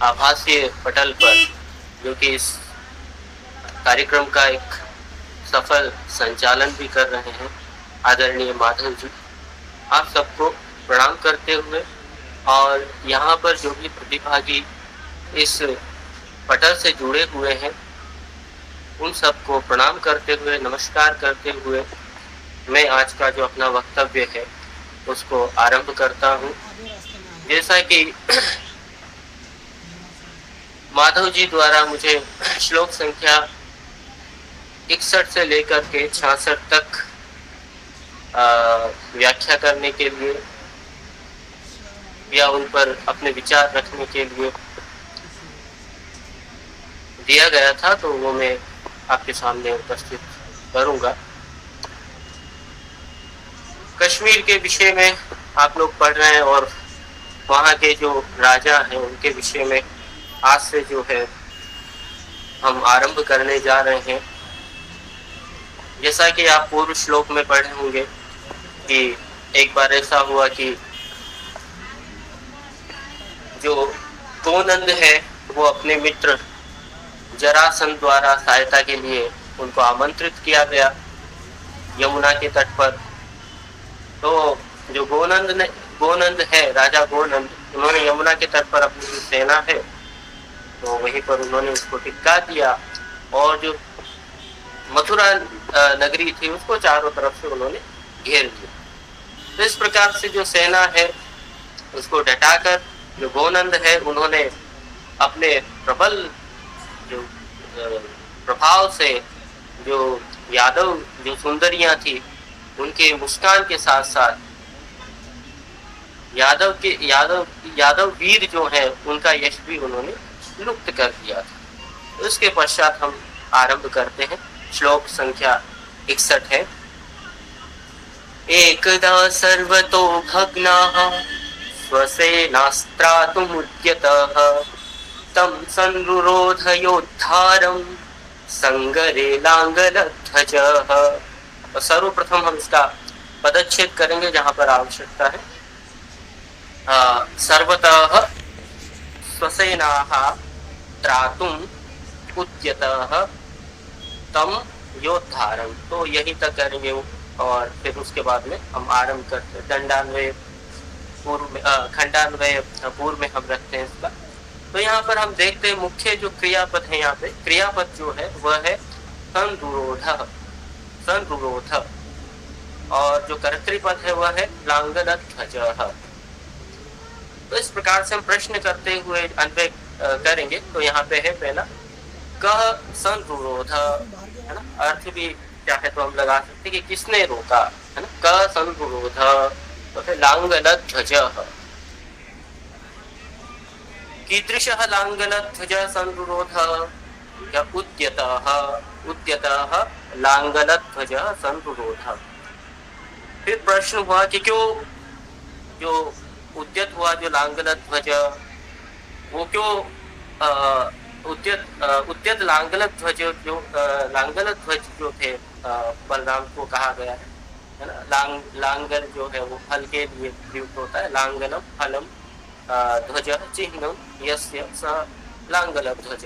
आभासीय पटल पर, जो कि इस कार्यक्रम का एक सफल संचालन भी कर रहे हैं, आदरणीय माधव जी, आप सबको प्रणाम करते हुए और यहाँ पर जो भी प्रतिभागी इस पटल से जुड़े हुए हैं उन सबको प्रणाम करते हुए, नमस्कार करते हुए मैं आज का जो अपना वक्तव्य है उसको आरंभ करता हूँ। जैसा कि माधव जी द्वारा मुझे श्लोक संख्या 61 से लेकर के 66 तक व्याख्या करने के लिए या उन पर अपने विचार रखने के लिए दिया गया था, तो वो मैं आपके सामने उपस्थित करूंगा। कश्मीर के विषय में आप लोग पढ़ रहे हैं और वहाँ के जो राजा हैं उनके विषय में आज से जो है हम आरंभ करने जा रहे हैं। जैसा कि आप पूर्व श्लोक में पढ़े होंगे कि एक बार ऐसा हुआ कि जो गोनंद है वो अपने मित्र जरासंध द्वारा सहायता के लिए उनको आमंत्रित किया गया यमुना के तट पर। तो जो गोनंद है, राजा गोनंद, उन्होंने यमुना के तट पर अपनी जो सेना है तो वहीं पर उन्होंने उसको टिका दिया और जो मथुरा नगरी थी उसको चारों तरफ से उन्होंने घेर लिया। तो इस प्रकार से जो सेना है उसको डटाकर जो गोनंद है उन्होंने अपने प्रबल जो प्रभाव से जो यादव जो सुंदरियां थी उनके मुस्कान के साथ साथ यादव वीर जो है उनका यश भी उन्होंने लुप्त कर दिया था। तो इसके पश्चात हम आरंभ करते हैं। श्लोक संख्या 61 है। एकदा सर्वतो भग्नाः स्वसेनास्त्रातुमुद्यतः तं संरुरोध योद्धारं संगरे लांगलध्वजः। सर्वप्रथम हम इसका पदच्छेद करेंगे जहां पर आवश्यकता है। सर्वतः स्वसेनाः त्रातुम् उद्यतः तं योद्धारं, तो यही तक करेंगे और फिर उसके बाद में हम आरंभ करते हैं। दंडान्वय पूर्व में खंडान्वय पूर्व में हम रखते हैं इसका। तो यहाँ पर हम देखते हैं मुख्य जो क्रियापद है, यहाँ पे क्रियापद जो है वह है संरुरोध, और जो कर्तृपद है वह है लांगलध्वजः। तो इस प्रकार से हम प्रश्न करते हुए अन्वय करेंगे। तो यहाँ पे है पहला कह संरुरोध, है ना, अर्थ भी चाहे तो हम लगा सकते कि किसने रोका, है ना, कह संरुरोध, तो फिर लांगलध्वजः। कीदृशः लांगलध्वजः संरुरोधः या उद्यतः लांगलध्वजः संरुरोधः। फिर प्रश्न हुआ कि क्यों जो उद्यत हुआ जो लांगलध्वज, वो क्यों उद्यत लांगलध्वज जो थे बलराम को कहा गया है ना। लांगल जो है वो फल के लिए प्रयुक्त होता है। लांगलम फलम ध्वज चिह्नम यस्य स लांगलध्वज।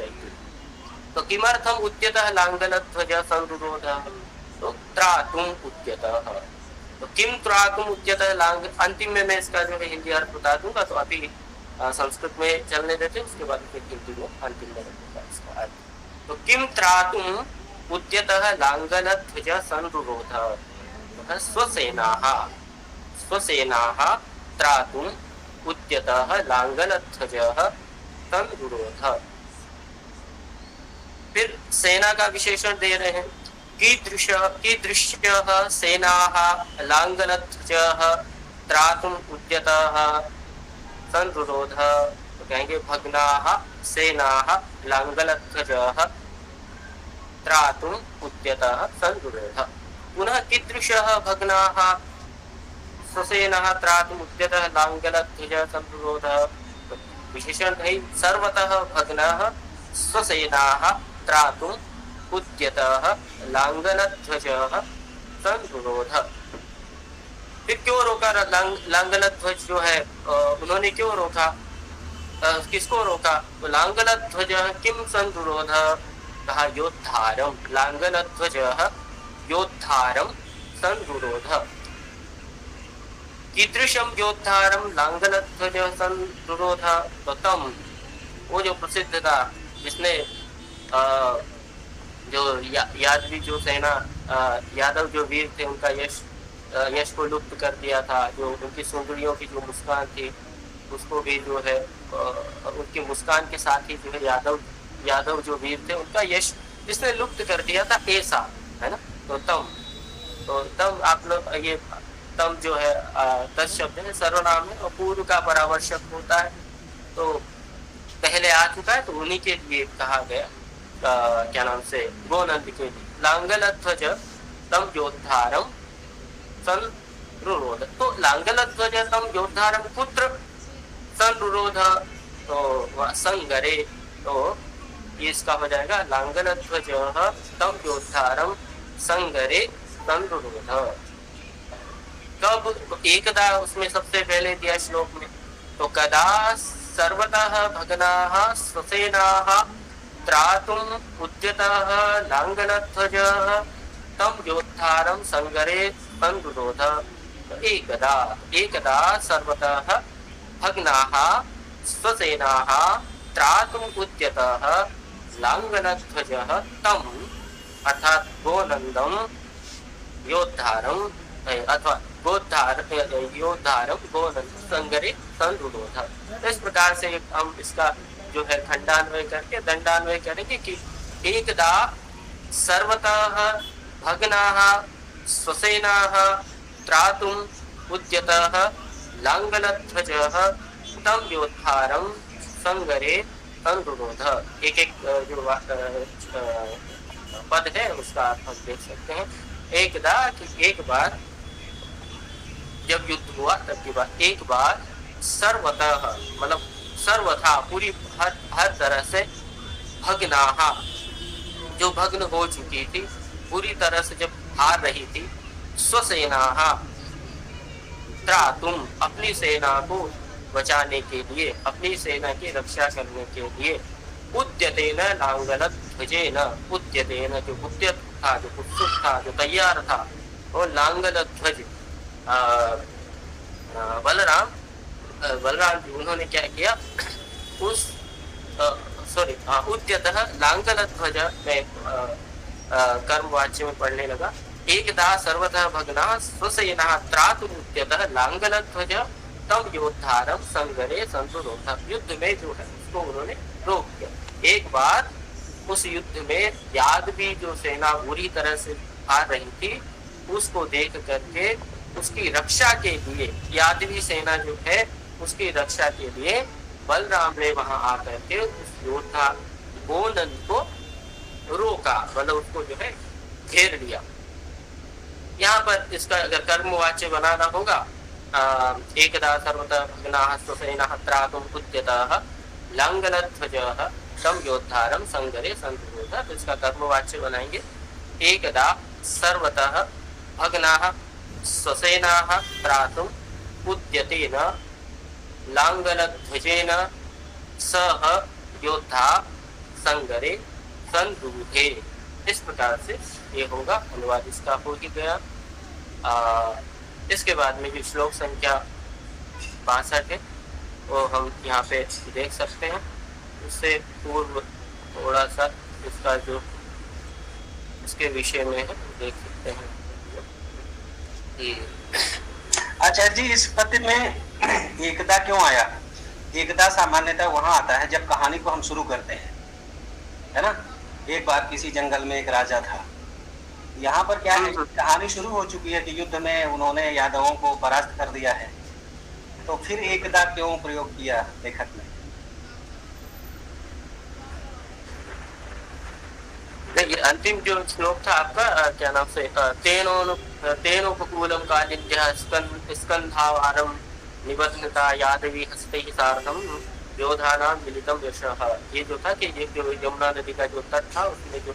तो किमर्थम उद्यतः लांगलध्वज संरुरोधः, तो त्रातुम उद्यतः। तो किम त्रातुम उद्यतः लांग, अंतिम में मैं इसका जो है हिंदी अर्थ बता दूंगा। तो अभी संस्कृत में चलने देते हैं, उसके बाद फिर हिंदी में अंतिम में रखूंगा इसका अर्थ। तो किम त्रातुम उद्यतः लांगलध्वज संरुरोधः, स्वसेनाः त्रातुम उद्यतः लांगलध्वजः संरुरोधः। फिर सेना का विशेषण दे रहे हैं। कीदृश्यः सेनाः लांगलध्वजः त्रातुम उद्यतः संरुरोधः, तो कहेंगे भग्नाः सेनाः लांगलध्वजः त्रातुम उद्यतः संरुरोधः। पुनः कीदृशः भग्नाः स्वसेनाः त्रातुम उद्यतः लांगलध्वजः संरुरोधः, विशेषण है सर्वतः भग्नाः स्वसेनाः त्रातुम उद्यतः लांगलध्वजः संरुरोधः। फिर क्यों रोका लांगलध्वज जो है, उन्होंने क्यों रोका? किसको रोका? तो लांगलध्वज किम संरुरोध, कहा योद्धारम, लांगलध्वज योद्धारम संरुरोध। कीदृशम योद्धारम लांगलध्वज संरुरोध, तो तम, वो जो प्रसिद्ध था जिसने जो यादवी जो सेना, यादव जो वीर थे उनका यश को लुप्त कर दिया था, जो उनकी सुंदरियों की जो मुस्कान थी उसको भी जो है उनकी मुस्कान के साथ ही जो है यादव जो वीर थे उनका यश जिसने लुप्त कर दिया था, ऐसा है ना। तो तम आप लोग ये तम जो है तस् शब्द है, सर्वनाम है और पूर्व का परामर्शक होता है, तो पहले आ चुका है, तो उन्हीं के लिए कहा गया, क्या नाम से, गोनंद के लिए। लांगलध्वज तम योद्धारम संरुरोध, तो लांगलध्वज तम योद्धारम पुत्र संरुरोध, तो संगरे, तो ये इसका हो जाएगा लांगलध्वज तम योद्धारम संगरे संरुरोध। कब? तो एकदा उसमें सबसे पहले दिया श्लोक में, तो कदा सर्वतः भग्नाः स्वसेनाः त्रातुम् उद्यतः लांगलध्वजः तम योद्धारं संगरे संरुरोध। एकदा सर्वतः भग्नाः स्वसेनाः त्रातुम् उद्यतः लांगलध्वजः तम, अर्थात गोनंदम योद्धारम अथवा योद्धारम गोनंद संगरे संरुरोध। इस प्रकार से हम इसका जो है खंडान्वय करके दंडान्वय करेंगे कि एकदा सर्वतः भग्नाः स्वसेनाः त्रातुम् उद्यतः लांगलध्वजः तम योद्धारं संगरे संरुरोध। एक जो पद है उसका अर्थ हम देख सकते हैं। एकदा कि एक बार, जब युद्ध हुआ तब की बात, एक बार सर्वतः मतलब सर्वथा पूरी हर तरह से, भग्नाहा जो भग्न हो चुकी थी, पूरी तरह से जब हार रही थी, स्वसेनाहा त्रातुम अपनी सेना को बचाने के लिए, अपनी सेना की रक्षा करने के लिए, उद्यतेन लांगलध्वजेन, उद्यतेन जो उद्यत था, जो उत्सुक था, जो तैयार था, और लांगलध्वज बलराम जी उन्होंने क्या किया, उस उद्यतः लांगलध्वज में कर्मवाच्य में पढ़ने लगा। एकदा सर्वतः भग्नाः स्वसेनाः त्रातुम् उद्यतः लांगलध्वज तम योद्धारम संगरे संरुरोध। युद्ध में जो है उसको उन्होंने रोक दिया। एक बार उस युद्ध में यादवी जो सेना बुरी तरह से हार रही थी, उसको देख करके उसकी रक्षा के लिए, यादवी सेना जो है उसकी रक्षा के लिए बलराम ने वहां आकर के उस योद्धा गोनंद को रोका, मतलब उसको जो है घेर लिया। यहाँ पर इसका अगर कर्मवाच्य बनाना होगा, एकदा सर्वतः भग्नाः स्वसेनाः त्रातुम् उद्यतः लांगलध्वजः तम योद्धारं संगरे संरुरोध। तो इसका कर्मवाच्य बनाएंगे, एकदा सर्वतः भग्नाः स्वसेनाः त्रातुम् उद्यतेन लांगलध्वजेन सह योद्धा संगरे संरुरुधे। इस प्रकार से ये होगा, अनुवाद इसका हो ही गया। इसके बाद में जो श्लोक संख्या 62 है वो हम यहाँ पे देख सकते हैं। उससे पूर्व थोड़ा सा इसका जो इसके विषय में है देख सकते हैं। अच्छा जी, इस पद्य में एकदा क्यों आया? एकदा सामान्यतः वहां आता है जब कहानी को हम शुरू करते हैं, है ना। एक बार किसी जंगल में एक राजा था। यहाँ पर क्या है, कहानी शुरू हो चुकी है कि युद्ध में उन्होंने यादवों को परास्त कर दिया है, तो फिर एकदा क्यों प्रयोग किया लेखक ने? देखिए अंतिम जो श्लोक था आपका, क्या नाम से, तेनोपकूलम कालिंद्यः स्कंधावारम निबध्नता यादवी हस्तैः सार्धम योधानां मिलितम यशः। ये जो था कि ये जो यमुना नदी का जो तट था उसमें जो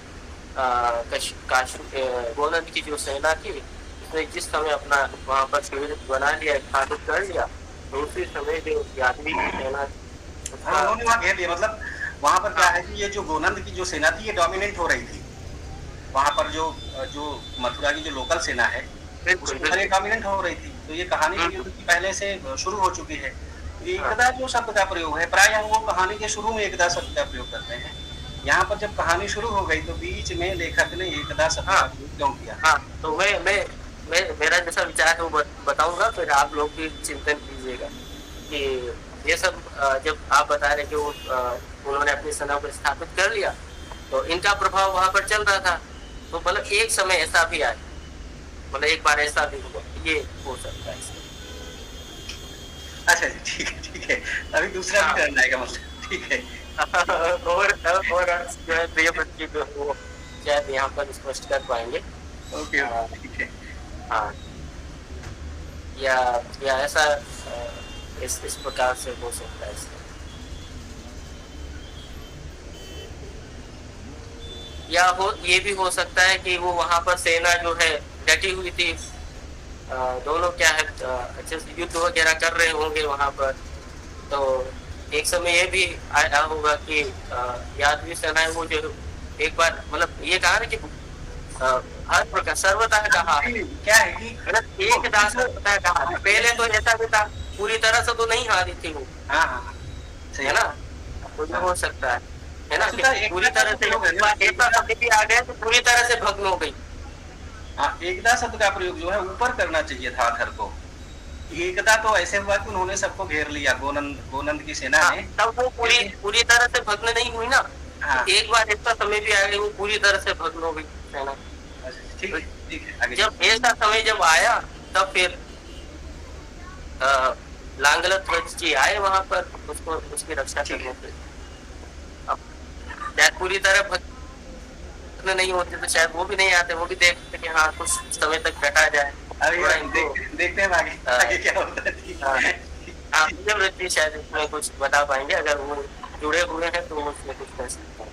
गोनंद की जो सेना थी, उसने जिस समय अपना वहाँ पर शिविर बना लिया, स्थापित कर लिया, तो उसी समय जो यादवी की सेना हाँ, उसका। उन्होंने वहाँ घेर लिया। मतलब वहाँ पर क्या हाँ है कि ये जो गोनंद की जो सेना थी ये डोमिनेट हो रही थी। वहाँ पर जो जो मथुरा की जो लोकल सेना है बिल्कुल उसके ऊपर ये बिल्कुल। डोमिनेंट हो रही थी। तो ये कहानी जो युद्ध हम्म। की पहले से शुरू हो चुकी है। हाँ एकदा जो शब्द का प्रयोग है प्राय हम वो कहानी के शुरू में एकदा शब्द का प्रयोग करते हैं। यहाँ पर जब कहानी शुरू हो गई तो बीच में लेखक ने एकदा शब्द हाँ का प्रयोग क्यों किया? हाँ। तो मैं मेरा जैसा विचार है वो बताऊंगा, फिर आप लोग भी चिंतन कीजिएगा कि ये सब जब आप बता रहे कि वो उन्होंने अपनी सेना को स्थापित कर लिया, तो इनका प्रभाव वहां पर चल रहा था। तो मतलब एक समय ऐसा भी आया, मतलब एक बार ऐसा भी हुआ, ये हो सकता है इसमें। अच्छा जी, ठीक है। अभी दूसरा भी हाँ टर्न आएगा, मतलब ठीक है। और अर्थ जो है प्रिय बच्ची जो है वो शायद यहाँ पर स्पष्ट कर पाएंगे। ओके, आ, ठीक है। हाँ, या या ऐसा इस प्रकार से हो सकता है इसमें। या हो ये भी हो सकता है कि वो वहां पर सेना जो है डटी हुई थी, दोनों क्या है अच्छे से युद्ध वगैरह कर रहे होंगे वहां पर। तो एक समय ये भी आया होगा कि यादवी सेना है वो जो एक बार मतलब ये कहा ना कि हर प्रकार सर्वथा कहा है, नहीं, क्या है कि मतलब देखो, एक दास सर्वथा कहा है। पहले तो ऐसा भी था, पूरी तरह से तो नहीं हारी थी वो, हाँ हाँ, सही है है। ना। तो ये हाँ, हो सकता है ना, कि वस्तुतः पूरी एकता का तरह जो से प्रयोग है ना, ऐसा समय भी आ गया तो पूरी तरह से भग्न हो गई। हाँ, एकता शब्द का प्रयोग जो है ऊपर करना चाहिए था अधर को। एकता तो ऐसे हुआ कि उन्होंने सबको घेर लिया, गोनंद की सेना हाँ, ने। तब वो पूरी लेकिन पूरी तरह से भग्न नहीं हुई ना। हाँ, एक बार ऐसा समय भी आ गया वो पूरी तरह से भग्न हो गई सेना। अच्छा, ठीक तो है, ठीक है, आगे जब चलिए। ऐसा समय जब आया, तब फिर लांगल ध्वज जी आए वहां पर उसको उसकी रक्षा ठीक करने है। के लिए। अब शायद पूरी तरह भग्न नहीं होते तो शायद वो भी नहीं आते, वो भी देखते कि हाँ कुछ समय तक घटा जाए, अभी थोड़ा हम इनको। देखते हैं आगे आगे क्या होता है। ठीक हाँ है, हाँ, ठीक। वृत्ति शायद इसमें कुछ बता पाएंगे, अगर वो जुड़े हुए हैं तो वो उसमें कुछ कर सकते हैं।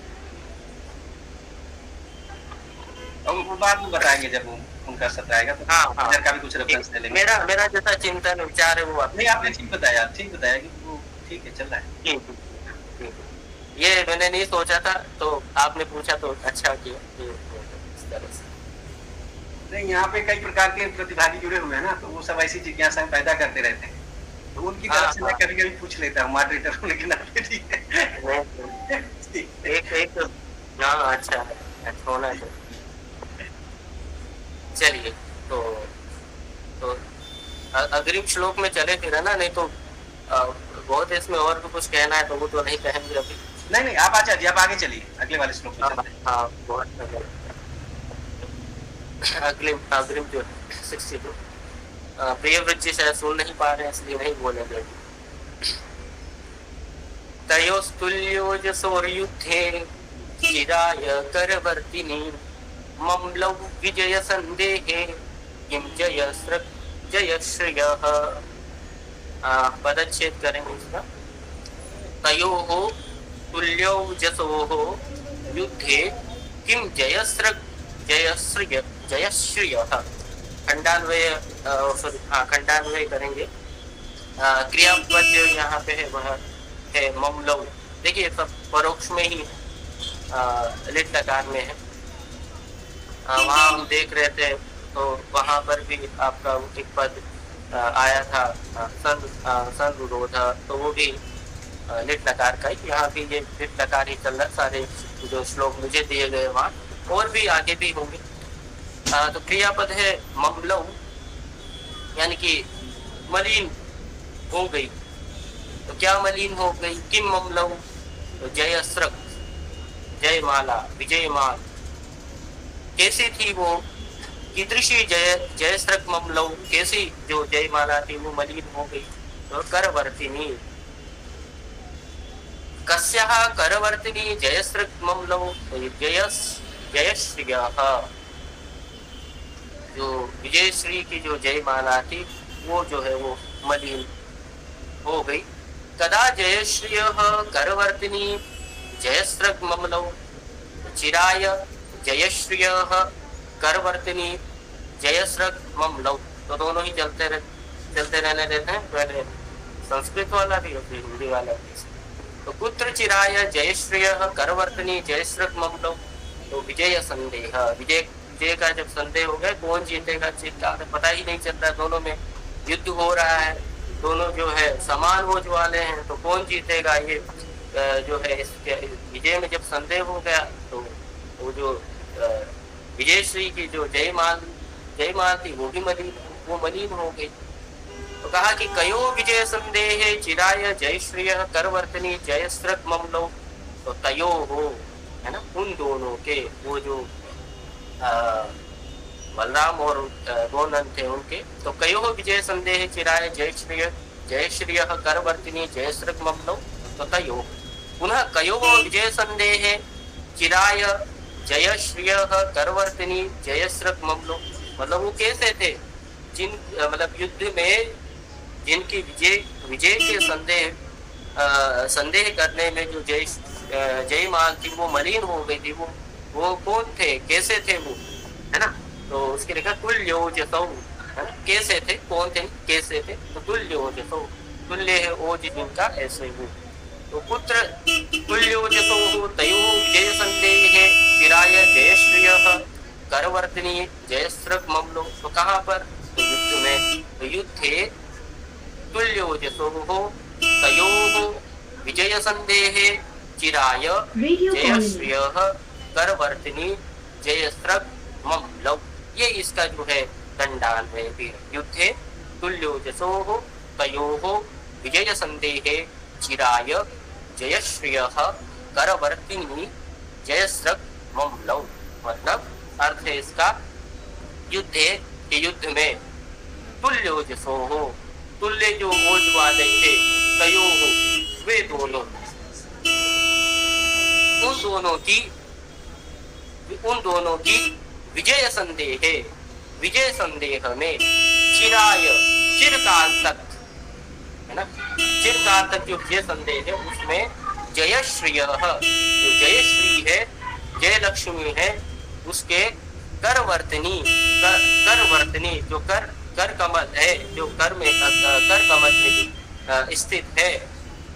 और वो बाद में बताएंगे जब उनका सत्र आएगा तो हाँ हाँ, इधर का भी कुछ ठीक। रेफरेंस ले लेंगे। मेरा मेरा जैसा चिंतन विचार है वो आप नहीं, आपने ठीक बताया कि वो ठीक है, चल रहा है। ठीक ठीक। ये मैंने नहीं सोचा था, तो आपने पूछा तो अच्छा किया कि इस तरह से। नहीं, यहाँ पे कई प्रकार के प्रतिभागी जुड़े हुए हैं ना, तो वो सब ऐसी जिज्ञासाएं पैदा करते रहते हैं। तो उनकी हाँ तरफ से मैं हाँ, कभी-कभी पूछ लेता हूँ मॉडरेटर होने के नाते, ठीक है। नहीं, ठीक है। एक एक हाँ अच्छा है, अच्छा होना चाहिए। चलिए, तो तो अग्रिम श्लोक में चले फिर, है ना, नहीं तो बहुत इसमें और भी कुछ कहना है तो वो तो नहीं कहेंगे अभी। नहीं, आप आ जाइए, आप आगे चलिए, अगले वाले श्लोक पे हाँ चलते हैं। हाँ, बहुत अग्रिम अग्रिम जो 62 प्रियव्रत शायद सुन नहीं पा रहे हैं इसलिए नहीं बोलेंगे। तयोस्तुल्योजसोर्युद्धे चिराय करवर्तिनि मम्लौ विजय संदेहे किं जयश्रियः। पदच्छेद करेंगे इसका। तयोः तुल्यौजसोः युद्धे किं जयश्रियः। खंडान्वय खंडान्वय करेंगे। क्रियापद जो यहाँ पे है वह है ममलव। देखिए सब परोक्ष में ही लिट लकार में है। वहाँ हम देख रहे थे तो वहाँ पर भी आपका एक पद आया था संविरोध, तो वो भी लिट लकार का ही। यहाँ भी ये लिट लकार ही चल रहा है। सारे जो श्लोक मुझे दिए गए वहाँ और भी आगे भी होंगे। तो क्रियापद है ममलव, यानी कि मलिन हो गई। तो क्या मलिन हो गई? किम ममलव, तो जयस्रक, जयमाला, विजयमाल कैसी थी वो? कीदृशी जयस्रक ममलव, कैसी जो जयमाला थी वो मलिन हो गई। तो करवर्तिनी, कस्याः करवर्तिनी जयस्रक ममलव, जयश्रियः, जो विजयश्री की जो जयमाला थी वो जो है वो मलिन हो गई। कदा जयश्रियः करवर्तिनी जयस्रग ममलौ, चिराय जयश्रियः करवर्तिनी जयस्रग ममलौ। तो दोनों ही चलते रहने देते हैं। पहले संस्कृत वाला भी और फिर हिंदी वाला भी। तो कुत्र चिराय जयश्रेय करवर्तनी जयश्रक ममलो। तो विजय संदेह, विजय विजय का जब संदेह हो गया कौन जीतेगा जीतता पता ही नहीं चलता। दोनों में युद्ध हो रहा है, दोनों जो है समान वोट वाले हैं, तो कौन जीतेगा ये जो है इसके विजय में जब संदेह हो गया तो वो जो विजयश्री की जो जयमाल थी वो मलिन हो गई। तो कहा कि कयो विजय संदेह चिराय जयश्रेय करवर्तनी जयस्रक ममलो। तो तयो हो है ना, उन दोनों के, वो जो बलराम और दो नंद थे उनके, तो कयो विजय संदेह चिराय जयश्रेय करवर्तनी जयस्रक ममलो। तो तयो पुनः कयो विजय संदेह चिराय जयश्रेय करवर्तनी जयस्रक ममलो। मतलब वो कैसे थे, जिन मतलब युद्ध में जिनकी विजय के संदेह करने में जो जयमाल थी वो मलिन हो गई थी। वो कौन थे, कैसे थे वो, है ना। तो उसके लिखा तुल्यो जसौ, कैसे थे, कौन थे, कैसे थे। तो तुल्यो जसौ, तुल्य है ओज जिनका ऐसे हो। तो पुत्र तुल्यो जसौ तयो विजय संदेह चिराय जयश्रेय करवर्तनी जयस्रक ममलो। तो कहाँ पर, तो युद्ध में, तो युद्ध थे तुल्यो जसो तयो विजय संदेह चिराय जयश्रेय करवर्तनी जयस्रक ममलो। ये इसका जो है दंडान है। युद्धे तुल्यो जसो तयो विजय संदेह चिराय जयश्रेय करवर्तिनी जयस्रक ममलो। मतलब अर्थ है इसका, युद्ध है कि युद्ध में तुल्यो जसो हो, तुल्य जो ओज वाले थे, तयो हो वे दोनों, उन दोनों की विजय संदेह में चिराय चिरकाल तक, है ना, चिरकाल तक जो विजय संदेह है उसमें जयश्रेय, जो जयश्री है, जय लक्ष्मी है, उसके करवर्तनी जो कर कमल है, जो कर कमल में स्थित है,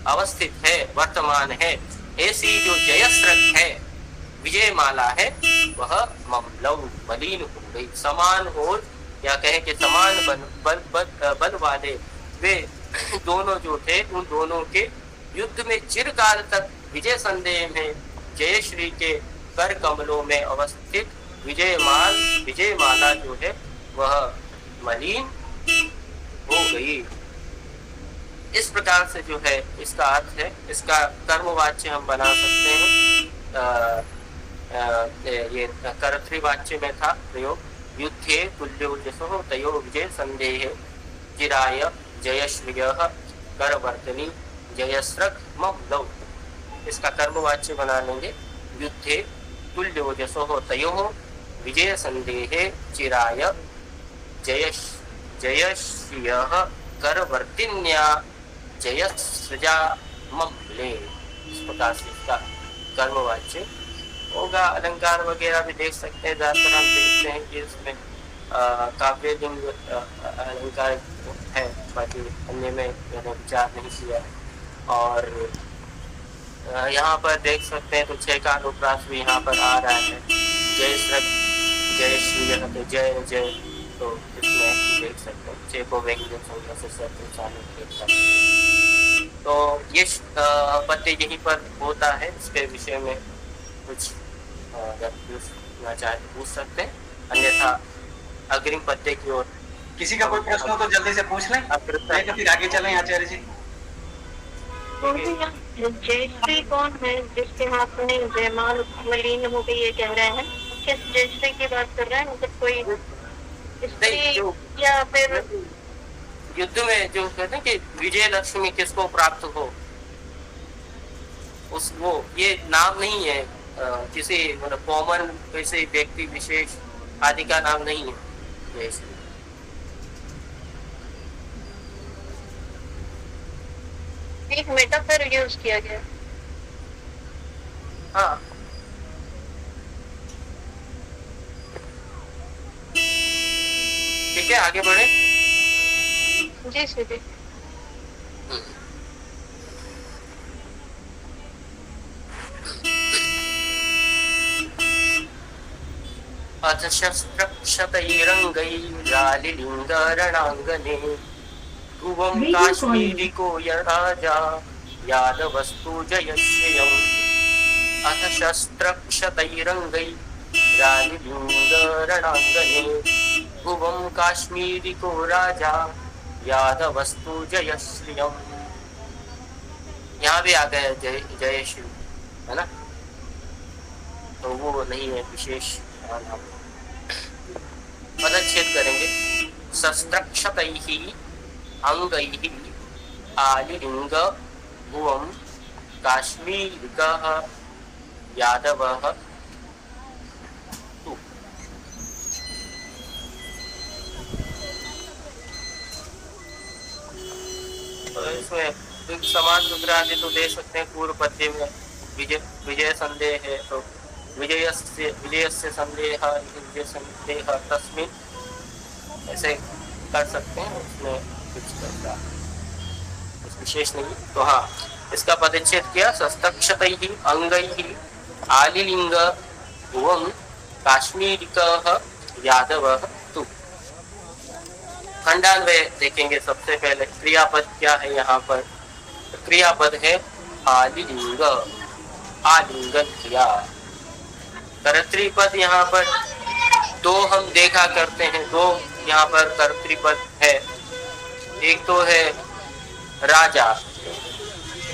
अवस्थित है, वर्तमान है, ऐसी जो जयस्रक है, विजय माला है, वह ममलव मलिन हो गई। समान ओज या कहे कि समान बल वाले वे दोनों जो थे, उन दोनों के युद्ध में चिरकाल तक विजय संदेह में जयश्री के कर कमलों में अवस्थित विजय माला जो है वह मलिन हो गई। इस प्रकार से जो है इसका अर्थ है। इसका कर्मवाच्य हम बना सकते हैं, ये कर्तृवाच्य में था प्रयोग, युद्धे तुल्यो जसो तयो विजय संदेह चिराय जयश्रेय करवर्तनी जयस्रक ममलौ। इसका कर्मवाच्य बना लेंगे, युद्धे तुल्यो जसो तयो विजय संदेहे चिराय जयश्रिय करवर्तिन्या जयस्रजा ममले। इस प्रकार से इसका कर्मवाच्य होगा। अलंकार वगैरह भी देख सकते हैं, ज्यादातर हम देखते हैं कि इसमें काव्यलिंग अलंकार है, बाकी अन्य में मैंने विचार नहीं किया। और यहाँ पर देख सकते हैं तो छह का अनुप्रास भी यहाँ पर आ रहा है, जय श्री तो जय जय, तो इसमें देख सकते हैं छह को व्यंजन संज्ञा से देख सकते हैं। तो ये पद्य यहीं पर होता है। इसके विषय में कुछ अगर पूछना चाहे पूछ सकते हैं, अन्यथा अग्रिम पद्य की ओर। किसी का कोई प्रश्न हो तो जल्दी से पूछ लें, तो फिर आगे चलें आचार्य जी। जयश्री कौन है जिसके हाथ में जयमाल मलिन हो गई ये कह रहे हैं? किस जयश्री की बात कर रहे हैं? मतलब कोई स्त्री या फिर युद्ध में जो कहते हैं कि विजय लक्ष्मी किसको प्राप्त हो, उस वो ये नाम नहीं है किसी मतलब कॉमन किसी व्यक्ति विशेष आदि का नाम नहीं है जयश्री। एक मेटाफर यूज किया गया। हाँ, ठीक है, आगे बढ़े। जी सीधे। अथ शस्त्रक्षतैरङ्गैरालिलिङ्गरणाङ्गने ध्रुवं काश्मीरिको राजा यादवस्तु जयश्रियम् अथ शस्त्रक्षतैरङ्गैरालिलिङ्गरणाङ्गने ध्रुवं काश्मीरिको राजा यादवस्तु जयश्रियम्। यहाँ भी आ गया जय श्री, है ना, तो वो नहीं है विशेष नाम। पदच्छेद करेंगे। शस्त्रक्षतैः अंगैः आलिलिंग भुवं काश्मीरिकः यादवः तु। तो इसमें समान विग्रह तो दे सकते हैं। पूर्व पद्य में विजय संदेह है तो विजयस्य संदेह विजय संदेह तस्मिन्, ऐसे कर सकते हैं। उसमें कुछ विशेष नहीं। तो हाँ, इसका पदच्छेद किया। शस्त्रक्षतैः अंगैः आलिलिंग भुवं काश्मीरिकः यादवः तु। खंडान्वय देखेंगे। सबसे पहले क्रियापद क्या है यहाँ पर? क्रियापद है आलिलिंग, आलिंगन किया। कर्तृपद यहाँ पर दो हम देखा करते हैं। दो यहाँ पर कर्तृपद है। एक तो है राजा,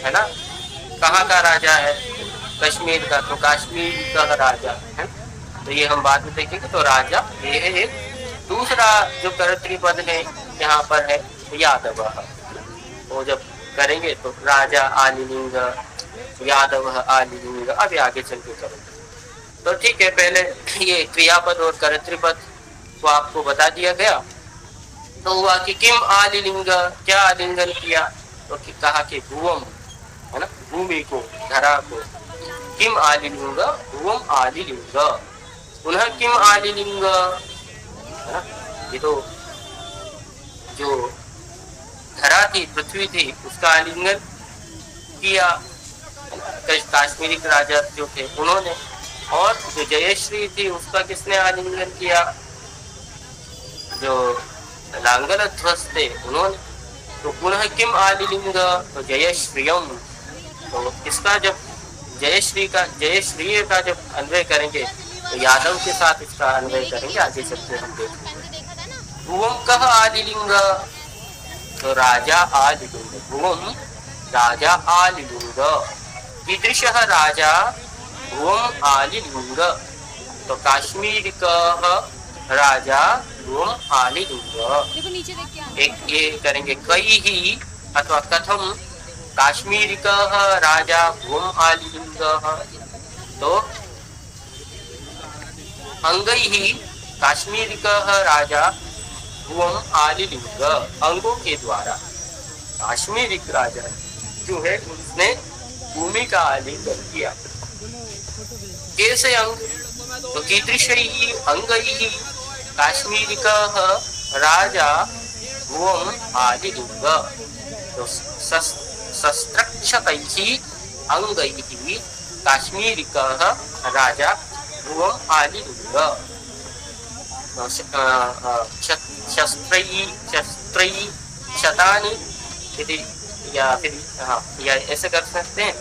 है ना, कहाँ का राजा है? कश्मीर का, तो कश्मीर का राजा है। तो ये हम बाद में देखेंगे। तो राजा ये है एक। दूसरा जो कर्तृपद है यहाँ पर है यादव। वो जब करेंगे तो राजा आलिलिंग, यादव आलिलिंग, अभी आगे चल के करेंगे। तो ठीक है, पहले ये क्रियापद और कर्तृपद को आपको बता दिया गया। तो हुआ कि किम आलिलिंग, क्या आलिंगन किया? तो कहा कि भुवम, है ना, भूमि को, धरा को। किम आलिलिंग, भुवम आलिलिंग। पुनः किम आलिलिंग, है ना, ये तो जो धरा थी, पृथ्वी थी, उसका आलिंगन किया काश्मीरी राजा जो थे उन्होंने। और जो जयश्री थी उसका किसने आलिंगन किया? जो लांगल ध्वज थे उन्होंने। तो पुनः किम आलिलिंग, तो जयश्रियम। तो इसका जब जयश्री का जब अन्वय करेंगे तो यादव के साथ इसका अन्वय करेंगे। आगे चलते हम देखेंगे। भुवम कह आलिलिंग, तो राजा आलिलिंग। भुवम राजा आलिलिंग। कीदृशः राजा? भुवम आलिलिंग। तो काश्मीरिकः राजा भुवम आलिलिंग। एक ये करेंगे। कई ही अथवा कथम काश्मीरिकः राजा भुवम आलिलिंग। तो अंगैः काश्मीरिकः राजा भुवम आलिलिंग। अंगों के द्वारा काश्मीरी राजा जो है उसने भूमि का आलिंगन किया। कैसे अंग? तो कीदृशैः अंगैः काश्मीरिकः राजा भुवम आलिलिंग। तो शस्त्रक्षतैः अंगैः काश्मीरिकः राजा भुवम आलिलिंग। शस्त्रैः शतानि, या फिर हाँ, या ऐसे कर सकते हैं।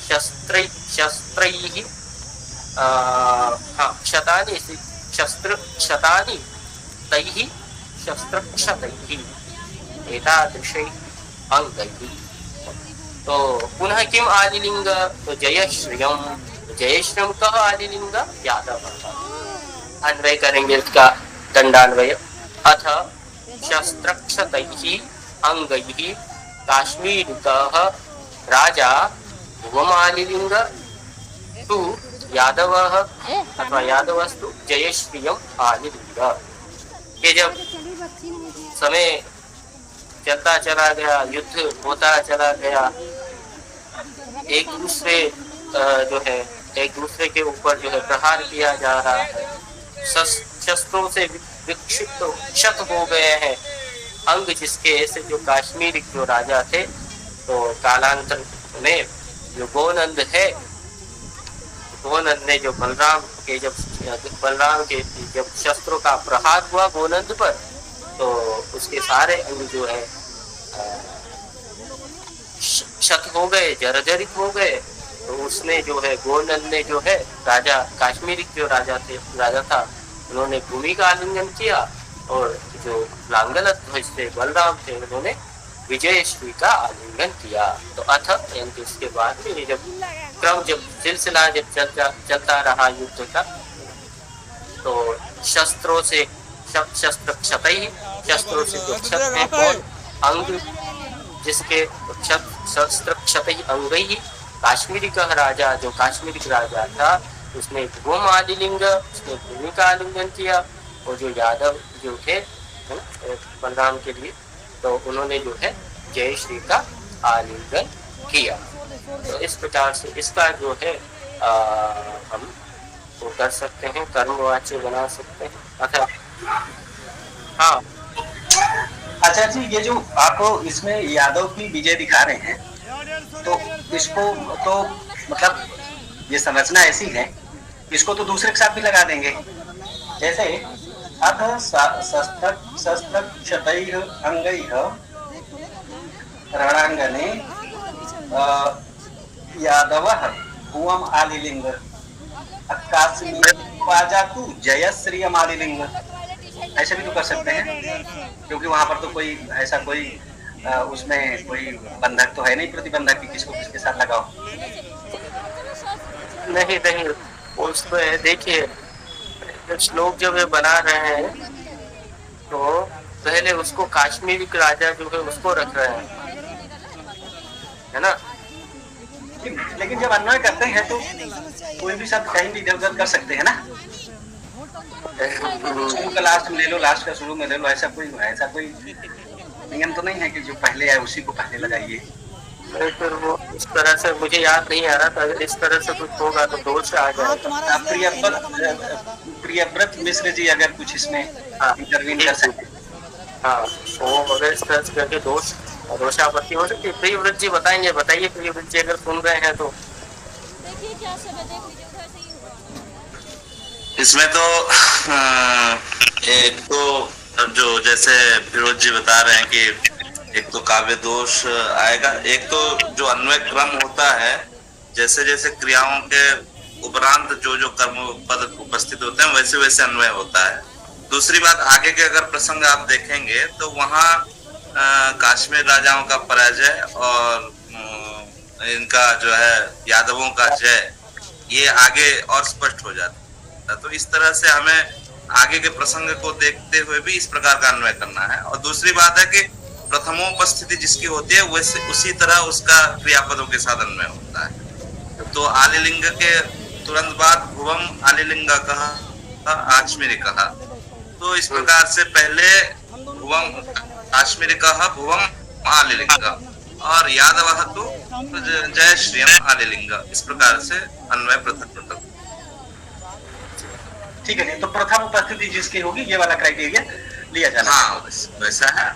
शस्त्रैः हाँ, शतानि, शस्त्र शतानि तैः शस्त्रक्षतैः एतादृशैः अंगैः। तो पुनः किम आलिलिंग, तो जयश्रियम। जयश्रियम कह आलिलिंग, यादव। अन्वय करेंगे इसका दंडान्वय। अथ शस्त्रक्षतैः अंगैः काश्मीरिकः राजा भुवम आलिलिंग तु यादवः अथवा यादवस्तु जयश्रियम आलिलिंग। ये जब समय चलता चला गया, युद्ध होता चला गया, एक दूसरे जो है एक दूसरे के ऊपर जो है प्रहार किया जा रहा है। शस्त्रों से विक्षिप्त क्षत हो गए हैं अंग जिसके, ऐसे जो काश्मीरी जो राजा थे। तो कालांतर में जो गोनंद है गोनंद ने जो बलराम के जब शस्त्रों का प्रहार हुआ गोनंद पर, तो उसके सारे अंग जो है क्षत हो गए, जर्जरित हो गए। तो उसने जो है गोनंद ने जो है राजा काश्मीरी जो राजा था, उन्होंने भूमि का आलिंगन किया, और जो लांगल ध्वज थे बलराम थे, उन्होंने विजयश्री का आलिंगन किया। तो अथ यानी कि इसके बाद में ये जब सिलसिला चलता रहा युद्ध का, तो शस्त्रों से शस्त्रों से जो क्षत है कौन अंग, जिसके शस्त्र क्षत अंग काश्मीरी का राजा, जो काश्मीरी राजा था, उसने भूम आलिलिंग, उसने भूमि का आलिंगन किया। और जो यादव जो थे बलराम के लिए, तो उन्होंने जो है जय श्री का आलिंगन किया। तो इस प्रकार से इसका जो है हम वो कर सकते हैं, कर्मवाच्य बना सकते हैं। अच्छा, हाँ, अच्छा जी, ये जो आपको इसमें यादव की विजय दिखा रहे हैं, तो इसको तो मतलब ये समझना ऐसी है, इसको तो दूसरे के साथ भी लगा देंगे। जैसे अथ शस्त्र क्षतैः अंगैः रणांगने यादवः भुवम् आलिलिंग काश्मीरवाजातु जयश्रियम् आलिलिंग। ऐसे भी तो कर सकते हैं, क्योंकि वहां पर तो कोई ऐसा कोई उसमें कोई बंधक तो है नहीं, प्रतिबंधक की किसको किसके साथ लगाओ। नहीं, उसमें देखिए श्लोक जब ये बना रहे हैं, तो पहले उसको काश्मीरी राजा जो है उसको रख रहे हैं, है ना। लेकिन जब अन्वय करते हैं तो कोई भी शब्द कहीं भी इधर कर सकते हैं ना। शुरू का लास्ट में ले लो, लास्ट का शुरू में ले लो, ऐसा कोई नियम तो नहीं है कि जो पहले आए उसी को पहले लगाइए। फिर वो इस तरह से मुझे याद नहीं आ रहा था, अगर इस तरह से कुछ होगा तो दोष आ जाएगा। प्रियव्रत मिश्र जी अगर कुछ इसमें इंटरवीन कर सकते, हाँ, वो अगर इस तरह से करके दोषापत्ति हो सकती है। प्रियव्रत जी बताएंगे, बताइए प्रियव्रत जी अगर सुन रहे हैं तो। इसमें तो एक तो जो जैसे फिरोज जी बता रहे हैं कि एक तो काव्य दोष आएगा, एक तो जो अन्वय क्रम होता है, जैसे जैसे क्रियाओं के उपरांत जो जो कर्म पद उपस्थित होते हैं वैसे वैसे अन्वय होता है। दूसरी बात, आगे के अगर प्रसंग आप देखेंगे तो वहाँ काश्मीर राजाओं का पराजय और इनका जो है यादवों का जय, ये आगे और स्पष्ट हो जाता है। तो इस तरह से हमें आगे के प्रसंग को देखते हुए भी इस प्रकार का अन्वय करना है। और दूसरी बात है कि प्रथमोपस्थिति जिसकी होती है वैसे उसी तरह उसका क्रियापदों के साथ अन्वय होता है। तो आलिलिंग के तुरंत बाद भुवम आलिलिंग कहा, काश्मीरी कहा, तो इस प्रकार से पहले भुवम काश्मीरी कहा, भुवम आलिलिंग, और यादव तो जय श्रीयम आलिलिंग, इस प्रकार से अन्वय पृथक पृथक। ठीक है, तो प्रथम उपस्थिति जिसकी होगी ये वाला क्राइटेरिया लिया जाना। हाँ, वैसा है।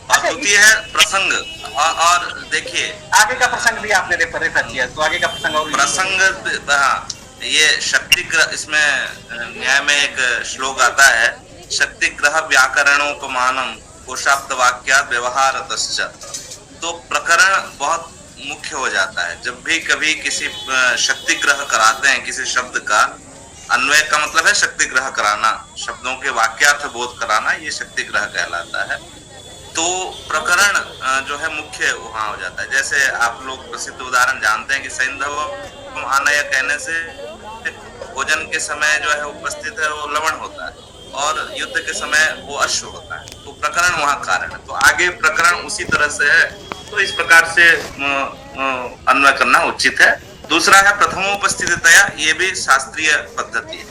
और द्वितीय है प्रसंग, और देखिए आगे का प्रसंग भी आपने रेफर किया, तो आगे का प्रसंग और प्रसंग, हाँ, ये शक्ति, इसमें न्याय में एक श्लोक आता है, शक्ति ग्रह व्याकरणोपमानम कोशाप्त वाक्या व्यवहारतश्च। तो प्रकरण बहुत मुख्य हो जाता है। जब भी कभी किसी शक्ति ग्रह कराते हैं किसी शब्द का, अन्वय का मतलब है शक्ति ग्रह कराना, शब्दों के वाक्यार्थ बोध कराना, ये शक्ति ग्रह कहलाता है। तो प्रकरण जो है मुख्य वहां हो जाता है। जैसे आप लोग प्रसिद्ध उदाहरण जानते हैं कि सैंधव आनय कहने से भोजन के समय जो है उपस्थित है वो लवण होता है, और युद्ध के समय वो अश्व होता है। तो प्रकरण वहां कारण है, तो आगे प्रकरण उसी तरह से है। तो इस प्रकार से अन्वय करना उचित है। दूसरा है प्रथमोपस्थितया, ये भी शास्त्रीय पद्धति है।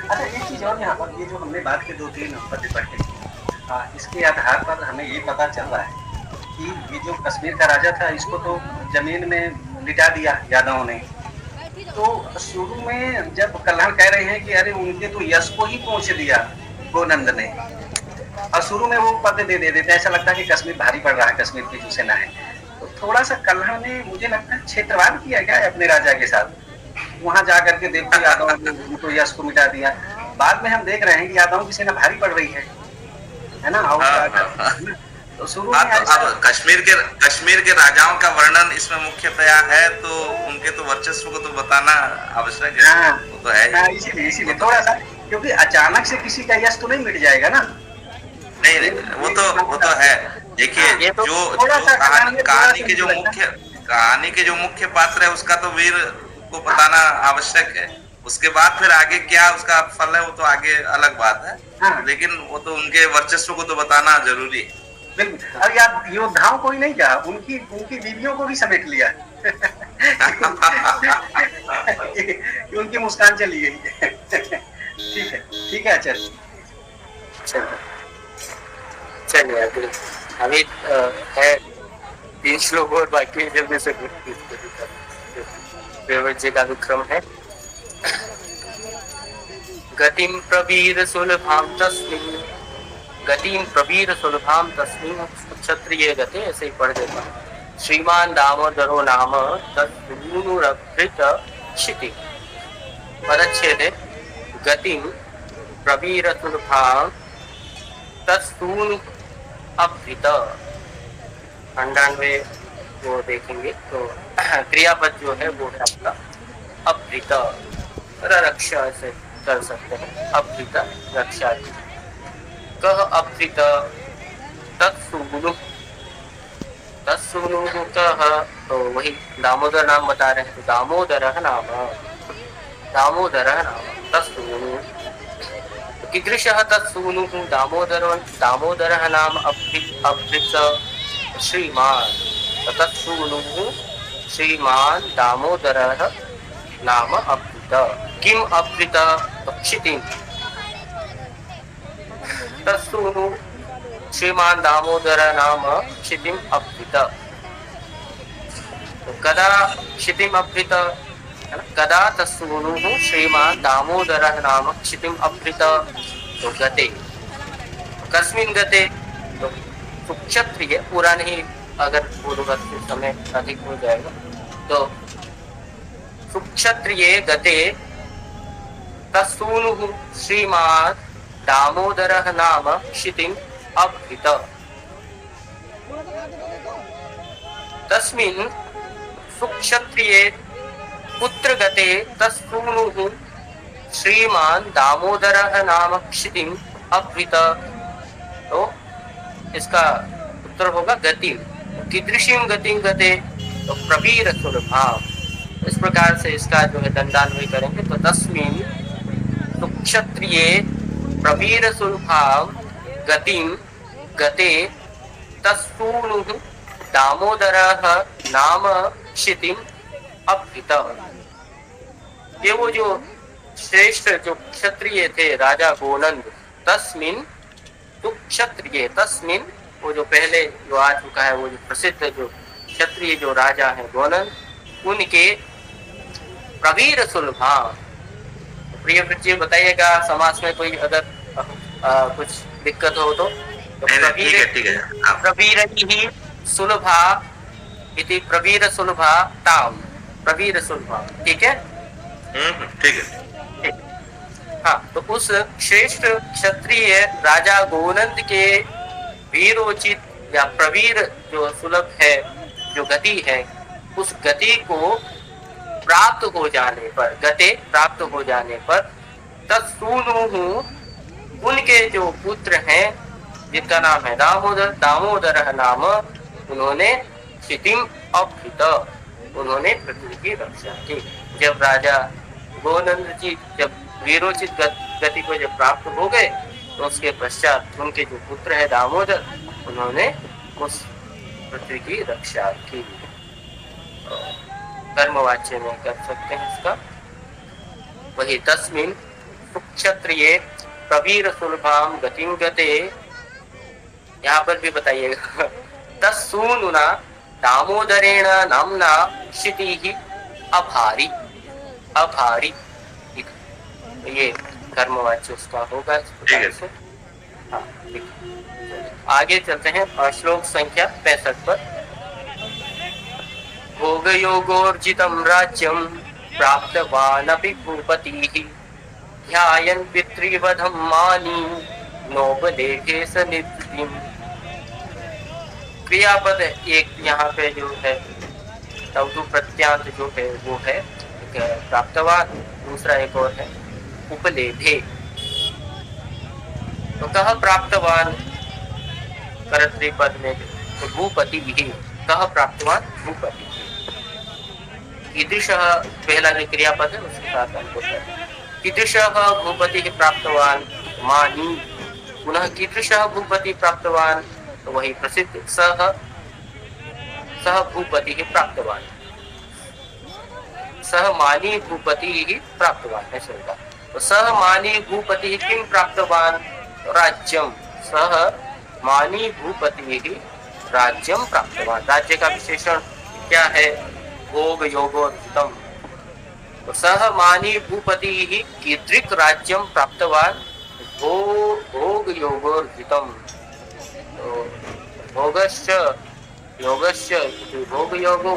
अच्छा, एक चीज और यहाँ पर, ये जो हमने बात की 2-3 पद पढ़े, इसके आधार पर हमें ये पता चल रहा है कि ये जो कश्मीर का राजा था, इसको तो जमीन में लिटा दिया यादवों ने। तो शुरू में जब कल्याण कह रहे हैं कि अरे उनके तो यश को ही पहुंच दिया गोनंद ने, और शुरू में वो पद दे देते, ऐसा लगता है कि कश्मीर भारी पड़ रहा है, कश्मीर की जो सेना है। थोड़ा सा कलह ने मुझे लगता है क्षेत्रवाद किया गया है अपने राजा के साथ, वहां जा करके देखो यादव ने उनको यश को मिटा दिया। बाद में हम देख रहे हैं कि यादवों की सेना भारी पड़ रही है ना। और तो शुरू में तो अब कश्मीर के राजाओं का वर्णन इसमें मुख्यतया है, तो उनके तो वर्चस्व को तो बताना आवश्यक है। हाँ, वो तो है ही। इसीलिए थोड़ा सा, क्योंकि अचानक से किसी का यश तो नहीं मिट जाएगा ना। नहीं, वो तो है। देखिए, तो जो कहानी के जो मुख्य पात्र है उसका तो वीर को बताना आवश्यक है। उसके बाद फिर आगे क्या उसका फल है वो तो आगे अलग बात है। हाँ। लेकिन वो तो उनके वर्चस्व को तो बताना जरूरी है। बिल्कुल। और यार योद्धाओं को ही नहीं कहा, उनकी बीवियों को भी समेट लिया। उनकी मुस्कान चली गई। ठीक है आचार्य। चलिए अभी है 3 श्लोक और बाकी जल्दी से जी का विक्रम है। गतिम प्रवीर सुलभाम तस्मिन् क्षत्रिय गते, ऐसे ही पढ़ देता हूँ। श्रीमान दामोदरो नाम तत्सूनुरभृत क्षिति। पदच्छेद है गतिम प्रवीर सुलभाम तत्सूनु अभृत। 98 वो देखेंगे तो क्रियापद जो है वो है आपका अभृत। रक्षा से कर सकते हैं, अभृत रक्षा की। कह अभृत तत्सूनु कह, तो वही दामोदर नाम बता रहे हैं, तो दामोदर नाम तत्सूनु। कीदृशः तत्सूनुः दामोदरः नाम अभृत श्रीमान्। तत्सूनुः श्रीमान् दामोदरः नाम अभृत। किम अभृत? क्षितिम्। तत्सूनुः श्रीमान् दामोदरः नाम क्षितिम् अभृत। कदा क्षितिम् अभृत? कदा तत्सूनुः श्रीमान् दामोदरः नाम क्षितिम् अभृत? तो गते। कस्मिन् गते? तो क्षत्रिय, पूरा नहीं, अगर बोलूंगा तो समय अधिक हो जाएगा। तो सुक्षत्रिये गते तत्सूनुः श्रीमान् दामोदरः नाम क्षितिम् अभृत। तस्मिन् सुक्षत्रिये पुत्र गते तत्सूनुः श्रीमान् दामोदरः नाम क्षितिम् अभृत। तो इसका उत्तर होगा गति। कीदृशीं गतिं गते? तो प्रवीर सुलभाम। इस प्रकार से इसका जो है दंडान्वय करेंगे। तो तस्मिन् सुक्षत्रिये प्रवीर सुलभाम गतिं गते तत्सूनुः दामोदरः नाम क्षितिम् अभृत। ये वो जो श्रेष्ठ जो क्षत्रिय थे राजा गोनंद, तस्मिन् तो क्षत्रिय, तस्मिन् वो जो पहले जो आ चुका है, वो जो प्रसिद्ध जो क्षत्रिय जो राजा है गोनंद, उनके प्रवीर सुलभाम। प्रिय बच्चे बताइएगा समास में कोई अगर कुछ दिक्कत हो तो प्रवीर ही सुलभा इति प्रवीर सुलभा ताम, प्रवीर सुलभा। ठीक है, ठीक है। हाँ, तो उस श्रेष्ठ क्षत्रिय राजा गोनंद के वीरोचित या प्रवीर जो सुलभ है, जो गति है, उस गति को प्राप्त हो जाने पर, गते प्राप्त हो जाने पर तत्सूनुः उनके जो पुत्र हैं जिनका नाम है दामोदर, दामोदर नाम, उन्होंने क्षितिम् अभृत, उन्होंने पृथ्वी की रक्षा की। जब राजा गोनंद जी जब वीरोचित गति को जब प्राप्त हो गए, तो उसके पश्चात उनके जो पुत्र है दामोदर, उन्होंने उस पृथ्वी की रक्षा की। कर्मवाच्य में कर सकते हैं इसका। वही तस्मिन् सुक्षत्रिये प्रवीर सुलभाम गतिं गते, यहाँ पर भी बताइएगा, तत्सूनुना दामोदरेण नाम्ना क्षितिः अभारी, अभारी। ये कर्मवाच्य उसका होगा। हाँ, आगे चलते हैं श्लोक संख्या 65 पर। भोगयोगोर्जितं राज्यं प्राप्तवानपि भूपतिः ध्यायन् पितृवधं मानी नोपलेखे स निवृत्तिम्। क्रियापद एक यहाँ पे जो है तवतु प्रत्यांत जो है वो है एक प्राप्तवान, दूसरा एक और है उपलेभे। तो कह प्राप्तवान कर्तृपद में तो भूपति ही, कह प्राप्तवान भूपति। कीदृशः पहला जो क्रियापद है उसके साथ हमको कीदृशः भूपति प्राप्तवान मानी, पुनः कीदृशः भूपति प्राप्तवान, तो वही प्रसिद्ध सह भूपति प्राप्तवान, सह मानी भूपति ही प्राप्तवान है सुनता। तो सह मानी भूपति किम प्राप्तवान, राज्यम, सह मानी भूपति ही राज्यम प्राप्तवान। राज्य का विशेषण क्या है, भोग योगोर्जितम। तो सह मानी भूपति ही कीदृक् राज्यम प्राप्तवान, भोग योगोर्जितम। तो भोगश्च योगश्च इति भोग योगो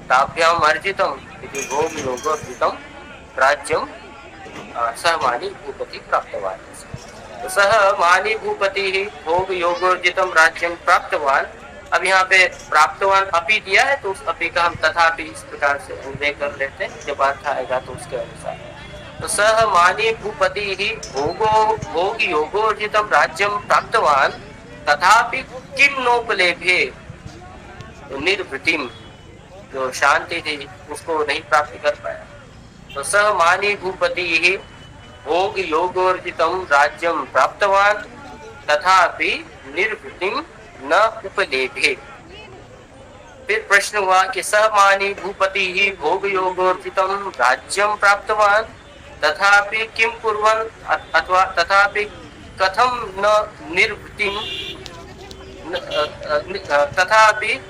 ताभ्याम अर्जितम इति भोग योगोर्जितम राज्यम सह मानी भूपति प्राप्तवान। तो सह मानी भूपति ही भोग योगोर्जितम राज्यम प्राप्तवान। अब यहाँ पे प्राप्तवान अपि दिया है तो उस अपि का हम तथापि इस प्रकार से उल्लेख कर लेते हैं, जब अर्थ आएगा तो उसके अनुसार। तो सह मानी भूपति ही भोग योगोर्जितम राज्यम प्राप्तवान तथापि किम नोपलेभे, तो निर्वृतिम, जो शांति थी उसको नहीं प्राप्त कर पाया। तो सह मानी भूपति ही भोग योगोर्जितम राज्यम प्राप्तवान तथापि निर्वृतिम न उपलेभे। फिर प्रश्न हुआ कि सह मानी भूपति ही भोग योगोर्जितम राज्यम प्राप्तवान तथापि किम कुर्वन्, अथवा तथापि कथम न निर्वृतिम, तथापि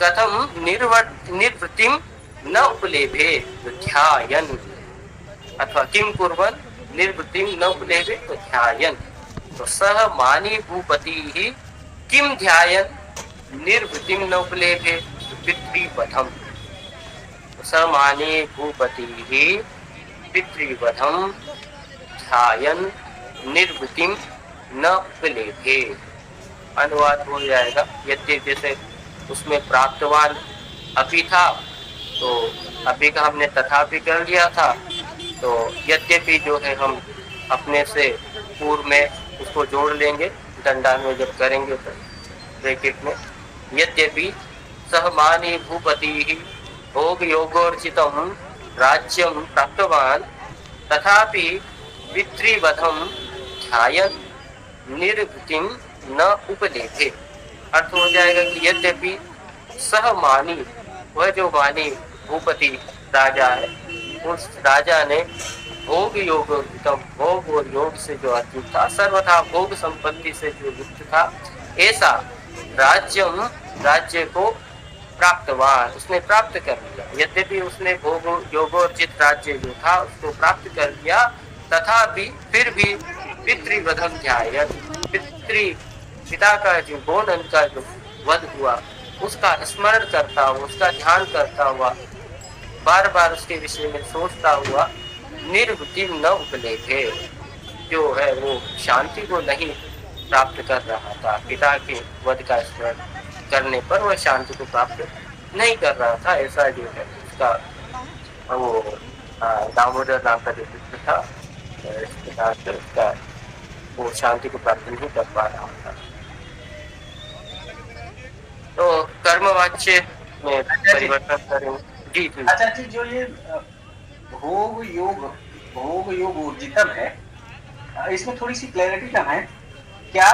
कथम निर्वृतिम न उपलेभे, ध्यायन्, अथवा किम कुर्वन् निर्वृतिम न उपलेभे, ध्यायन्। तो सह मानी भूपति ही किम ध्यायन् निर्वृतिम न उपलेभे, पितृवधम। सह मानी भूपति ही पितृवधम ध्यायन् निर्वृतिम न उपलेभे। अनुवाद हो जाएगा। यद्यपि जैसे उसमें प्राप्तवान अपि था तो अपि का हमने तथापि कर लिया था, तो यद्यपि जो है हम अपने से पूर्व में उसको जोड़ लेंगे, दंडान में जब करेंगे तो ब्रैकेट में, यद्यपि सह मानी भूपति भोग योगोर्जितम राज्यम प्राप्तवान तथापि पितृवधम ध्यायन् निर्वृतिम न उपलेभे। अर्थ हो जाएगा कि यद्यपि सह मानी, वह जो मानी भूपति राजा है, उस राजा ने भोग योगोर्जितम, भोग और योग से जो अर्जित था, सर्वथा भोग संपत्ति से जो युक्त था, ऐसा राज्यम, राज्य को प्राप्तवान, उसने प्राप्त कर लिया। यद्यपि उसने भोग योगोर्जित राज्य जो था उसको प्राप्त कर लिया, तथापि फिर भी पितृवधम ध्यायन्, पिता का जो गोनन का जो वध हुआ उसका स्मरण करता हुआ, उसका ध्यान करता हुआ, बार बार उसके विषय में सोचता हुआ, निर्वृतिम न उपलेभे, जो है वो शांति को नहीं प्राप्त कर रहा था। पिता के वध का स्मरण करने पर वह शांति को प्राप्त नहीं कर रहा था। ऐसा जो है उसका वो दामोदर नाम का जो पुत्र था, इस प्रकार से उसका वो शांति को प्राप्त नहीं कर पा रहा था। तो कर्मवाच्य में परिवर्तन करेंगे। जी जी। अच्छा जी, जो ये भोग योग ऊर्जितम है, इसमें थोड़ी सी क्लैरिटी कम है। क्या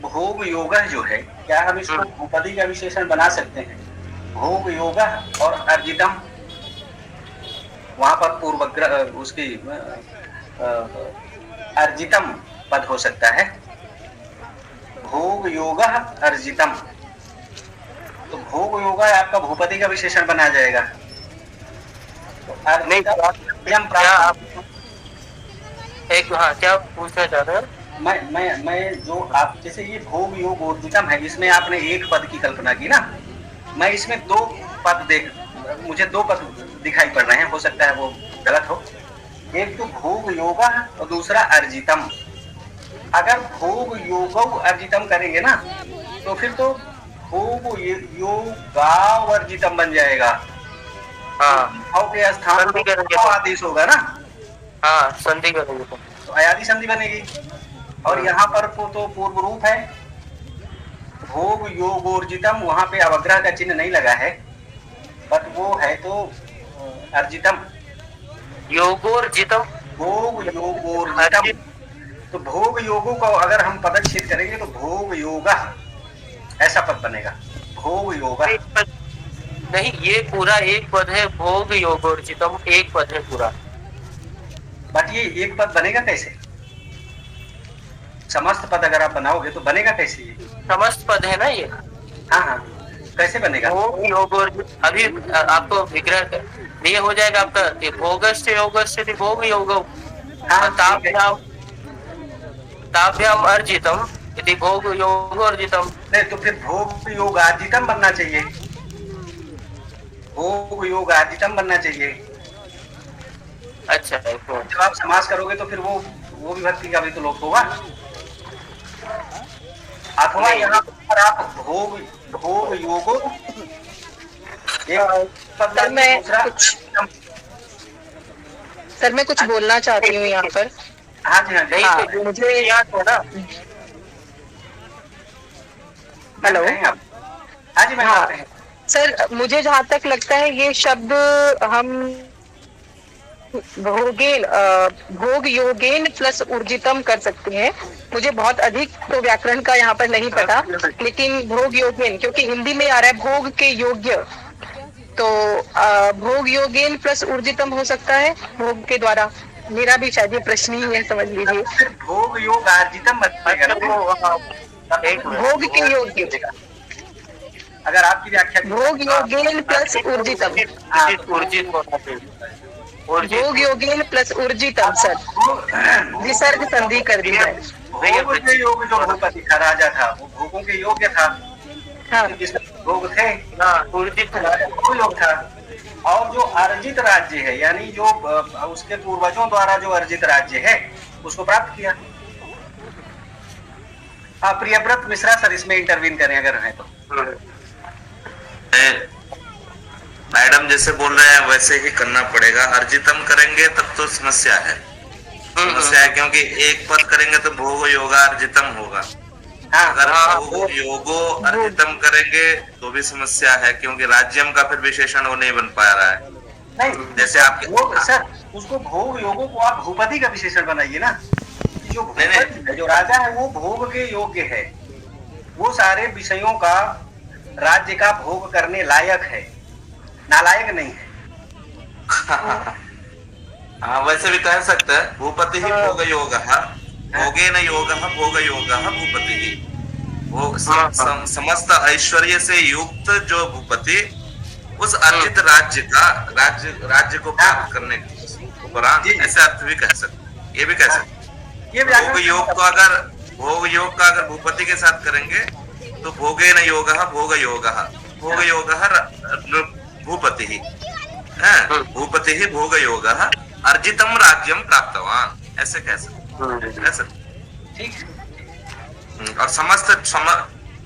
भोग योग जो है, क्या हम इसको भूपति का विशेषण बना सकते हैं? भोग योग और अर्जितम, वहां पर पूर्वग्रह उसकी अर्जितम पद हो सकता है। भोग योग अर्जितम, तो भोग योग आपका भूपति का विशेषण बना जाएगा। नहीं, एक हाँ क्या पूछना चाह रहे हैं? मैं जो आप जैसे ये भोग योग ऊर्जितम है, इसमें आपने एक पद की कल्पना की ना, मैं इसमें दो पद देख, मुझे दो पद दिखाई पड़ रहे हैं, हो सकता है वो गलत हो। एक तो भोग योगा और दूसरा अर्जितम। अगर भोग योगौ अर्जितम करेंगे ना तो फिर तो भोग योगावर्जितम बन जाएगा। हाँ भाव के स्थान संधि करेंगे पर तो। आदेश होगा ना, हाँ संधि करेंगे तो अयादि संधि बनेगी। और यहाँ पर तो पूर्व रूप है भोग योगोर्जितम, वहां पे अवग्रह का चिन्ह नहीं लगा है, बट वो है तो अर्जितम, योगोर्जितम। भोग योगोर्जितम। तो भोग योगों को अगर हम पदच्छेद करेंगे तो भोग योगा ऐसा पद बनेगा, भोग योगा। एक पद नहीं, ये पूरा एक पद है, भोग योगोर्जितम एक पद है पूरा। बट ये एक पद बनेगा कैसे? समस्त पद अगर आप बनाओगे तो बनेगा कैसे ये? समस्त पद है ना ये। हाँ हाँ, कैसे बनेगा? भोग योगोर्जित, अभी आपको विग्रह ये हो जाएगा आपका कि भोगस्य योगस्य भोग योगौ हाँ, ताभ्याम अर्जितम इति भोग योगोर्जितम। नहीं तो फिर भोग योगार्जितम बनना चाहिए, भोग योगार्जितम बनना चाहिए। अच्छा जब आप समास करोगे तो फिर वो विभक्ति का भी तो लोप होगा। अथवा यहाँ पर आप भोग योगो एक पद सर मैं दूसरा। सर मैं कुछ बोलना चाहती हूँ यहाँ पर। हाँ जी हाँ जी। नहीं तो मुझे याद है ना। हेलो। हाँ जी मैं हाँ सर, मुझे जहाँ तक लगता है ये शब्द हम भोग योगेन प्लस ऊर्जितम कर सकते हैं। मुझे बहुत अधिक तो व्याकरण का यहाँ पर नहीं पता, लेकिन भोग योगेन, क्योंकि हिंदी में आ रहा है भोग के योग्य, तो भोग योगेन प्लस ऊर्जितम हो सकता है भोग के द्वारा। मेरा भी शायद ये प्रश्न ही है, समझ लीजिए। फिर भोग योगार्जितम बनेगा ना? भोग के योग्य, अगर आपकी व्याख्या भोग योगेन प्लस ऊर्जितम, ऊर्जित होना चाहिए। भोग योगेन प्लस ऊर्जितम सर, विसर्ग संधि कर दी है। भोग के योग जो भूपति था, राजा था, वो भोगों के योग्य था। हाँ जिसमें भोग थे, ऊर्जित वो योग था। और जो अर्जित राज्य है, यानी जो उसके पूर्वजों द्वारा जो अर्जित राज्य है उसको प्राप्त किया। प्रियव्रत मिश्रा सर इसमें इंटरवीन करें अगर है तो। मैडम जैसे बोल रहे हैं वैसे ही करना पड़ेगा। अर्जितम करेंगे तब तो समस्या है, समस्या है, क्योंकि एक पद करेंगे तो भोग योगा अर्जितम होगा। अगर भोग योगो अर्जितम करेंगे तो भी समस्या है, क्योंकि राज्यम का फिर विशेषण वो नहीं बन पा रहा है। नहीं जैसे आपके सर उसको भोग योगों को आप भूपति का विशेषण बनाइए ना। जो भूपति है, जो राजा है, वो भोग के योग्य है, वो सारे विषयों का राज्य का भोग करने लायक है, नालायक नहीं है। हाँ वैसे भी कह सकते हैं भूपति ही भोग योग, भोगे न योग भोग योग भूपति ही। वो समस्त ऐश्वर्य से युक्त जो भूपति उस अर्जित राज्य को प्राप्त करने के उपरांत, ऐसे अर्थ भी कह सकते, ये भी कह सकते। भोग योग को अगर भूपति के साथ करेंगे तो भोगे न योग भोग योग भूपति ही है, भूपति ही भोग योग अर्जितम राज्यम प्राप्तवान, ऐसे कह सकते। ठीक। और समस्त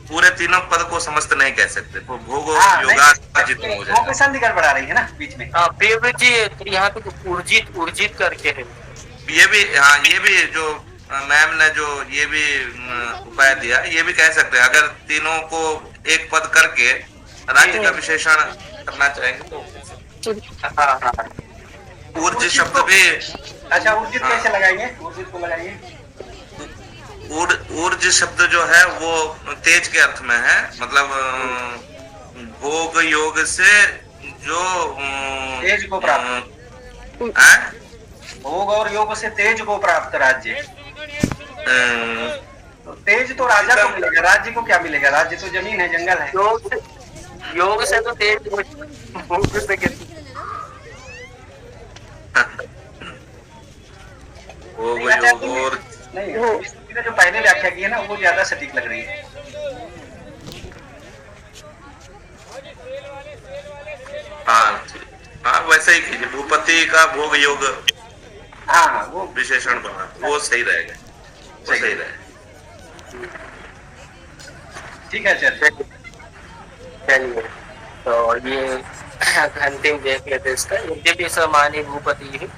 पूरे तीनों पद को समस्त नहीं कह सकते, भोग योगा अर्जित हो जाएगा। संधि गड़बड़ा रही है ना बीच में। प्रियव्रत जी यहाँ पे ऊर्जित करके है। ये भी जो मैम ने जो ये भी उपाय दिया, ये भी कह सकते हैं। अगर तीनों को एक पद करके राज्य का विशेषण करना चाहेंगे तो ऊर्ज शब्द भी। अच्छा ऊर्जित कैसे लगाएंगे? ऊर्जित को लगाइए। ऊर्ज शब्द जो है वो तेज के अर्थ में है, मतलब भोग योग से जो तेज को प्राप्त, भोग और योग से तेज को प्राप्त राज्य। तो तेज तो राजा को मिलेगा, राज्य को क्या मिलेगा? राज्य तो जमीन है, जंगल है। योग से तो तेज भोग से नहीं, जो पहले व्याख्या की है ना वो ज्यादा सटीक लग रही है। भूपति का भोग योग हाँ हाँ वो विशेषण बना, वो सही रहेगा, वो सही रहेगा। ठीक है आचार्य। चलिए, तो ये अंतिम देख लेते इसका। यद्यपि स मानी भूपति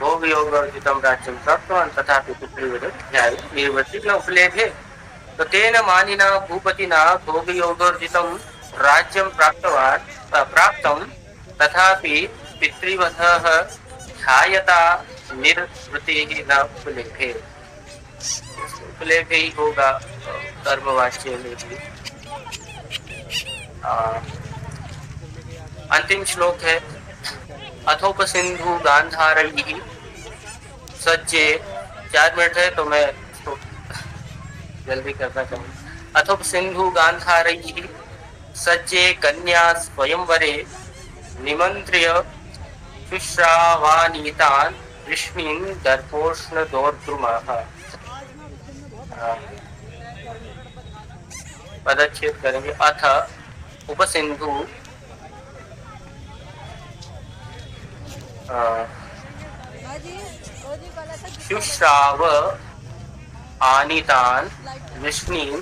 भोग योग अर्जितम राज्यम प्राप्तवान् तथापि पुत्रीवृत्ति न उपलेभे, तो तेन मानिना भूपतिना भोग योगोर्जितं राज्यं प्राप्तं तथापि पितृवधः ध्यायता निर्वृत्तिः न उपलेभे। उपलेभे ही होगा कर्मवाच्य में भी। अंतिम श्लोक है अथोप सिंधु गांधारैः सज्जे। 4 मिनट है तो मैं इसको जल्दी करना चाहूँगा। अथोप सिंधु गांधारैः सज्जे कन्या स्वयंवरे निमंत्र्य शुश्रावानीतान् ऋष्णीन् दर्पोष्णदोर्द्रुमः। पदच्छेद करेंगे। अथ उपसिंधु शुश्राव आनीतान् ऋष्णीन्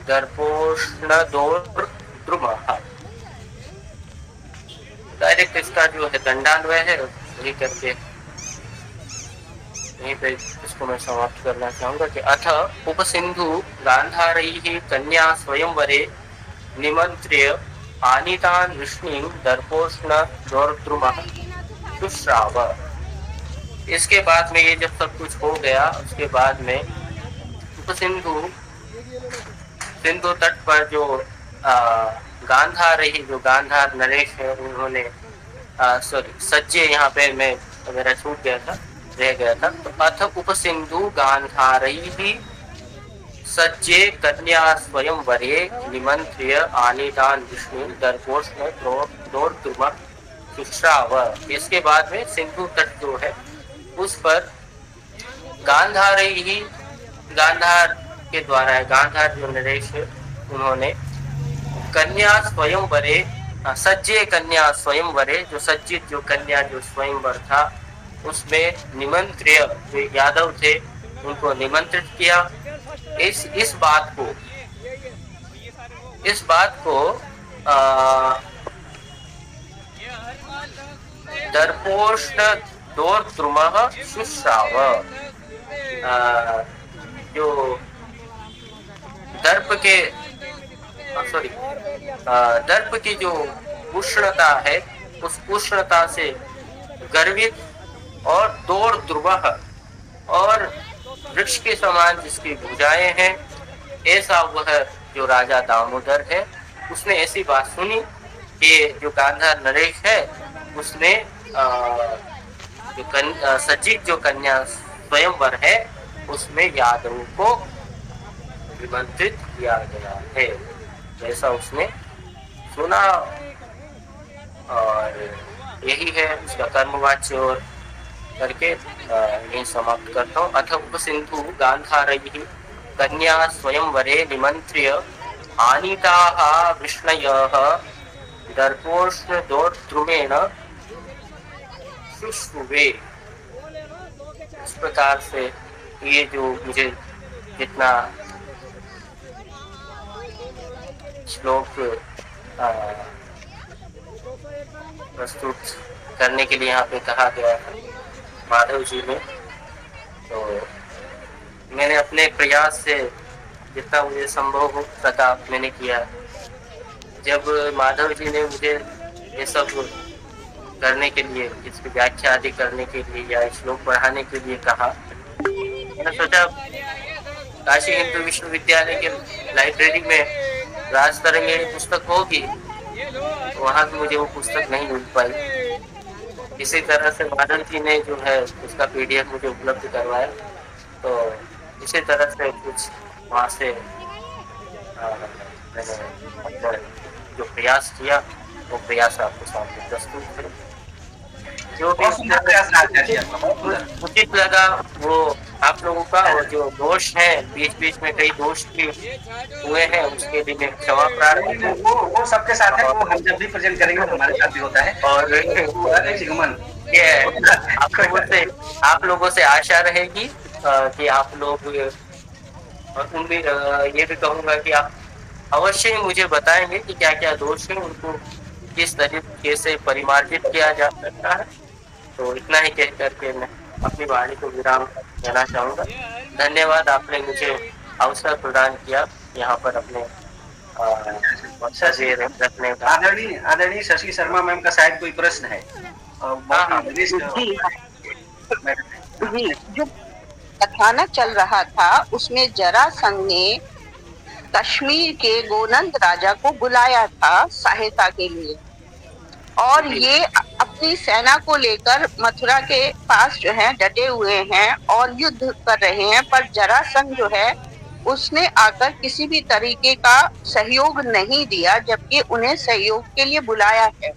दर्पोष्णदोर्द्रुमः। डायरेक्ट इसका जो है दंडान्वय है वही करके यहीं पे इसको मैं समाप्त करना चाहूंगा कि अथ उपसिंधु गांधारैः कन्या स्वयंवरे निमंत्र्य आनीतान् ऋष्णीन् दर्पोष्णदोर्द्रुमः शुश्राव। इसके बाद में ये जब सब कुछ हो गया उसके बाद में उपसिंधु सिंधु तट पर जो गांधारैः जो गांधार नरेश है उन्होंने सज्जे यहाँ पे मैं मेरा छूट गया था रह गया था। तो अथ उपसिंधु गांधारैः सज्जे कन्या स्वयंवरे निमंत्र्य आनीतान् ऋष्णीन् दर्पोष्णदोर्द्रुमः शुश्राव। इसके बाद में सिंधु तट जो है उस पर गांधारैः गांधार के द्वारा गांधार जो नरेश है उन्होंने कन्या स्वयंवरे सज्जे कन्या स्वयंवरे जो सज्जित जो कन्या जो स्वयंवर था उसमें निमंत्र्य जो यादव थे उनको निमंत्रित किया। इस बात को दर्पोष्णदोर्द्रुमः शुश्राव। जो दर्प की जो उष्णता है उस उष्णता से गर्वित और दोर्द्रुमः और वृक्ष के समान जिसकी भुजाएं हैं ऐसा वह जो राजा दामोदर है उसने ऐसी बात सुनी कि जो गांधार नरेश है उसने सज्जित जो कन्या स्वयंवर है उसमें यादव को निमंत्रित किया गया है जैसा उसने सुना। और यही है उसका कर्मवाच्य और करके यही समाप्त करता हूँ। अथ उपसिंधु गांधारैः कन्या स्वयंवरे निमंत्र्य आनीताः वृष्णयः दर्पोष्णदोर्द्रुमेण शुश्रुवे। इस प्रकार से ये जो मुझे जितना श्लोक प्रस्तुत करने के लिए यहाँ पे कहा गया है माधव जी ने, तो मैंने अपने प्रयास से जितना मुझे संभव हो सका मैंने किया। जब माधव जी ने मुझे ये सब करने के लिए इसकी व्याख्या आदि करने के लिए या श्लोक पढ़ाने के लिए कहा, मैंने सोचा काशी हिंदू विश्वविद्यालय के लाइब्रेरी में राजतरंगिणी पुस्तक होगी, वहाँ भी मुझे वो पुस्तक नहीं मिल पाई। इसी तरह से माधव जी ने जो है उसका PDF मुझे उपलब्ध करवाया, तो इसी तरह से कुछ वहाँ से मैंने जो प्रयास किया वो प्रयास आपके सामने प्रस्तुत है। जो भी उचित लगा वो आप लोगों का वो जो दोष है, बीच बीच में कई दोष भी हुए हैं, उसके लिए मैं क्षमा प्रार्थना। वो सबके साथ है, वो हम जब भी प्रेजेंट करेंगे तो हमारे साथ भी होता है। और ह्यूमन ये आप लोगों से आशा रहेगी कि आप लोग, और ये भी कहूंगा कि आप अवश्य ही मुझे बताएंगे कि क्या क्या दोष है, उनको किस तरीके से परिमार्जित किया जा सकता है। तो इतना ही कह करके मैं अपनी वाणी को विराम देना चाहूंगा। धन्यवाद, आपने मुझे अवसर प्रदान किया यहाँ पर अपने वक्तव्य रखने का। आदरणीय शशि शर्मा मैम का शायद कोई प्रश्न है। जी, जो कथानक चल रहा था उसमें जरासंध ने कश्मीर के गोनंद राजा को बुलाया था सहायता के लिए, और ये अपनी सेना को लेकर मथुरा के पास जो है डटे हुए हैं और युद्ध कर रहे हैं, पर जरासंध जो है उसने आकर किसी भी तरीके का सहयोग नहीं दिया, जबकि उन्हें सहयोग के लिए बुलाया है।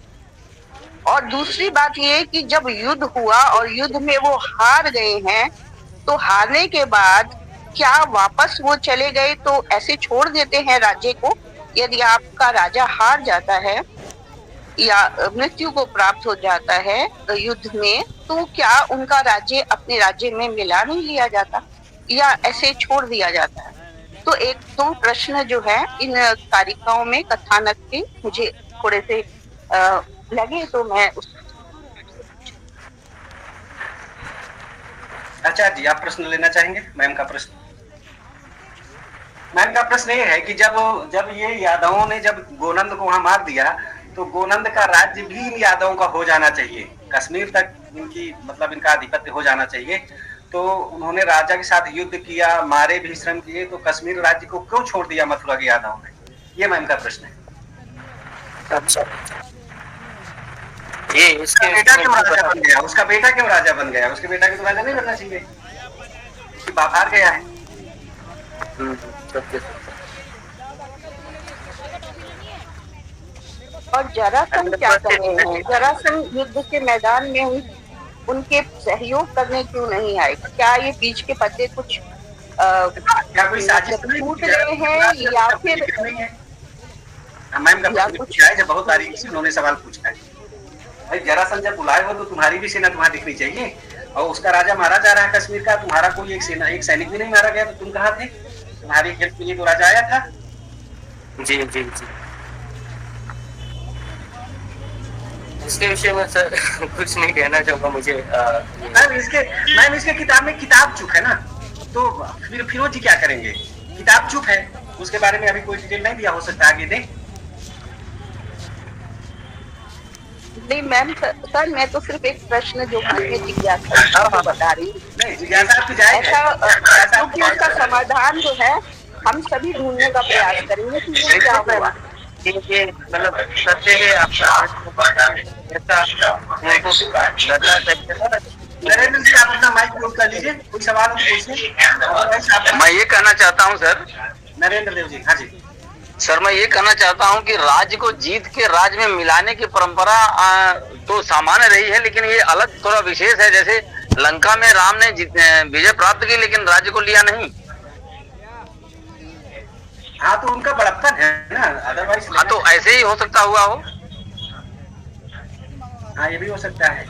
और दूसरी बात ये कि जब युद्ध हुआ और युद्ध में वो हार गए हैं, तो हारने के बाद क्या वापस वो चले गए तो ऐसे छोड़ देते हैं राज्य को? यदि आपका राजा हार जाता है या मृत्यु को प्राप्त हो जाता है युद्ध में, तो क्या उनका राज्य अपने राज्य में मिला नहीं लिया जाता या ऐसे छोड़ दिया जाता है? तो एक दो प्रश्न जो है इन कारिकाओं में कथानक के मुझे थोड़े से लगे, तो मैं उस। अच्छा जी, आप प्रश्न लेना चाहेंगे? मैम का प्रश्न, मैम का प्रश्न ये है कि जब ये यादवों ने जब गोनंद को वहां मार दिया, तो गोनंद का राज्य भी इन यादवों का हो जाना चाहिए, कश्मीर तक इनकी मतलब इनका आधिपत्य हो जाना चाहिए। तो उन्होंने राजा के साथ युद्ध किया, मारे भी, श्रम किए, तो कश्मीर राज्य को क्यों छोड़ दिया मथुरा के यादवों ने? ये मैम का प्रश्न है। अच्छा, ये इसके बेटा क्यों राजा बन गया? उसका बेटा क्यों राजा बन गया? उसके बेटा के तो राजा नहीं बनना चाहिए, बाप हार गया है। और जरासंध क्या कर रहे हैं? जरासंध युद्ध के मैदान में उनके सहयोग करने क्यों नहीं आए? क्या ये बीच के पत्ते कुछ क्या कोई साजिश टूट गए हैं या फिर मैम का कुछ है? जब बहुत तारीख से उन्होंने सवाल पूछा है, भाई जरासंध जब बुलाए हो तो तुम्हारी भी सेना तुम्हारी दिखनी चाहिए, और उसका राजा मारा जा रहा है कश्मीर का, तुम्हारा कोई एक सैनिक भी नहीं मारा गया, तो तुम कहाँ थे? तुम्हारी हेल्प के लिए तो राजा आया था। जी जी जी, इसके विषय में सर कुछ नहीं कहना चाहूंगा मुझे। मैम इसके किताब में किताब चुप है ना, तो फिर फिरोज जी क्या करेंगे? किताब चुप है, उसके बारे में अभी कोई डिटेल नहीं दिया, हो सकता है आगे दे। नहीं मैम सर, मैं तो सिर्फ एक प्रश्न जो मन में जिज्ञासा बता रही हूँ। नहीं, जिज्ञासा आपकी जायज है, क्योंकि उसका समाधान जो है हम सभी ढूंढने का प्रयास करेंगे कि ये क्या हुआ। ये मतलब सत्य है, आपका नरेंद्र जी आप अपना माइक क्लोज कर लीजिए, कोई सवाल पूछिए। मैं ये कहना चाहता हूँ सर, नरेंद्र देव जी। हाँ जी सर, मैं ये कहना चाहता हूँ कि राज्य को जीत के राज्य में मिलाने की परंपरा तो सामान्य रही है, लेकिन ये अलग थोड़ा विशेष है। जैसे लंका में राम ने विजय प्राप्त की लेकिन राज्य को लिया नहीं। हाँ, तो उनका बड़प्पन है ना, अदरवाइज। हाँ, तो ऐसे ही हो सकता हुआ हो। हाँ, ये भी हो सकता है।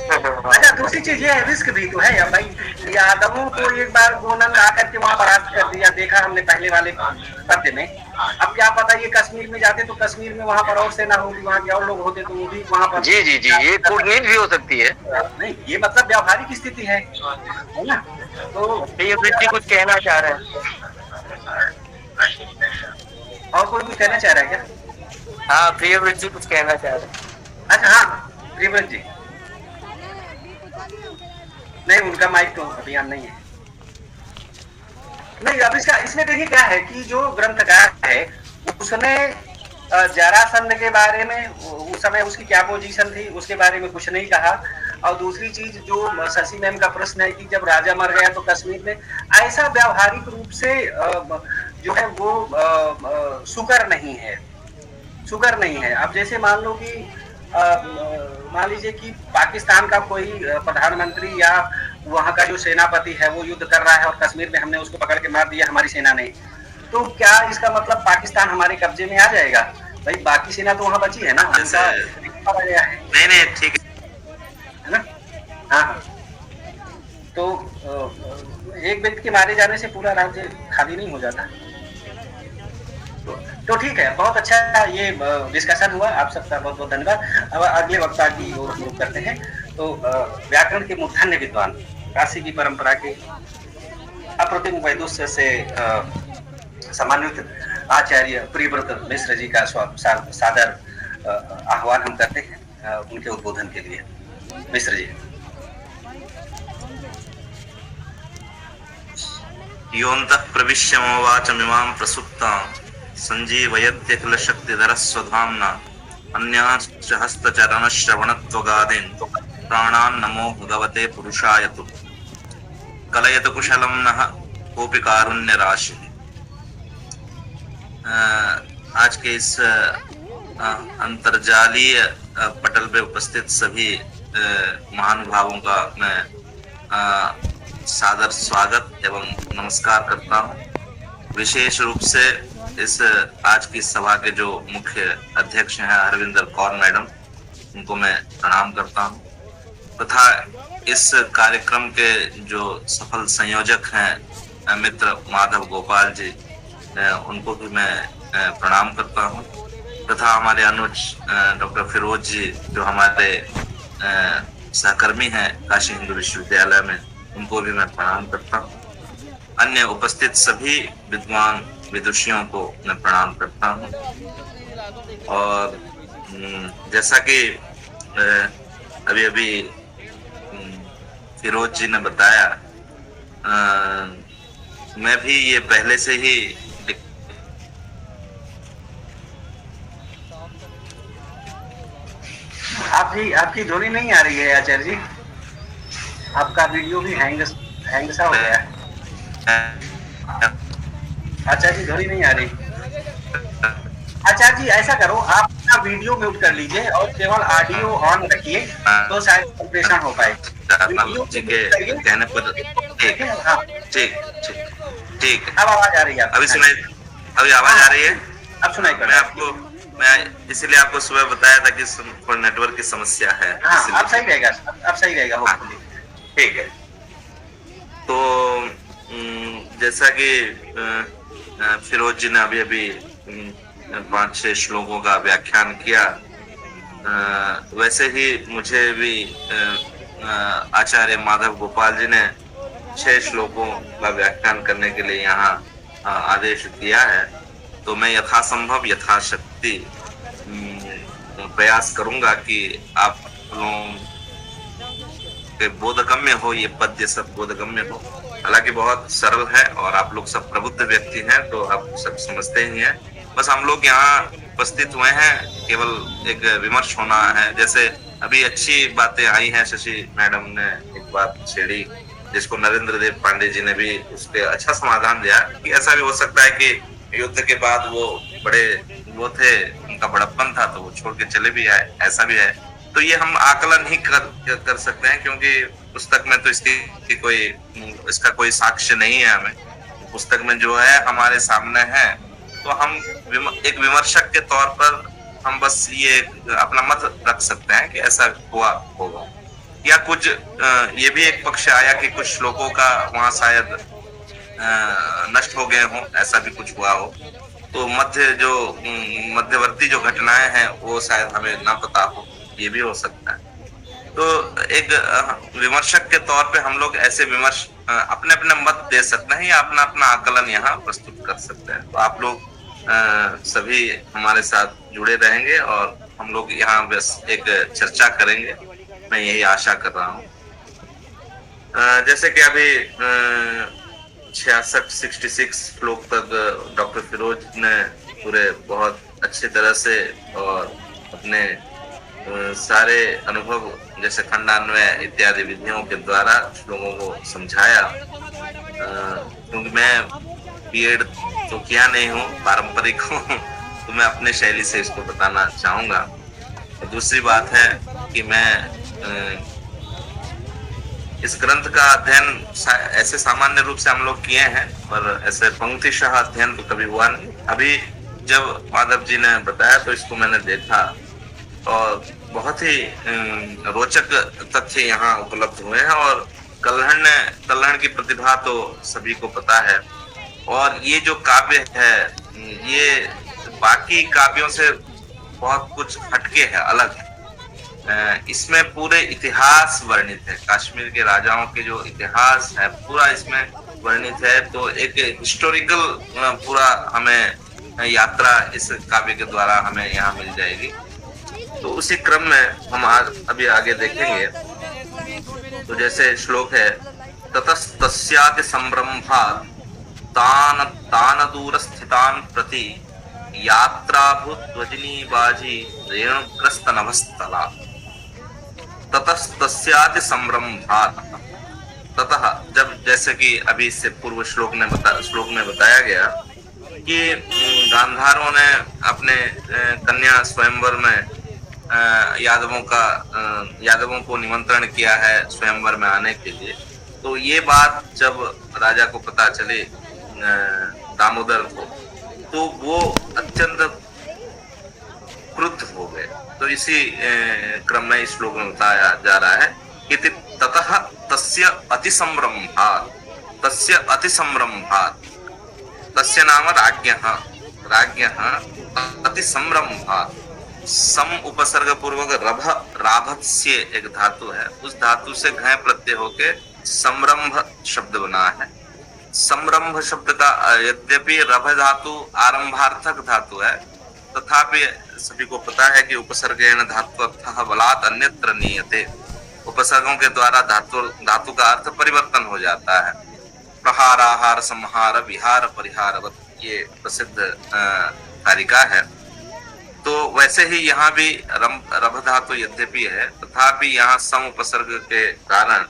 अच्छा, दूसरी चीज ये है, रिस्क भी तो है भाई। यादवों को एक बार गोनंद आकर के वहाँ परास्त कर दिया, देखा हमने पहले वाले पद्य में। अब क्या पता ये कश्मीर में जाते तो कश्मीर में वहाँ पर और सेना होगी, वहाँ के और लोग होते तो वो भी वहाँ पर। जी जी जी, ये कूटनीति भी हो सकती है। नहीं, ये मतलब व्यावहारिक स्थिति है ना। तो ये वृत्ति कुछ कहना चाह रहे हैं, और कोई कुछ कहना चाह रहा है क्या? हाँ, प्रियव्रत जी कुछ कहना चाह रहे हैं। अच्छा, हाँ प्रियव्रत जी। नहीं, उनका माइक तो अभियान नहीं है। नहीं, अब इसमें देखिए क्या है कि जो ग्रंथकार है उसने जरासंध के बारे में उस समय उसकी क्या पोजीशन थी उसके बारे में कुछ नहीं कहा। और दूसरी चीज जो शशि मैम का प्रश्न है कि जब राजा मर गया तो कश्मीर में, ऐसा व्यावहारिक रूप से जो है वो सुकर नहीं है। अब जैसे मान लो कि मान लीजिए कि पाकिस्तान का कोई प्रधानमंत्री या वहाँ का जो सेनापति है वो युद्ध कर रहा है और कश्मीर में हमने उसको पकड़ के मार दिया हमारी सेना ने, तो क्या इसका मतलब पाकिस्तान हमारे कब्जे में आ जाएगा? भाई बाकी सेना तो वहाँ बची है ना, मारा गया है। नहीं ठीक है ना। हाँ, तो एक व्यक्ति के मारे जाने से पूरा राज्य खाली नहीं हो जाता। तो ठीक है, बहुत अच्छा ये डिस्कशन हुआ, आप सबका बहुत बहुत धन्यवाद। अब अगले वक्ता की ओर हम करते हैं। तो व्याकरण के मूर्धन्य विद्वान, काशी की परंपरा के अप्रतिम वैदुष्य से सम्मानित आचार्य प्रियव्रत मिश्र जी का सादर आह्वान हम करते हैं उनके उद्बोधन के लिए। मिश्र जी। योऽन्तः प्रविश्य मम वाचमिमां प्रसुप्तां सञ्जीवयत्यखिल शक्तिधरः स्वधाम्ना अन्यांश्च हस्तचरणश्रवणत्वगादीन् प्राणान् नमो भगवते पुरुषाय तु कलयतु कुशलं नः कोऽपि कारुण्य राशि। आज के इस अंतर्जालीय पटल पे उपस्थित सभी महानुभावों का मैं सादर स्वागत एवं नमस्कार करता हूँ। विशेष रूप से इस आज की सभा के जो मुख्य अध्यक्ष हैं हरविंदर कौर मैडम, उनको मैं प्रणाम करता हूँ तथा इस कार्यक्रम के जो सफल संयोजक हैं मित्र माधव गोपाल जी, उनको भी मैं प्रणाम करता हूँ तथा हमारे अनुज डॉक्टर फिरोज जी जो हमारे सहकर्मी हैं काशी हिंदू विश्वविद्यालय में, उनको भी मैं प्रणाम करता हूँ। अन्य उपस्थित सभी विद्वान विदुषियों को मैं प्रणाम करता हूँ। और जैसा कि अभी फिरोज जी ने बताया, मैं भी ये पहले से ही आपकी ध्वनि नहीं आ रही है आचार्य जी, आपका वीडियो भी हैंग सा हो गया है। आचार्य जी ध्वनि नहीं आ रही। आचार्य जी ऐसा करो, आप अपना वीडियो म्यूट कर लीजिए और केवल ऑडियो ऑन रखिए, तो शायद कंप्रेशन हो पाए। कहने पर ठीक। अब आवाज आ रही है? अभी आवाज आ रही है? अब सुनाई। मैं इसीलिए आपको सुबह बताया था कि थोड़ा नेटवर्क की समस्या है। हाँ, अब सही रहेगा। हाँ, ठीक है। तो जैसा कि फिरोज जी ने अभी 5-6 श्लोकों का व्याख्यान किया, वैसे ही मुझे भी आचार्य माधव गोपाल जी ने 6 श्लोकों का व्याख्यान करने के लिए यहाँ आदेश दिया है। तो मैं यथासंभव यथाशक्ति प्रयास करूंगा कि आप लोगों के बोधगम्य हो, ये पद्य सब बोधगम्य हो। हालांकि बहुत सरल है और आप लोग सब प्रबुद्ध व्यक्ति हैं तो आप सब समझते ही हैं। बस हम लोग यहाँ उपस्थित हुए हैं, केवल एक विमर्श होना है। जैसे अभी अच्छी बातें आई हैं, शशि मैडम ने एक बात छेड़ी जिसको नरेंद्र देव पांडे जी ने भी उसके अच्छा समाधान दिया कि ऐसा भी हो सकता है कि युद्ध के बाद वो बड़े वो थे, उनका बड़प्पन था तो वो छोड़ के चले भी आए, ऐसा भी है। तो ये हम आकलन ही कर सकते हैं क्योंकि पुस्तक में तो इसका कोई साक्ष्य नहीं है। हमें पुस्तक में जो है हमारे सामने है, तो हम एक विमर्शक के तौर पर हम बस ये अपना मत रख सकते हैं कि ऐसा हुआ होगा। या कुछ ये भी एक पक्ष आया कि कुछ श्लोकों का वहां शायद नष्ट हो गए हो, ऐसा भी कुछ हुआ हो। तो मध्यवर्ती जो घटनाएं हैं वो शायद हमें ना पता हो, ये भी हो सकता है। तो एक विमर्शक के तौर पे हम लोग ऐसे विमर्श अपने अपने मत दे सकते हैं या अपना अपना आकलन यहाँ प्रस्तुत कर सकते हैं। तो आप लोग सभी हमारे साथ जुड़े रहेंगे और हम लोग यहाँ बस एक चर्चा करेंगे, मैं यही आशा कर रहा हूँ। जैसे कि अभी 66 श्लोक तक डॉक्टर फिरोज ने पूरे बहुत अच्छी तरह से और अपने सारे अनुभव जैसे खंडान्वय इत्यादि विधियों के द्वारा श्लोकों को समझाया। क्योंकि मैं बीएड तो किया नहीं हूँ, पारंपरिक हूँ, तो मैं अपने शैली से इसको बताना चाहूंगा। दूसरी बात है कि मैं इस ग्रंथ का अध्ययन ऐसे सामान्य रूप से हम लोग किए हैं, पर ऐसे पंक्तिशः अध्ययन तो कभी हुआ नहीं। अभी जब माधव जी ने बताया तो इसको मैंने देखा और बहुत ही रोचक तथ्य यहाँ उपलब्ध हुए हैं। और कल्हण की प्रतिभा तो सभी को पता है। और ये जो काव्य है ये बाकी काव्यों से बहुत कुछ हटके है, अलग है। इसमें पूरे इतिहास वर्णित है, कश्मीर के राजाओं के जो इतिहास है पूरा इसमें वर्णित है। तो एक हिस्टोरिकल पूरा हमें यात्रा इस काव्य के द्वारा हमें यहाँ मिल जाएगी। तो उसी क्रम में हम आज अभी आगे देखेंगे। तो जैसे श्लोक है, ततस्तस्याति संभ्रम्भात् तान दूर स्थितान प्रति यात्राभूत ध्वजिनी बाजी रेणुग्रस्त नभस्थला। ततस्तस्याति संभ्रम्भात्, ततः जब, जैसे कि अभी इससे पूर्व श्लोक में बताया गया कि गांधारों ने अपने कन्या स्वयंवर में यादवों को निमंत्रण किया है स्वयंवर में आने के लिए। तो ये बात जब राजा को पता चले दामोदर को, तो वो अत्यंत क्रुद्ध हो गए। तो इसी क्रम में इस श्लोक में बताया जा रहा है कि ततः तस्य अतिसंभ्रम्भात्, तस्य नाम राज्ञः अतिसंभ्रम्भात्। सम उपसर्ग पूर्वक राभत्स्य एक धातु है, उस धातु से घय प्रत्यय होके संरंभ शब्द बना है। संरंभ शब्द का यद्यपि रभ धातु आरंभार्थक धातु है, तथापि सभी को पता है कि उपसर्गेण धात्वर्थः बलात् अन्यत्र नीयते। उपसर्गों के द्वारा धातु का अर्थ परिवर्तन हो जाता है। प्रहार, आहार, संहार, विहार, परिहार, ये प्रसिद्ध कारिका है। तो वैसे ही यहाँ भी रभ धातु यद्यपि है, तथापि यहाँ सम उपसर्ग के कारण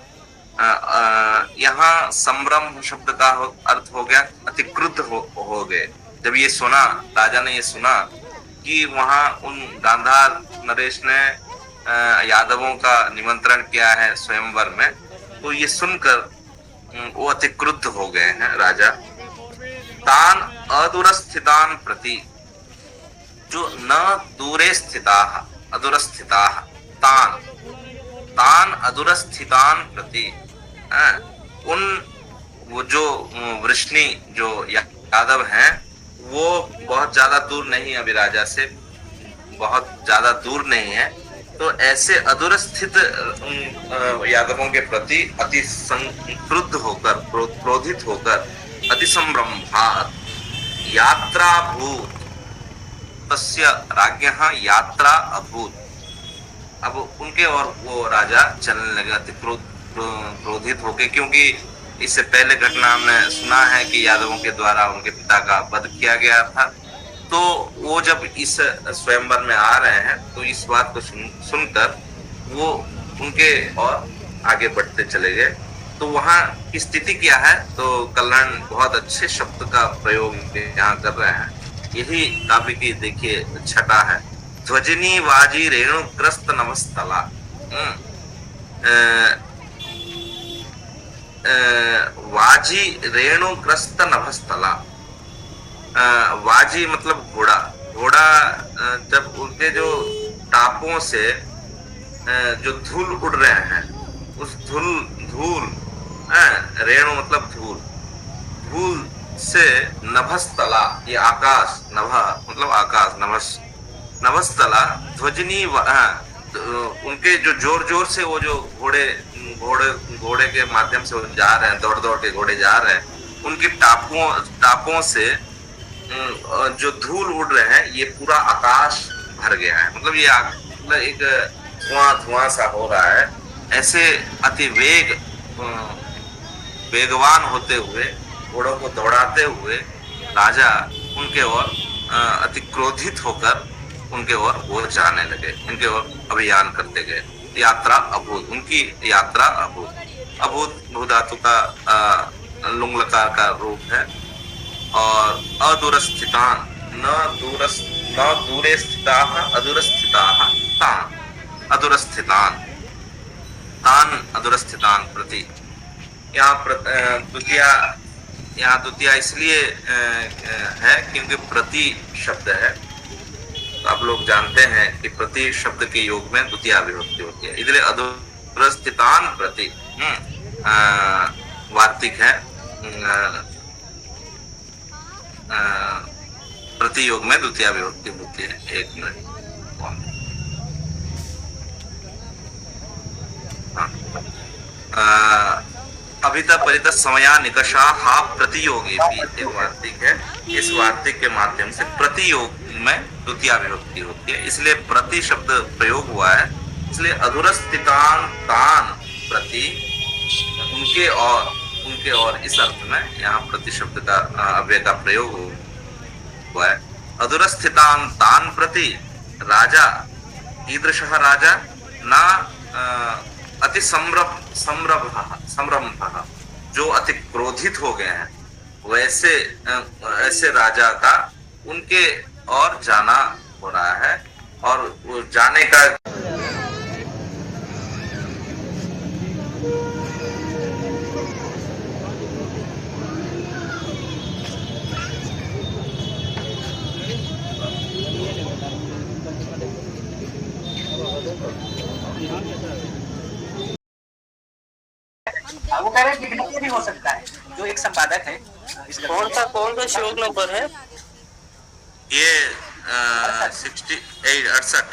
यहाँ संभ्रम शब्द का अर्थ हो गया अतिक्रुद्ध हो गए। जब ये सुना, राजा ने ये सुना कि वहाँ उन गांधार नरेश ने यादवों का निमंत्रण किया है स्वयंवर में, तो ये सुनकर वो अतिक्रुद्ध हो गए हैं राजा। तान अदूरस्थितान प्रति, जो न दूरे स्थिताः अदूरस्थिताः, तान अदूरस्थितान प्रति, उन वो जो वृष्णि जो यादव हैं वो बहुत ज्यादा दूर नहीं, अभी राजा से बहुत ज्यादा दूर नहीं है। तो ऐसे अदूरस्थित यादवों के प्रति अति क्रुद्ध होकर, क्रोधित होकर, अति संभ्रम्भात् यात्राभूत, तस्य राज्ञः यात्रा अभूत। अब उनके और वो राजा चलने लगे अति क्रोधित होके, क्योंकि इससे पहले घटना हमने सुना है कि यादवों के द्वारा उनके पिता का वध किया गया था। तो वो जब इस स्वयंवर में आ रहे हैं तो इस बात को सुनकर वो उनके और आगे बढ़ते चले गए। तो वहाँ की स्थिति क्या है, तो कल्याण बहुत अच्छे शब्द का प्रयोग यहाँ कर रहे हैं। यही काव्य की देखिए छटा है। ध्वजिनी वाजी रेणुग्रस्त नभस्थला। वाजी रेणुग्रस्त नभस्थला। वाजी मतलब घोड़ा। घोड़ा जब उनके जो टापों से जो धूल उड़ रहे हैं, उस धूल रेणु मतलब धूल से नभस्थला, ये आकाश, नभा मतलब आकाश, नभस्थला ध्वजिनी, उनके जो जोर से वो जो घोड़े के माध्यम से वो जा रहे हैं, दौड़ के घोड़े जा रहे हैं, उनके टापों से जो धूल उड़ रहे हैं ये पूरा आकाश भर गया है। मतलब ये मतलब एक धुआं सा हो रहा है। ऐसे अति वेगवान होते हुए, घोड़ों को दौड़ाते हुए राजा उनके ओर अति क्रोधित होकर उनके ओर वो जाने लगे, उनके ओर अभियान करते गए। यात्रा अभूत, उनकी यात्रा अभूत भूधातु का लुंग लकार का रूप है। और अदूरस्थितान, न दूरे स्थिताः अदूरस्थिताः तान्, अदूरस्थितान। तान अधुरस्थितान प्रति। यहाँ द्वितीया इसलिए है क्योंकि प्रति शब्द है। तो आप लोग जानते हैं कि प्रति शब्द के योग में द्वितीया विभक्ति होती है, इसलिए अधुरस्थितान प्रति वार्तिक है। प्रति योग में द्वितीया विभक्ति होती है। एक मिनट, अभिता परित समया निकषा हा प्रतियोगी भी एक वार्तिक है। इस वार्तिक के माध्यम से प्रतियोग में द्वितीया विभक्ति होती है, इसलिए प्रति शब्द प्रयोग हुआ है। इसलिए अधुरस्थितान तान प्रति, उनके और इस अर्थ में यहाँ प्रति शब्द का अव्यय का प्रयोग हुआ है। अधुरस्थितान तान प्रति राजा ईदृशः राजा न अति संरम्भ, जो अति क्रोधित हो गए हैं, वैसे राजा का उनके और जाना हो रहा है। और वो जाने का वो कह रहे हैं विघ्न भी हो सकता है। जो एक संपादक है, कौन सा श्लोक नंबर है ये 68।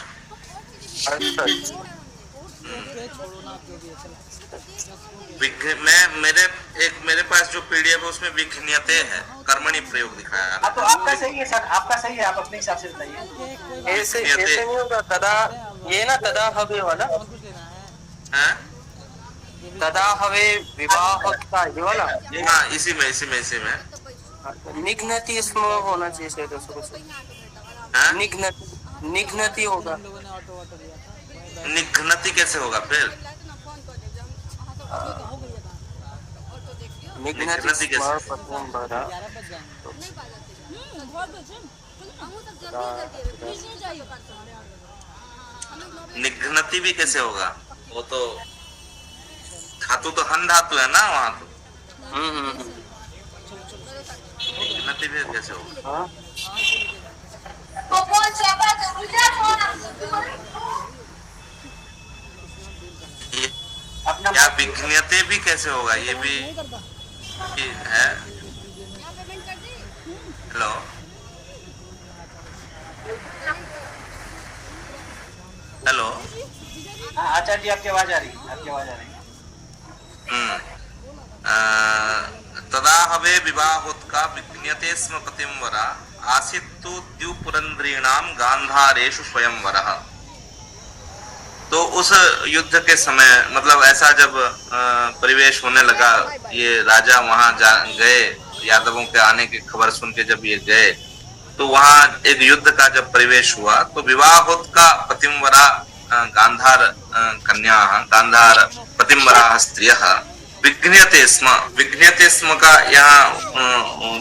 मेरे पास जो पीडीएफ है उसमें विघ्नते है, कर्मणि प्रयोग दिखाया है। तो आपका सही है सर, आपका सही है, आप अपने हिसाब से बताइए। ऐसे नहीं होगा। तदा ये ना तदा हवे वाला है, तदा हवे विवाह का ये वाला। हाँ, इसी में निघ्नति इसमें होना चाहिए। निघ्नति होगा। निघ्नति कैसे होगा फिर? निघ्नति कैसे? निघ्नति भी कैसे होगा? वो तो धातु तो हन धातु है ना वहाँ तो। निघ्नति भी कैसे होगा? या विघ्नते भी कैसे होगा? ये भी है। हेलो, हेलो, आचार्य जी आपकी आवाज आ रही है, आपकी आवाज आ रही है। तदा हवे विवाहोत्का विघ्नते स्म पतिंवरा आसीत्तु द्युपुरंद्रीणाम गांधारेषु स्वयंवरः। तो उस युद्ध के समय, मतलब ऐसा जब परिवेश होने लगा, ये राजा वहां गए, यादवों के आने की खबर सुन के जब ये गए, तो वहां एक युद्ध का जब परिवेश हुआ तो विवाहोत्का पतिंवरा गांधार कन्या, गांधार पतिंवरा स्त्रियः विघ्नते स्म का यहाँ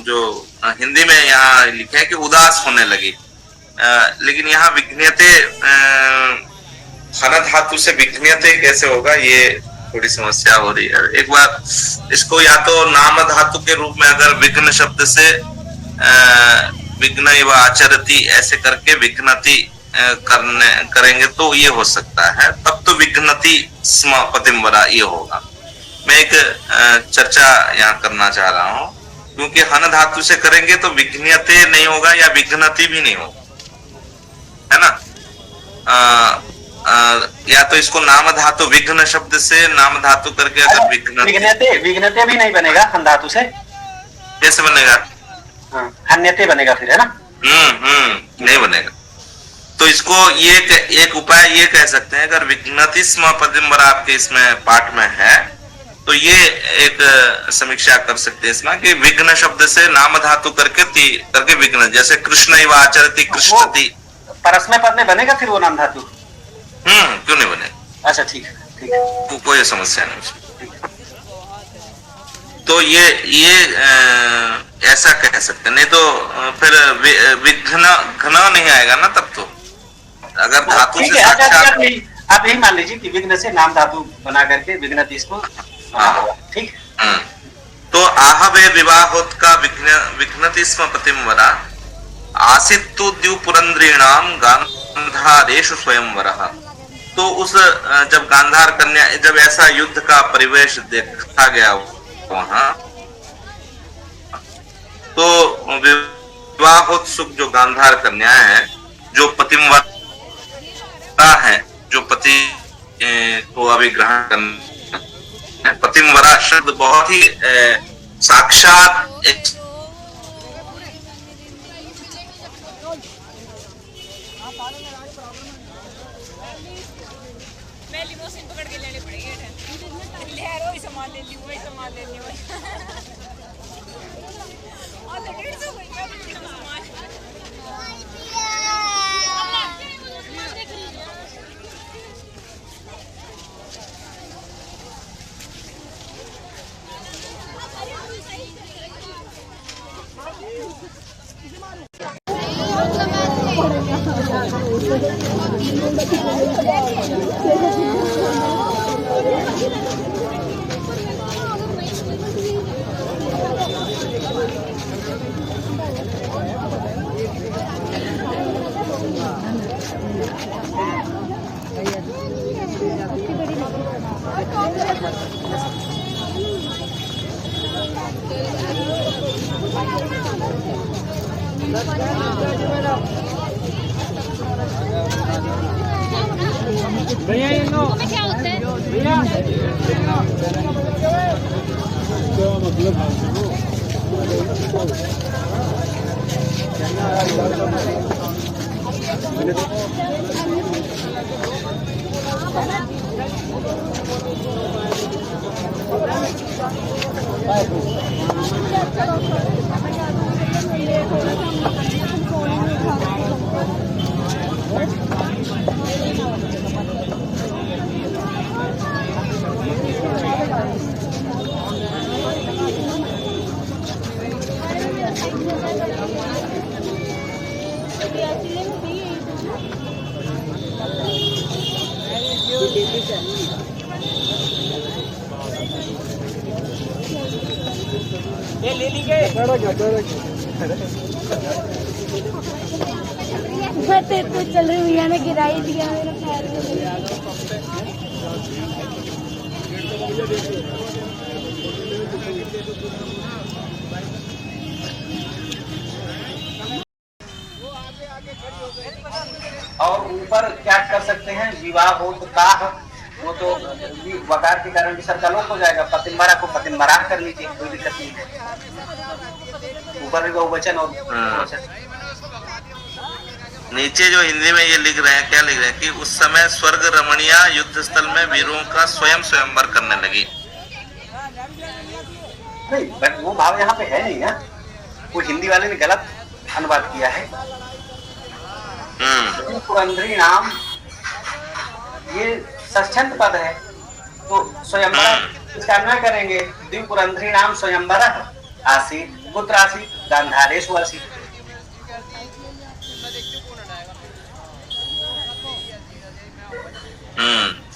जो हिंदी में यहाँ लिखे है कि उदास होने लगी, लेकिन यहाँ विघ्नते हन धातु से विघ्नते कैसे होगा, ये थोड़ी समस्या हो रही है। एक बार इसको या तो नाम धातु के रूप में अगर विघ्न शब्द से विघ्न इव आचरति ऐसे करके विघ्नति करेंगे तो ये हो सकता है, तब तो विघ्नति स्म पतिंवरा ये होगा। मैं एक चर्चा यहाँ करना चाह रहा हूँ, क्योंकि हन धातु से करेंगे तो विघ्नते नहीं होगा या विघ्नति भी नहीं होगा, है ना। या तो इसको नाम धातु विघ्न शब्द से नाम धातु करके अगर विघ्नते भी नहीं बनेगा हन धातु से, कैसे बनेगा? हन्यते बनेगा फिर, है ना। नहीं बनेगा। तो इसको ये एक उपाय ये कह सकते हैं, अगर विघ्नति स्म पतिंवरा आपके इसमें पाठ में है तो ये एक समीक्षा कर सकते हैं इसमें कि विघ्न शब्द से नाम धातु करके विघ्न, जैसे कृष्ण इव आचरति कृष्णति, परस्मै पद में बनेगा फिर वो नाम धातु। क्यों नहीं बनेगा? अच्छा ठीक है, कोई समस्या नहीं। तो ये ऐसा कह सकते, नहीं तो फिर विघ्न घना नहीं आएगा ना, तब तो अगर धातु से साक्षात। आप यही मान लीजिए कि विघ्न से नाम धातु बना करके विघ्नति इसको ठीक। तो आहवे विवाहोत का विघ्नति स्म प्रतिमवरा आसित तो द्युपुरंद्रीणाम गांधारेषु स्वयंवरः। तो उस जब गांधार कन्या जब ऐसा युद्ध का परिवेश देखा गया वहां, तो विवाहोत्सुक जो गांधार कन्या है, जो पतिमवरा है, जो पति को अभी ग्रहण करना, पतिमवरा शब्द बहुत ही साक्षात एक मैं लिमोसिन पकड़ के लेने पड़ेगी वही सामान ले ली और लगे तो वही सामान तो चल रही भैया ने गिराई दिया मेरा पैर और ऊपर क्या कर सकते हैं, विवाह हो तो ताह, वो तो वकार के कारण भी सबका लोप हो जाएगा। पतिमरा को पतिमरा कर लीजिए, कोई दिक्कत नहीं है। ऊपर भी बहुवचन और बहुवचन। नीचे जो हिंदी में ये लिख रहे हैं, क्या लिख रहे हैं कि उस समय स्वर्ग रमणिया युद्ध स्थल में वीरों का स्वयं स्वयंवर करने लगी। नहीं, बट वो भाव यहाँ पे है नहीं ना, वो हिंदी वाले ने गलत अनुवाद किया है। पुरंदरी नाम ये षष्ठ्यंत पद है, तो स्वयंवर इसका अन्वय करेंगे। द्विपुरंदरी नाम स्वयंवर आसीत, पुत्र आसीत, गांधारेषु आसीत।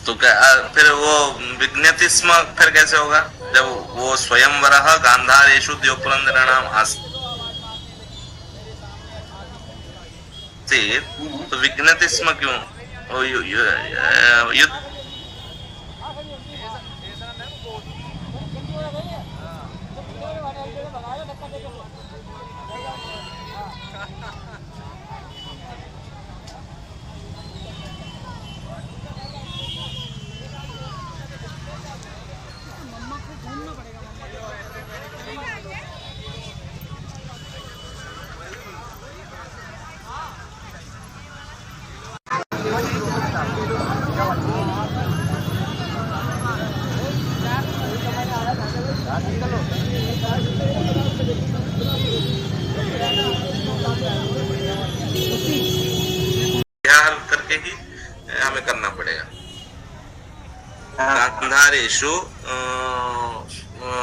तो फिर वो विज्ञति स्म फिर कैसे होगा, जब वो स्वयंवरः गांधारेषु द्विपुरंदरीणाम आसीत, तो विघ्नति स्म क्यों? युद्ध करके ही हमें करना पड़ेगा। गांधारेषु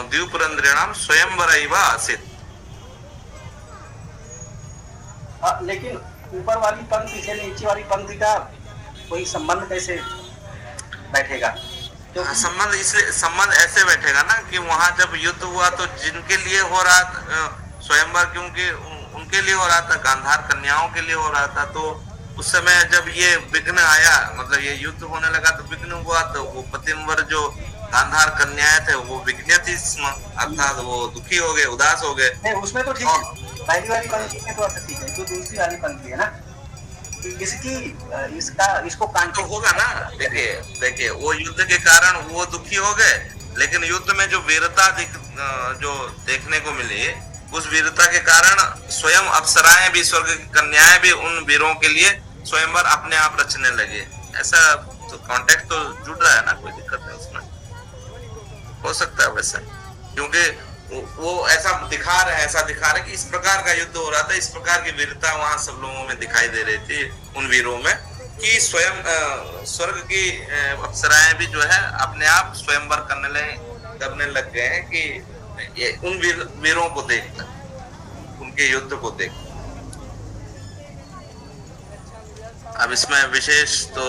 द्विपुरंदरीणाम स्वयंवर आसीत। लेकिन ऊपर वाली पंक्ति से नीचे वाली पंक्ति का कोई संबंध कैसे बैठेगा। तो संबंध इसलिए संबंध ऐसे बैठेगा ना कि वहां जब युद्ध हुआ तो जिनके लिए हो रहा स्वयंवर, क्योंकि उनके लिए हो रहा था, गांधार कन्याओं के लिए हो रहा था, तो उस समय जब ये विघ्न आया, मतलब ये युद्ध होने लगा तो विघ्न हुआ, तो वो पतिंवर जो गांधार कन्याएं थे वो विघ्नित, अर्थात वो दुखी हो गए, उदास हो गए। नहीं, उसमें तो ठीक है, पहली वाली पंक्ति में तो ठीक है, जो दूसरी वाली पंक्ति है ना, इसको तो होगा ना। देखिए वो युद्ध के कारण वो दुखी हो गए, लेकिन युद्ध में जो वीरता जो देखने को मिली, उस वीरता के कारण स्वयं अप्सराएं भी, स्वर्ग की कन्याएं भी उन वीरों के लिए स्वयंवर अपने आप रचने लगे। ऐसा तो कॉन्टेक्स्ट तो जुड़ रहा है ना, कोई दिक्कत नहीं उसमें, हो सकता है वैसा, क्योंकि वो ऐसा दिखा रहे कि इस प्रकार का युद्ध हो रहा था, इस प्रकार की वीरता वहां सब लोगों में दिखाई दे रही थी, उन वीरों में, कि स्वयं स्वर्ग की अप्सराएं भी जो है अपने आप स्वयंवर करने लग गए हैं, कि ये उन वीरों को देख, उनके युद्ध को देख। अब इसमें विशेष तो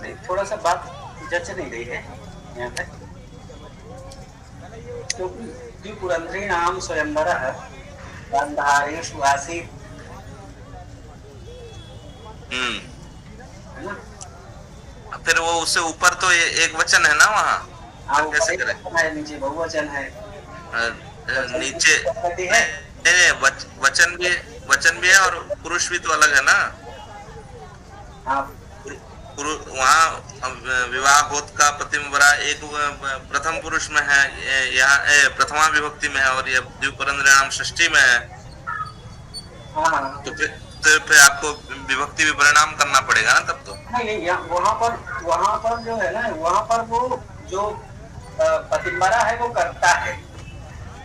नहीं, थोड़ा सा बात जच नहीं रही है यहाँ पे, क्योंकि द्विपुरंद्री नाम स्वयंवरः गांधारेषु आसीत्, है ना? फिर वो उससे ऊपर तो एक वचन है ना वहाँ, हाँ, कैसे करें? नीचे बहुवचन है, नीचे वचन भी है और पुरुष भी तो अलग है ना। हाँ, वहाँ विवाह होत का प्रतिम्बरा एक प्रथम पुरुष में है, यहाँ प्रथमा विभक्ति में है, और ये द्विपुरंद्री नाम षष्ठी में है। हाँ, तो फिर आपको विभक्ति भी परिणाम करना पड़ेगा ना तब तो। नहीं, वहाँ पर जो है ना, वहाँ पर वो जो प्रतिम्बरा है वो करता है,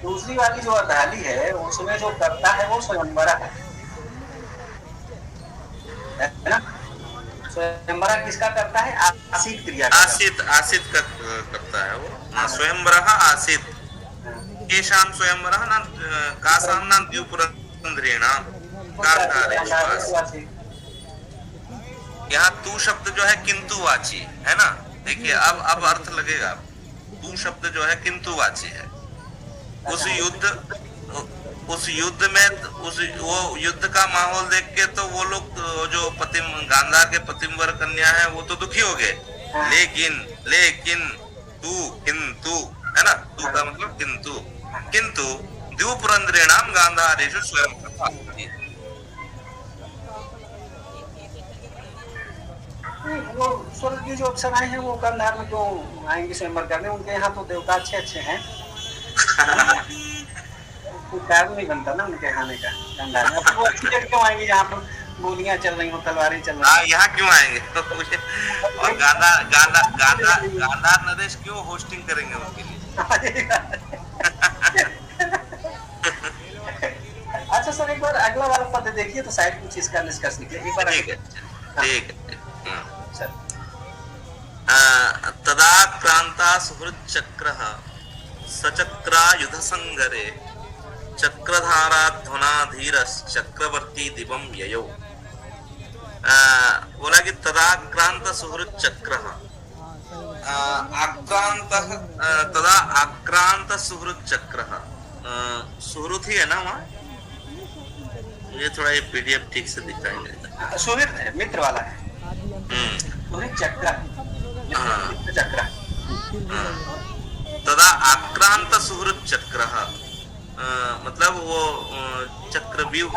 दूसरी वाली जो अर्धाली है उसमें जो करता है वो स्वयंवरा है ना। स्वयंवरा किसका करता है? आसित क्रिया का। आसित करता है वो। स्वयंवरः आसित केशाम स्वयंवरः न कासाम न द्विपुरंद्रीणाम गांधारेषु। यहाँ तू शब्द जो है किंतु वाची है ना। देखिए अब अर्थ लगेगा। तू शब्द जो है किंतु वाची है। उस युद्ध में वो युद्ध का माहौल देख के तो वो लोग जो गांधार के पतिंवर कन्या है वो तो दुखी हो गए, लेकिन किंतु है ना, तू का मतलब किंतु द्विपुरंद्रीणाम गांधारेषु स्वयं। वो स्वर्ग की जो अप्सराएं हैं वो गांधार में क्यों आएंगे स्वयंवर करने? उनके यहाँ तो देवता अच्छे हैं। कारण नहीं बनता ना उनके खाने का गांधार में। वो क्यों आएंगे जहाँ पर गोलियां चल रही हो, तलवारें चल रही हैं? यहाँ क्यों आएंगे? और गांधार नरेश क्यों होस्टिंग करेंगे उनके लिए? अच्छा सर, एक बार अगला वाला पद देखिए तो शायद कुछ इसका निष्कर्ष निकले। एक बार ठीक है। तदा क्रांता सुहृद चक्रः सचक्रायुध संगरे चक्रधारा ध्वना धीरस चक्रवर्ती दिवम ययो। बोला कि तदा क्रांत सुहृद चक्रः तदा आक्रांत सुहृद चक्रः। सुहृद ही है ना वहाँ? मुझे थोड़ा ये पीडीएफ ठीक से दिखाई नहीं देता। सुहृद है, मित्र वाला है। सुहृद चक्र। तदा आक्रांत सुहृद चक्रः, मतलब वो चक्रव्यूह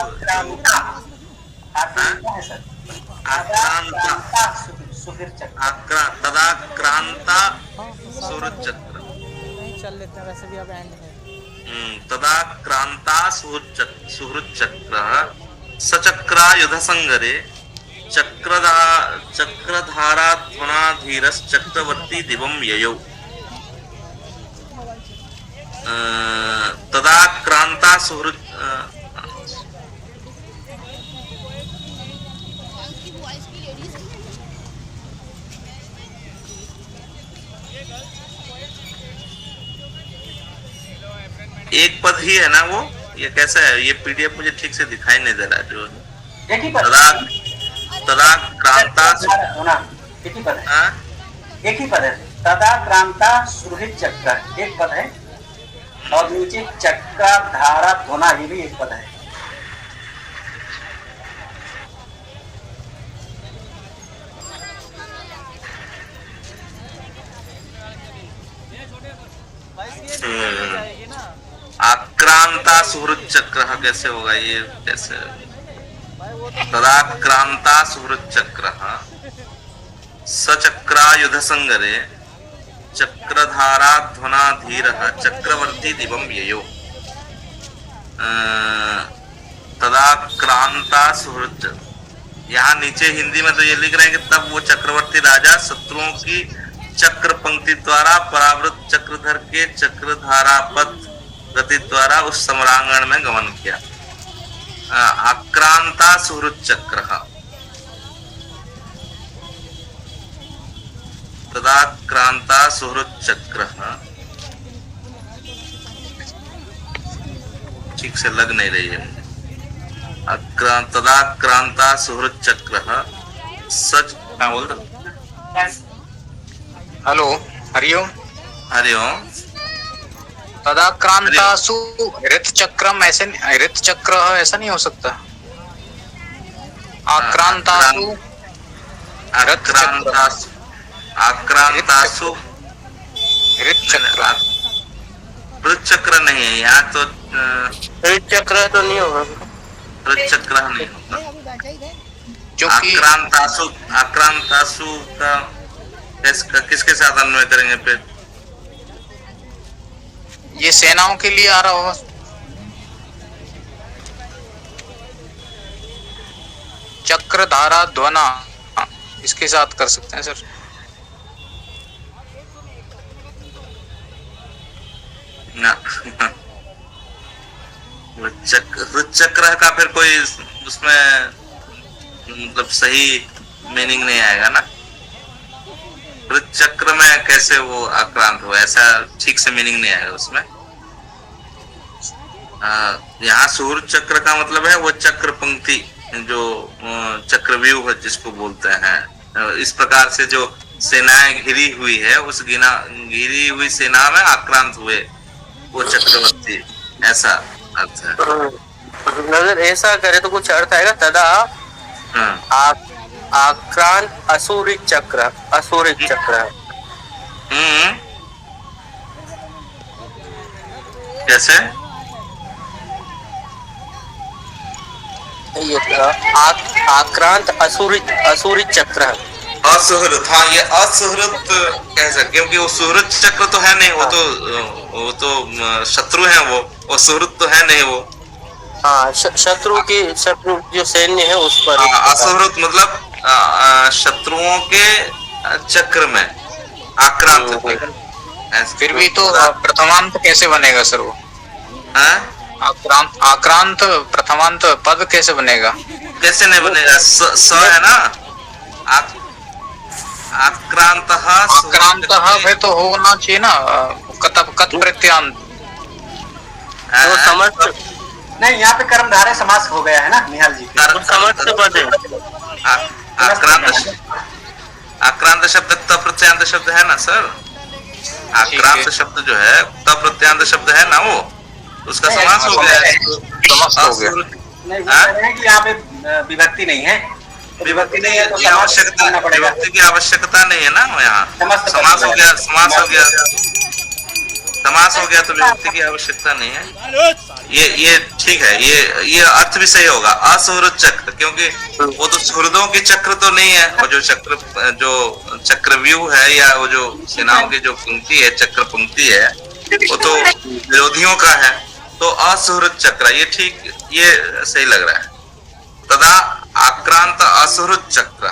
तदा क्रांता सुहृद चक्र। चल लेते हैं वैसे भी, अब एंड है। तदा क्रांता सुहृद चक्रः सचक्रायुध संगरे चक्रधारा ध्वना धीरस चक्रवर्ती दिवम ययो। तदा क्रांता सुहृद एक पद ही है ना वो? ये कैसा है? ये पीडीएफ मुझे ठीक से दिखाई नहीं दे रहा है। जो तदा क्रांता होना एक ही पद है, हाँ? एक ही पद है। तदा क्रांता सुहृद चक्र एक पद है, और नीचे चक्रधारा ध्वना ये भी एक पद है। आक्रांता सुहृद चक्र कैसे होगा ये, कैसे? तदाक्रांता सुहृद चक्र सचक्रायुध संगरे चक्रधारा ध्वना धीर चक्रवर्ती दिवम ययो। तदाक्रांता सुहृद, यहाँ नीचे हिंदी में तो ये लिख रहे हैं कि तब वो चक्रवर्ती राजा शत्रुओं की चक्र पंक्ति द्वारा परावृत चक्रधर के चक्रधारापथ गति द्वारा उस सम्रांगण में गमन किया। आक्रांता सुहृद चक्र तदाक्रांता सुहृद चक्र, ठीक से लग नहीं रही है। तदाक्रांता सुहृद चक्र सच, क्या बोल रहे? हेलो, हरिओम। हरिओम। तदाक्रांतासु ऋत चक्रम, ऐसे ऋत चक्र ऐसा नहीं हो सकता? आक्रांतासु आक्रांतासु ऋत चक्र, ऋत चक्र नहीं है यहाँ तो। ऋत चक्र तो नहीं होगा, ऋत चक्र नहीं होगा। क्योंकि आक्रांतासु का किसके साथ अन्वय करेंगे फिर? ये सेनाओं के लिए आ रहा होगा। चक्रधारा ध्वना इसके साथ कर सकते हैं सर। ना चक्र का फिर कोई उसमें मतलब सही मीनिंग नहीं आएगा ना। चक्र में कैसे वो आक्रांत हो, ऐसा ठीक से मीनिंग नहीं आएगा उसमें। यहाँ सूर्य चक्र का मतलब है वो चक्र पंक्ति, जो चक्रव्यूह जिसको बोलते हैं। इस प्रकार से जो सेनाएं घिरी हुई है, उस घिरी हुई सेना में आक्रांत हुए वो चक्रवर्ती, ऐसा अर्थ है। अगर ऐसा करे तो कुछ अर्थ आएगा। तदा आक्रांत असुरित चक्र, असुरित चक्र। कैसे? आक्रांत असुरित, असुरित चक्र, असुहृत। हाँ, ये असुहृत कह सकते, क्योंकि वो सुहृत चक्र तो है नहीं, वो तो शत्रु है, वो सुहृत तो है नहीं वो। हाँ, शत्रु जो सैन्य है उस पर। असुहृत मतलब शत्रुओं के चक्र में आक्रांत। फिर भी तो प्रथमांत कैसे बनेगा सर वो? आक्रांत प्रथमांत पद कैसे बनेगा? कैसे नहीं बनेगा? स है ना, आक्रांत। आक्रांत फिर तो होना चाहिए ना कत प्रत्यांत। तो समझ नहीं, यहाँ पे कर्मधारय समास हो गया है ना निहाल जी। आक्रांत शब्द त प्रत्यांत शब्द है ना सर। आक्रांत शब्द जो है त प्रत्यांत शब्द है ना, वो उसका समास हो गया। यहाँ पे विभक्ति नहीं है, विभक्ति नहीं है तो आवश्यकता, विभक्ति की आवश्यकता नहीं है ना यहाँ। समास हो गया, समास हो गया, समास हो गया तो विभक्ति की आवश्यकता नहीं है। ये ठीक है, ये अर्थ भी सही होगा। असुहृत चक्र, क्योंकि वो तो सुहृदों के चक्र तो नहीं है, और जो चक्रव्यूह है या वो जो सेनाओं की जो पंक्ति है, चक्र पंक्ति है, वो तो विरोधियों का है। तो असुहृत चक्र, ये ठीक, ये सही लग रहा है। तदा आक्रांत असुहृत चक्र,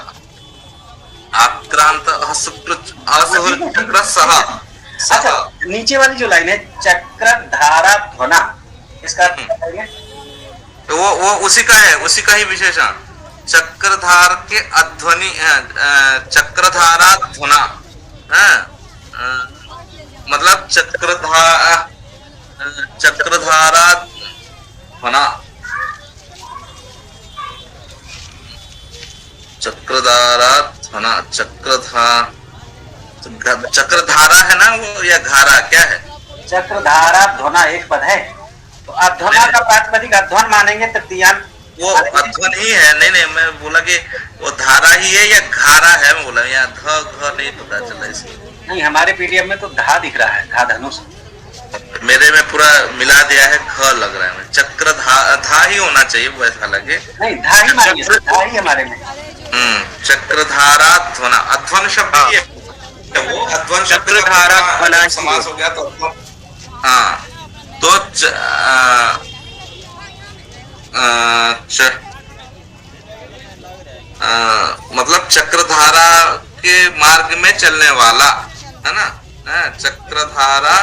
आक्रांत असुहृत चक्र सह। अच्छा, नीचे वाली जो लाइन है चक्रधारा ध्वना, इसका वो उसी का है, उसी का ही विशेषण। चक्रधार के अध्वनि, चक्रधारा ध्वना, मतलब चक्रधारा ध्वना, चक्रधारा ध्वना, चक्रधारा है ना वो, या धारा क्या है? चक्रधारा ध्वना एक पद है, तो अध्वना का प्रातिपदिक अध्वन मानेंगे तृतीयांत, वो अध्वन ही है। नहीं, मैं बोला कि वो धारा ही है या घारा है, मैं बोला यहाँ ध नहीं पता चला इसलिए। नहीं, हमारे पीडीएफ में तो धा दिख रहा है, धा धनुष। मेरे में पूरा मिला दिया है, ख लग रहा है। चक्र धा ही होना चाहिए वैसा लगे। नहीं, धा ही मानिए, धा ही हमारे में। चक्रधारा ध्वना, अध्वन शब्द ही है वो, अध्वन चक्रधारा ध्वना समास हो गया तो हाँ। तो मतलब चक्रधारा के मार्ग में चलने वाला है ना, चक्रधारा।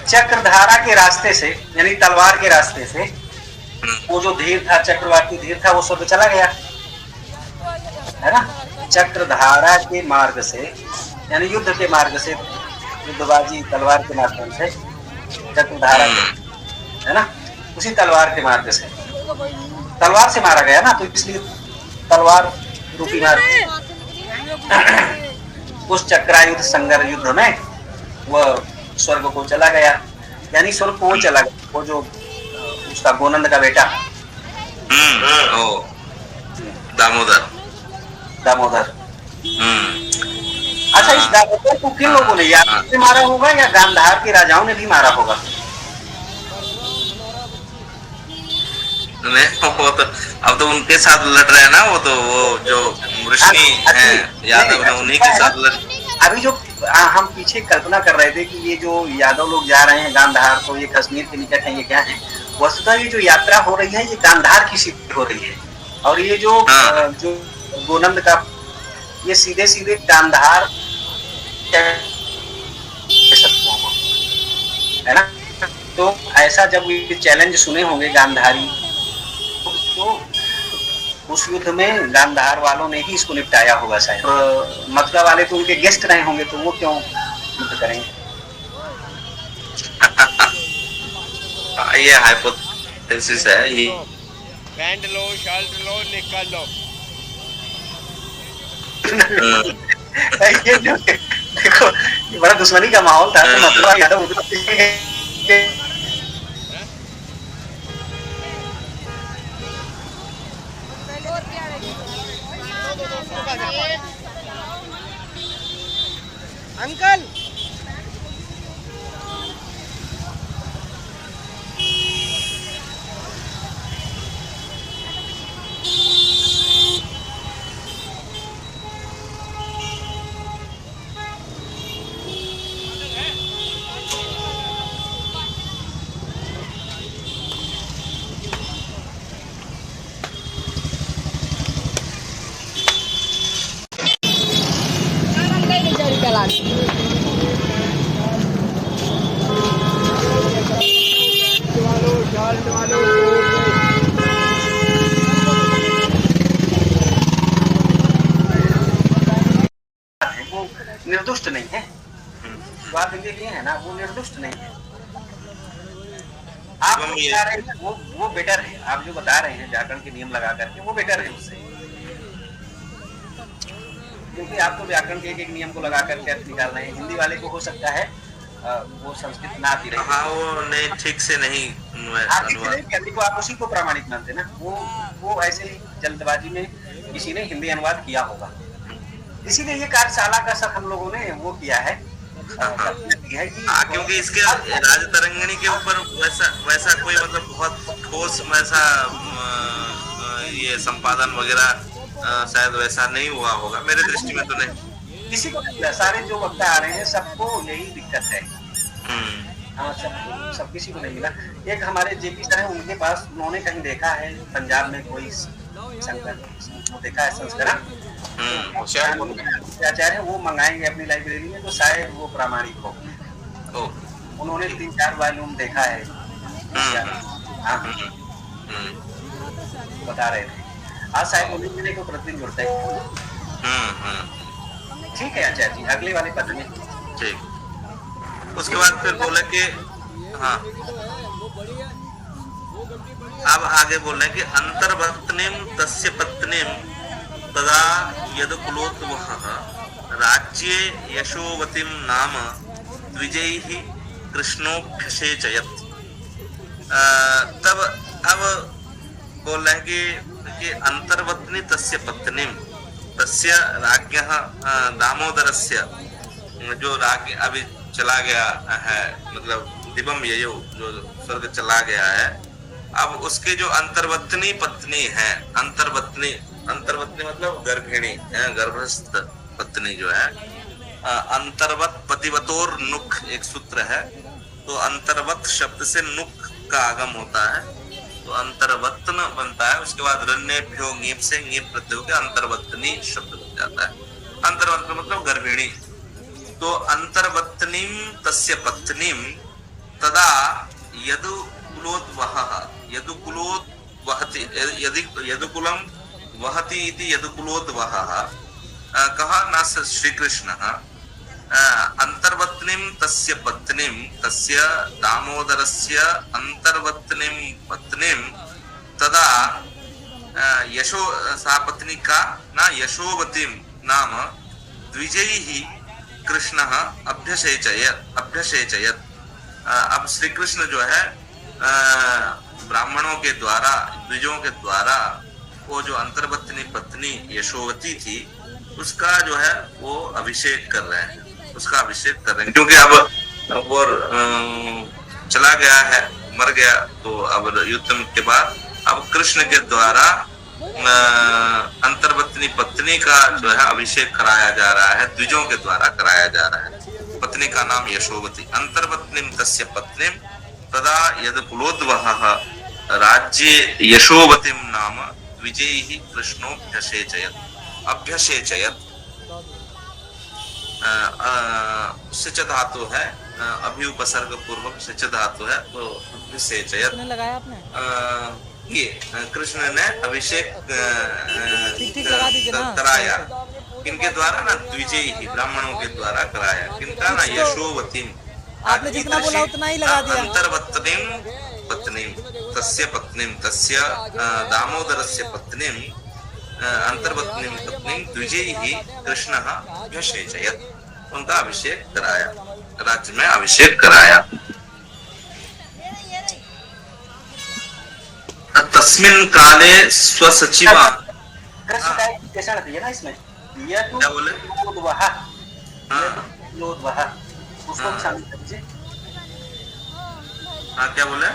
चक्रधारा के रास्ते से यानी तलवार के रास्ते से वो जो धीर था, चक्रवाती धीर था, वो शब्द चला गया है ना। चक्रधारा के मार्ग से यानी युद्ध के मार्ग से, युद्धबाजी तलवार के माध्यम से चक्रधारा है ना, उसी तलवार के मार्ग से, तलवार से मारा गया ना, तो इसलिए तलवार रूपी मार्ग उस चक्रायुद्ध संगर युद्ध में वह स्वर्ग को चला गया, यानी स्वर्ग को चला गया, वो जो उसका गोनंद का बेटा दामोदर। अच्छा, इस दामोदर को किन लोगों ने, यादव ने मारा होगा या गांधार के राजाओं ने भी मारा होगा? नहीं, वो तो अब तो उनके साथ लड़ रहे हैं ना, वो तो वो जो ऋषि हैं यादव है उन्हीं के साथ लड़। अभी जो हम पीछे कल्पना कर रहे थे कि ये जो यादव लोग जा रहे हैं गांधार, तो ये कश्मीर के निकट है, ये क्या है? वस्तुतः ये जो यात्रा हो रही है ये गांधार की सीधी हो रही है, और ये जो गोनंद का, ये सीधे सीधे गांधार है ना। तो ऐसा जब ये चैलेंज सुने होंगे गांधारी, तो उस युद्ध में गांधार वालों ने ही इसको निपटाया होगा शायद। मथुरा वाले तो उनके गेस्ट रहे होंगे, तो वो क्यों युद्ध करेंगे? ये हाइपोथेसिस है। ये पैंट लो, शर्ट लो, निकल लो। ये देखो, ये बड़ा दुश्मनी का माहौल था, तो मथुरा यादव अंकल निर्दुष्ट नहीं है, बात ये है ना, वो निर्दुष्ट नहीं है। आप बता रहे हैं वो बेटर है, आप जो बता रहे हैं व्याकरण के नियम लगा करके, वो बेटर है उससे, क्योंकि आप तो व्याकरण के एक एक नियम को लगा करके अर्थ निकाल रहे हैं। हिंदी वाले को हो सकता है वो संस्कृत ना आती रही, हाँ, वो नहीं ठीक से नहीं को आप उसी को प्रामाणिक मानते ना, वो ऐसे ही जल्दबाजी में किसी ने हिंदी अनुवाद किया होगा, इसीलिए ये कार्यशाला का सब हम लोगों ने वो किया है। क्योंकि इसके राजतरंगिणी के ऊपर वैसा कोई मतलब बहुत ठोस वैसा ये संपादन वगैरह शायद वैसा नहीं हुआ होगा, मेरे दृष्टि में तो नहीं। किसी को सारे जो वक्ता आ रहे हैं सबको यही दिक्कत है। हाँ, सब किसी को नहीं मिला। एक हमारे जेपी सर है, उनके पास उन्होंने कहीं देखा है पंजाब में कोई संकर देखा है संस्करण, आचार्य वो मंगाएंगे अपनी लाइब्रेरी में, तो शायद वो प्रामाणिक हो। उन्होंने 3-4 वॉल्यूम देखा है, बता रहे थे। आज शायद उन्हीं को प्रतिदिन जुड़ता है। ठीक है आचार्य जी, अगले वाले पद में। ठीक। उसके बाद फिर बोले कि हाँ अब आगे बोल रहे हैं कि अंतर्वर्तनीम तस्य पत्नीम तदा यदकुलोद्वह राज्ये यशोवतीम नाम द्विजैः कृष्णोभ्यसेचयत्। तब अब बोल रहे हैं कि अंतर्वर्तनी तस्य पत्नीम तस्य राज्ञः दामोदरस्य जो राज्ञ अभी चला गया है, मतलब दिवम ययो जो स्वर्ग चला गया है, अब उसके जो अंतर्वर्तनी पत्नी है, अंतर्वर्तनी मतलब गर्भिणी, गर्भस्थ पत्नी जो है, अंतर्वत पतिवतोर नुख एक सूत्र है, तो अंतर्वत शब्द से नुख का आगम होता है, तो अंतर्वतन बनता है, उसके बाद रण्यभ्यो ङीप से ङीप प्रत्यय के अंतर्वतनी शब्द बन जाता है। अंतर्वत मतलब गर्भिणी। तो अंतर्वतनीम तस्य पत्नीम तदा यदुकुलोद्वह यदुकुलोद्वहति यदुकुलम वहति इति यदुकुलोद्वह कहा न श्री कृष्ण अंतर्वत्नीम तस्य पत्नीम तस्य दामोदरस्य अंतर्वत्नीम पत्नीम तदा यशो सा पत्नी का न यशोवतीम नाम द्विजैः कृष्णः अभ्यसेचयत्। अब श्री कृष्ण जो है ब्राह्मणों के द्वारा, द्विजों के द्वारा वो जो अंतर्वत्नी पत्नी यशोवती थी उसका जो है वो अभिषेक कर रहे हैं, उसका अभिषेक कर रहे हैं, क्योंकि अब वो चला गया है, मर गया, तो अब युद्ध के बाद अब कृष्ण के द्वारा अंतर्वत्नी पत्नी का जो है अभिषेक कराया जा रहा है, द्विजों के द्वारा कराया जा रहा है। पत्नी का नाम यशोवती। अंतर्वत्नीम तस्य पत्नीम तदा यदकुलोद्वह राज्ये यशोवतीम नाम द्विजैः कृष्णोभ्यसेचयत्। अभ्यसेचयत् सिच धातु है, अभी उपसर्ग पूर्वक सिच धातु है, तो अभ्यसेचयत् लगाया आपने ये कृष्ण ने अभिषेक कराया किनके द्वारा ना द्विजैः ब्राह्मणों के द्वारा कराया, किनका ना यशोवतीम। आपने जितना बोला उतना ही लगा दिया। अंतर्वत्नीम पत्नीम तस्य पत्नीम तस्य दामोदरस्य पत्नीम अंतर्वत्नीम पत्नीम द्विजैः कृष्णः अभ्यसेचयत्, उनका अभिषेक कराया, राज्य में अभिषेक कराया। तस्मिन् काले स्वसचिवा कृष्ण का विशेषण दिया ना इसमें, क्या बोले? उसको भी शामिल कर दीजिए। हाँ क्या बोले?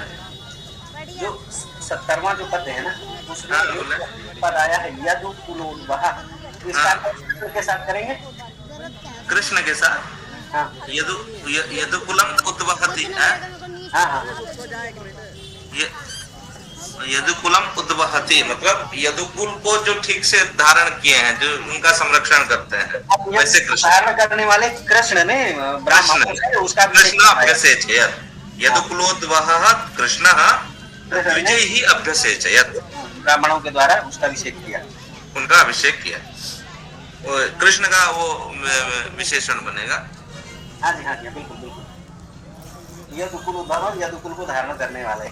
जो 70वां जो पद है ना उसमें पद आया है यदुकुलोद्वह, इसका कृष्ण के साथ करेंगे, कृष्ण के साथ। हाँ यदुकुलम उद्वहति है, हाँ यदुकुलम उद्वहति मतलब यदुकुल को जो ठीक से धारण किए हैं, जो उनका संरक्षण करते हैं, वैसे कृष्ण धारण करने वाले कृष्ण ने ब्राह्मण उसका कृष्ण अभ्यसेचयत्। यदुकुलोद्वह कृष्णः द्विजैः अभ्यसेचयत्, ब्राह्मणों के द्वारा उसका अभिषेक किया, उनका अभिषेक किया। कृष्ण का वो विशेषण बनेगा। हाँ जी बिल्कुल बिल्कुल। यदुकुल को धारण करने वाले।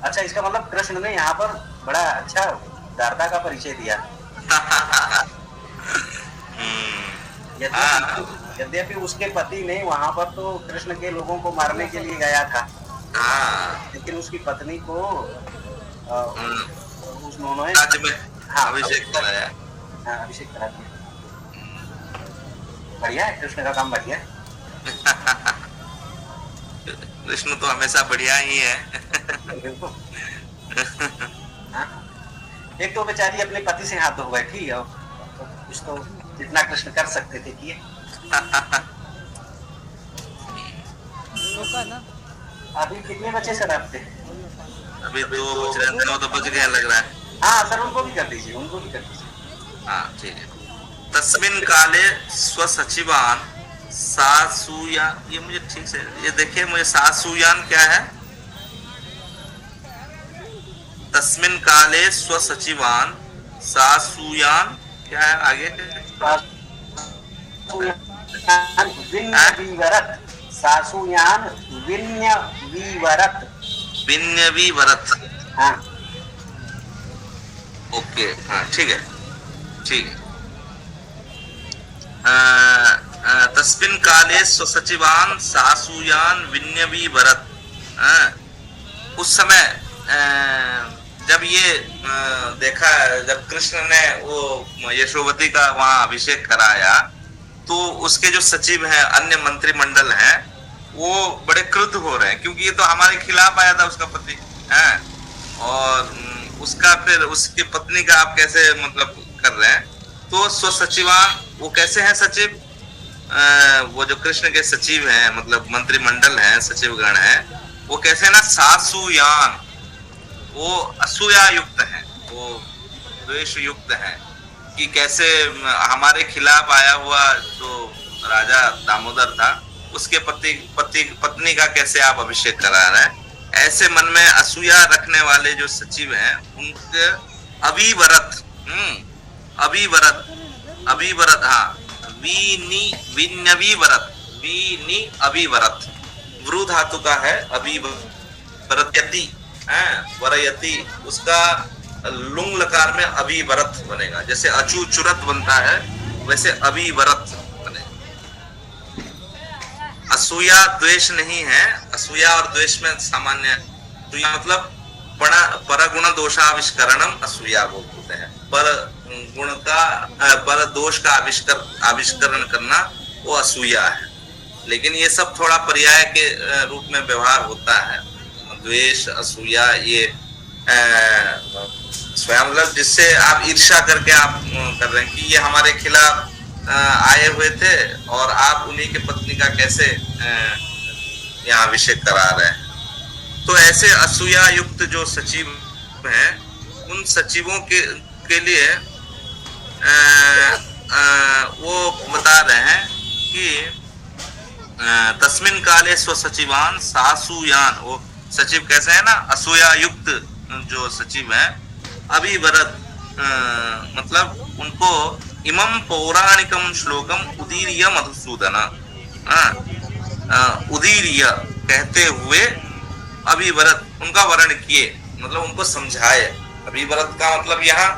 अच्छा, इसका मतलब कृष्ण ने यहाँ पर बड़ा अच्छा दार्ता का परिचय दिया। यद्यपि उसके पति ने वहाँ पर तो कृष्ण के लोगों को मारने के लिए गया था, लेकिन उसकी पत्नी को उन्होंने अभिषेक कराया। अभिषेक करा दिया। बढ़िया है, कृष्ण का काम बढ़िया है। कृष्ण तो हमेशा बढ़िया ही है। एक तो बेचारी अपने पति से हाथ धो बैठी और कुछ तो जितना कृष्ण कर सकते थे किए। अभी कितने बच्चे सर आपके? अभी 2 बच रहे हैं, 9 तो बच गए लग रहा है। हाँ सर, उनको भी कर दीजिए, उनको भी कर दीजिए। हाँ ठीक है। तस्मिन् काले स्वसचिवान सासुयान, ये मुझे ठीक से ये देखिए, मुझे सासुयान क्या है? तस्मिन् काले स्वसचिवान सासुयान क्या है आगे? सासुयान विन्यवीवरत। विन्यवीवरत। हाँ ओके, हाँ ठीक है, ठीक है। तस्मिन् काले स्वसचिवान सासूयान विन्यवीवरत। उस समय जब ये देखा, जब कृष्ण ने वो यशोवती का वहां अभिषेक कराया, तो उसके जो सचिव हैं, अन्य मंत्रिमंडल हैं, वो बड़े क्रुद्ध हो रहे हैं, क्योंकि ये तो हमारे खिलाफ आया था उसका पति है, और उसका फिर उसकी पत्नी का आप कैसे मतलब कर रहे हैं। तो स्वसचिवान, वो कैसे हैं सचिव, वो जो कृष्ण के सचिव हैं, मतलब मंत्रिमंडल हैं, सचिवगण हैं, वो कैसे ना सासूयान, वो असूया युक्त हैं, वो द्वेष युक्त हैं, कि कैसे हमारे खिलाफ आया हुआ जो राजा दामोदर था, उसके पत्नी का कैसे आप अभिषेक करा रहे हैं। ऐसे मन में असूया रखने वाले जो सचिव हैं, उनके अभिवरत, अभिवरत, हाँ, विन्यवीवरत, विनि अभिवरत, वृ धातु का है अभिवरत्यति, वरयति, उसका लुंग लकार में अभिवरत बनेगा, जैसे अचूचुरत बनता है वैसे अभिवरत बनेगा। असूया द्वेष नहीं है, असूया और द्वेष में सामान्य, असूया मतलब परगुण दोषाविष्करणम असूया बोलते हैं, पर गुण का, पर दोष का आविष्करण करना वो असूया है। लेकिन ये सब थोड़ा पर्याय के रूप में व्यवहार होता है, द्वेष, असूया, ये स्वयं मतलब जिससे आप ईर्ष्या करके आप कर रहे हैं कि ये हमारे खिलाफ आए हुए थे और आप उन्हीं के पत्नी का कैसे यहाँ अभिषेक करा रहे हैं। तो ऐसे असूया युक्त जो सचिव हैं, उन सचिवों के लिए वो बता रहे हैं कि तस्मिन काले स्वसचिवान सासूयान, वो सचिव कैसे है ना, असूया युक्त जो सचिव हैं, अभिवरत, मतलब उनको इमं पौराणिकम श्लोकम उदीर्य मधुसूदन, उदीर्य कहते हुए अभिवरत, उनका वर्ण किए, मतलब उनको समझाए। अभिवरत का मतलब यहाँ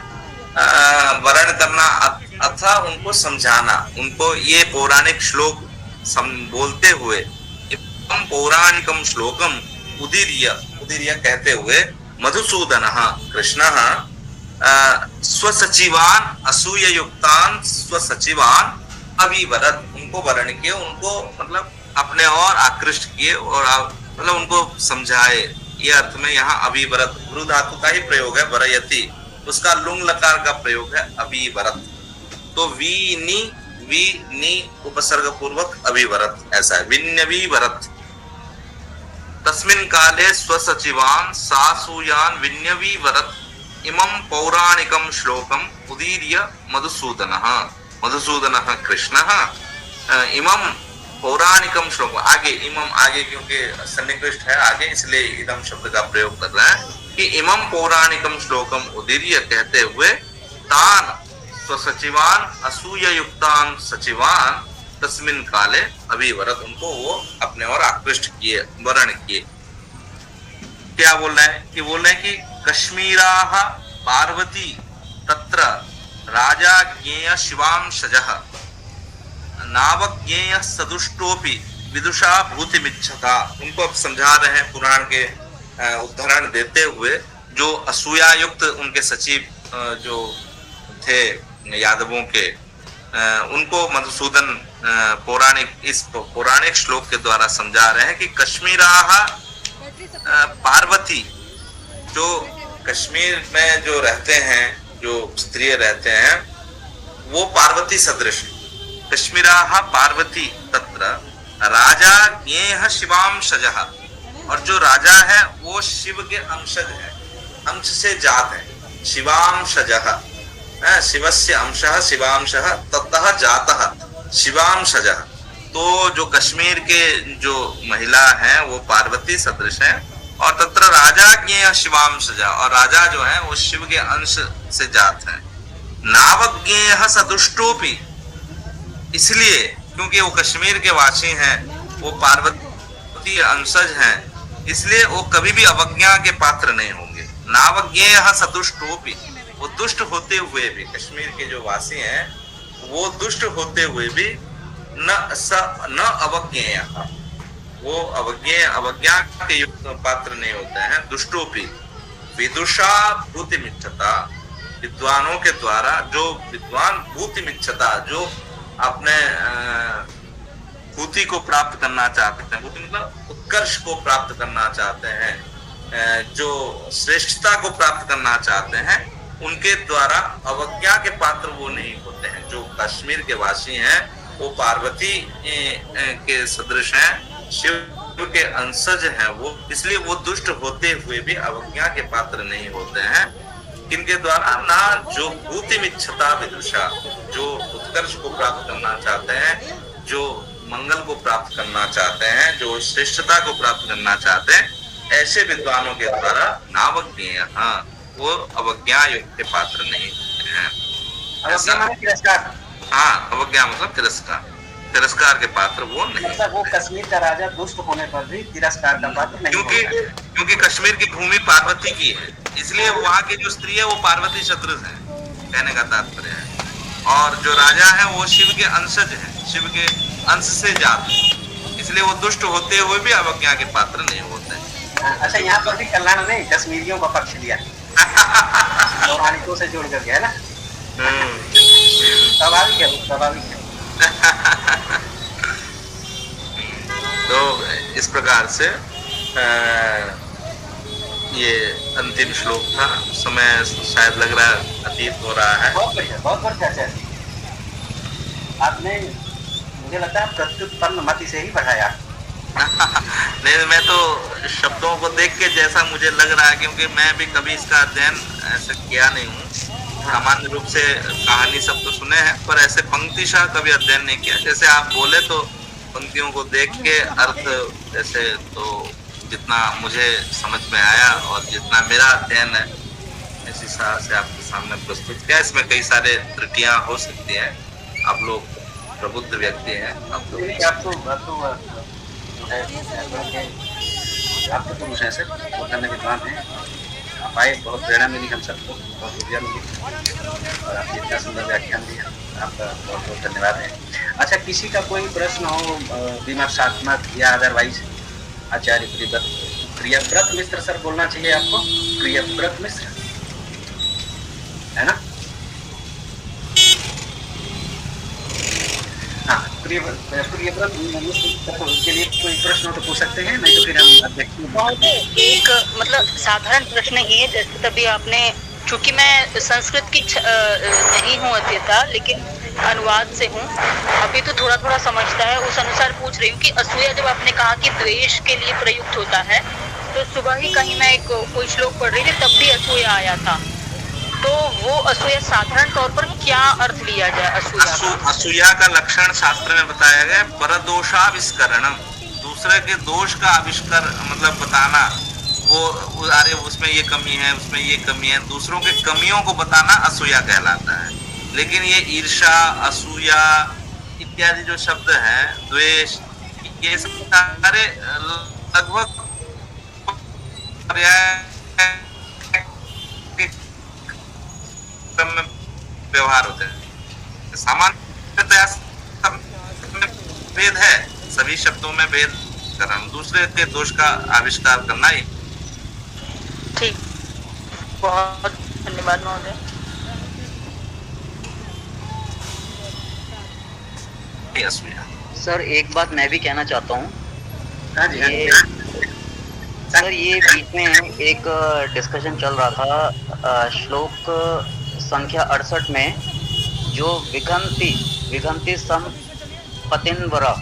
वर्ण करना अथवा उनको समझाना, उनको ये पौराणिक श्लोक बोलते हुए, पौराणिकम श्लोकम उदीर्य, उदीर्य कहते हुए, मधुसूदन कृष्ण स्वसचिवान असूय युक्तान स्वसचिवान अभिवरत, उनको वर्ण किए, उनको मतलब अपने और आकृष्ट किए और मतलब उनको समझाए। ये अर्थ में यहाँ अभिवरत, वृ धातु का ही प्रयोग है, वरयति, उसका लुंग लकार का प्रयोग है अभिवरत। तो वी उपसर्ग पूर्वक अभिवरत, ऐसा है, विन्यवीवरत। तस्मिन् काले स्वसचिवान सासूयान विन्यवीवरत इमं पौराणिकम श्लोकम उदीर्य मधुसूदनः कृष्णः इमं पौराणिकम श्लोक, आगे इमम, आगे क्योंकि सन्निकृष्ट है आगे, इसलिए इदम शब्द का प्रयोग कर रहे हैं कि इमं पौराणिकम श्लोकम उदीर्य कहते हुए, तान स्वसचिवान असूय युक्तान सचिवान तस्मिन् काले अभिवरत, उनको वो अपने और आकृष्ट किए, वर्ण किए। क्या बोल रहे हैं कि कि कश्मीराः पार्वती तत्र राजा ज्ञेय शिवांशजः नावज्ञेय सदुष्टोपि विदुषा भूतिमिच्छता। उनको अब समझा रहे हैं पुराण के उदाहरण देते हुए, जो असूया युक्त उनके सचिव जो थे यादवों के, उनको मधुसूदन इस पौराणिक श्लोक के द्वारा समझा रहे हैं कि कश्मीराः पार्वती, जो कश्मीर में जो रहते हैं, जो स्त्री रहते हैं, वो पार्वती सदृश। कश्मीराः पार्वती तत्र राजा ज्ञेयः शिवांशजः, और जो राजा है वो शिव के अंशज है, अंश से जात है, शिवांशजः, शिवस्य अंशः शिवांशः ततः जातः शिवांशजः। तो जो कश्मीर के जो महिला हैं वो पार्वती सदृश हैं, और तत्र राजा ज्ञेय शिवांशजः, और राजा जो है वो शिव के अंश से जात है। नावज्ञेयः सदुष्टोपि, इसलिए क्योंकि वो कश्मीर के वासी हैं, वो पार्वती पार्वती अंशज हैं, इसलिए वो कभी भी अवज्ञा के पात्र नहीं होंगे। नावज्ञेय सतुष्टोपि, वो दुष्ट होते हुए भी, कश्मीर के जो वासी हैं वो दुष्ट होते हुए भी न अवज्ञेय, वो अवज्ञा के युक्त पात्र नहीं होते हैं। दुष्टोपि विदुषा भूतिमिच्छता, विद्वानों के द्वारा जो विद्वान भूतिमिच्छता, जो अपने भूति को प्राप्त करना चाहते हैं, भूति मतलब उत्कर्ष को प्राप्त करना चाहते हैं, जो श्रेष्ठता को प्राप्त करना चाहते हैं, उनके द्वारा अवज्ञा के पात्र वो नहीं होते हैं। जो कश्मीर के वासी हैं वो पार्वती के सदृश हैं, शिव के अंशज हैं वो, इसलिए वो दुष्ट होते हुए भी अवज्ञा के पात्र नहीं होते हैं। किनके द्वारा? ना जो भूतिमिच्छता विदुषा, जो उत्कर्ष को प्राप्त करना चाहते हैं, जो मंगल को प्राप्त करना चाहते हैं, जो श्रेष्ठता को प्राप्त करना चाहते हैं, ऐसे विद्वानों के द्वारा नावज्ञेय, वो अवज्ञा युक्त के पात्र नहीं है। हाँ, अवज्ञा मतलब तिरस्कार, तिरस्कार के पात्र वो नहीं। मतलब वो कश्मीर का राजा दुष्ट होने पर भी तिरस्कार का पात्र नहीं, क्योंकि कश्मीर की भूमि पार्वती की है, इसलिए वहाँ की जो स्त्री है वो पार्वती सदृश है, कहने का तात्पर्य है। और जो राजा है वो शिव के अंशज है, शिव के अंश से जात, इसलिए वो दुष्ट होते हुए भी अवज्ञा के पात्र नहीं होते। अच्छा, यहाँ पर भी कल्याण ने कश्मीरियों का पक्ष लिया पौराणिकों से जोड़ करके, है ना? स्वाभाविक है, स्वाभाविक है। तो इस प्रकार से ये अंतिम श्लोक था। समय शायद लग रहा है अतीत हो रहा है। बहुत बढ़िया, बहुत बढ़िया आचार्य। आपने मुझे लगता है प्रत्युत्पन्न मति से ही बढ़ाया। नहीं, मैं तो शब्दों को देख के जैसा मुझे लग रहा है, क्योंकि मैं भी कभी इसका अध्ययन ऐसे किया नहीं हूँ। सामान्य रूप से कहानी सब तो सुने हैं, पर ऐसे पंक्तिशः कभी अध्ययन नहीं किया। जैसे आप बोले तो पंक्तियों को देख के अर्थ जैसे, तो जितना मुझे समझ में आया और जितना मेरा अध्ययन है, इसी हिसाब से आपके सामने प्रस्तुत किया। इसमें कई सारे त्रुटियां हो सकती हैं, आप लोग प्रबुद्ध व्यक्ति हैं, आप लोग आप तो विषय से बहुत धन्य विद्वान हैं। आप आए, बहुत प्रेरणा मिली हम सबको, बहुत ऊर्जा मिली, और आपने इतना सुंदर व्याख्यान दिया, आपका बहुत बहुत धन्यवाद है। अच्छा, किसी का कोई प्रश्न हो विमर्शात्मक या अदरवाइज? आचार्य प्रियव्रत मिश्र सर बोलना चाहिए आपको, प्रियव्रत मिश्र, है ना? हाँ, प्रियव्रत के लिए कोई प्रश्न हो तो पूछ सकते हैं, नहीं तो फिर हम एक मतलब साधारण प्रश्न ही है। जैसे तभी आपने, चूंकि मैं संस्कृत की नहीं हूँ अध्येता, लेकिन अनुवाद से हूँ, अभी तो थोड़ा थोड़ा समझता है, उस अनुसार पूछ रही हूँ कि असूया जब आपने कहा कि द्वेष के लिए प्रयुक्त होता है, तो सुबह ही कहीं मैं कोई श्लोक पढ़ रही थी, तब भी असूया आया था। तो वो असूया साधारण तौर पर क्या अर्थ लिया जाए? असूया का लक्षण शास्त्र में बताया गया, परदोषाविष्करण, दूसरे के दोष का आविष्कार मतलब बताना। वो अरे उसमें ये कमी है, उसमें ये कमी है, दूसरों के कमियों को बताना असूया कहलाता है। लेकिन ये ईर्षा, असूया इत्यादि जो शब्द हैं, द्वेष, ये सब सारे लगभग में व्यवहार होते हैं। सामान्यतया भेद है, सभी शब्दों में भेद करना, दूसरे के दोष का आविष्कार करना ही। ठीक, बहुत धन्यवाद महोदय। सर एक बात मैं भी कहना चाहता हूँ। सर ये बीच में एक डिस्कशन चल रहा था श्लोक संख्या 68 में, जो विघंति सम पतिन्वरा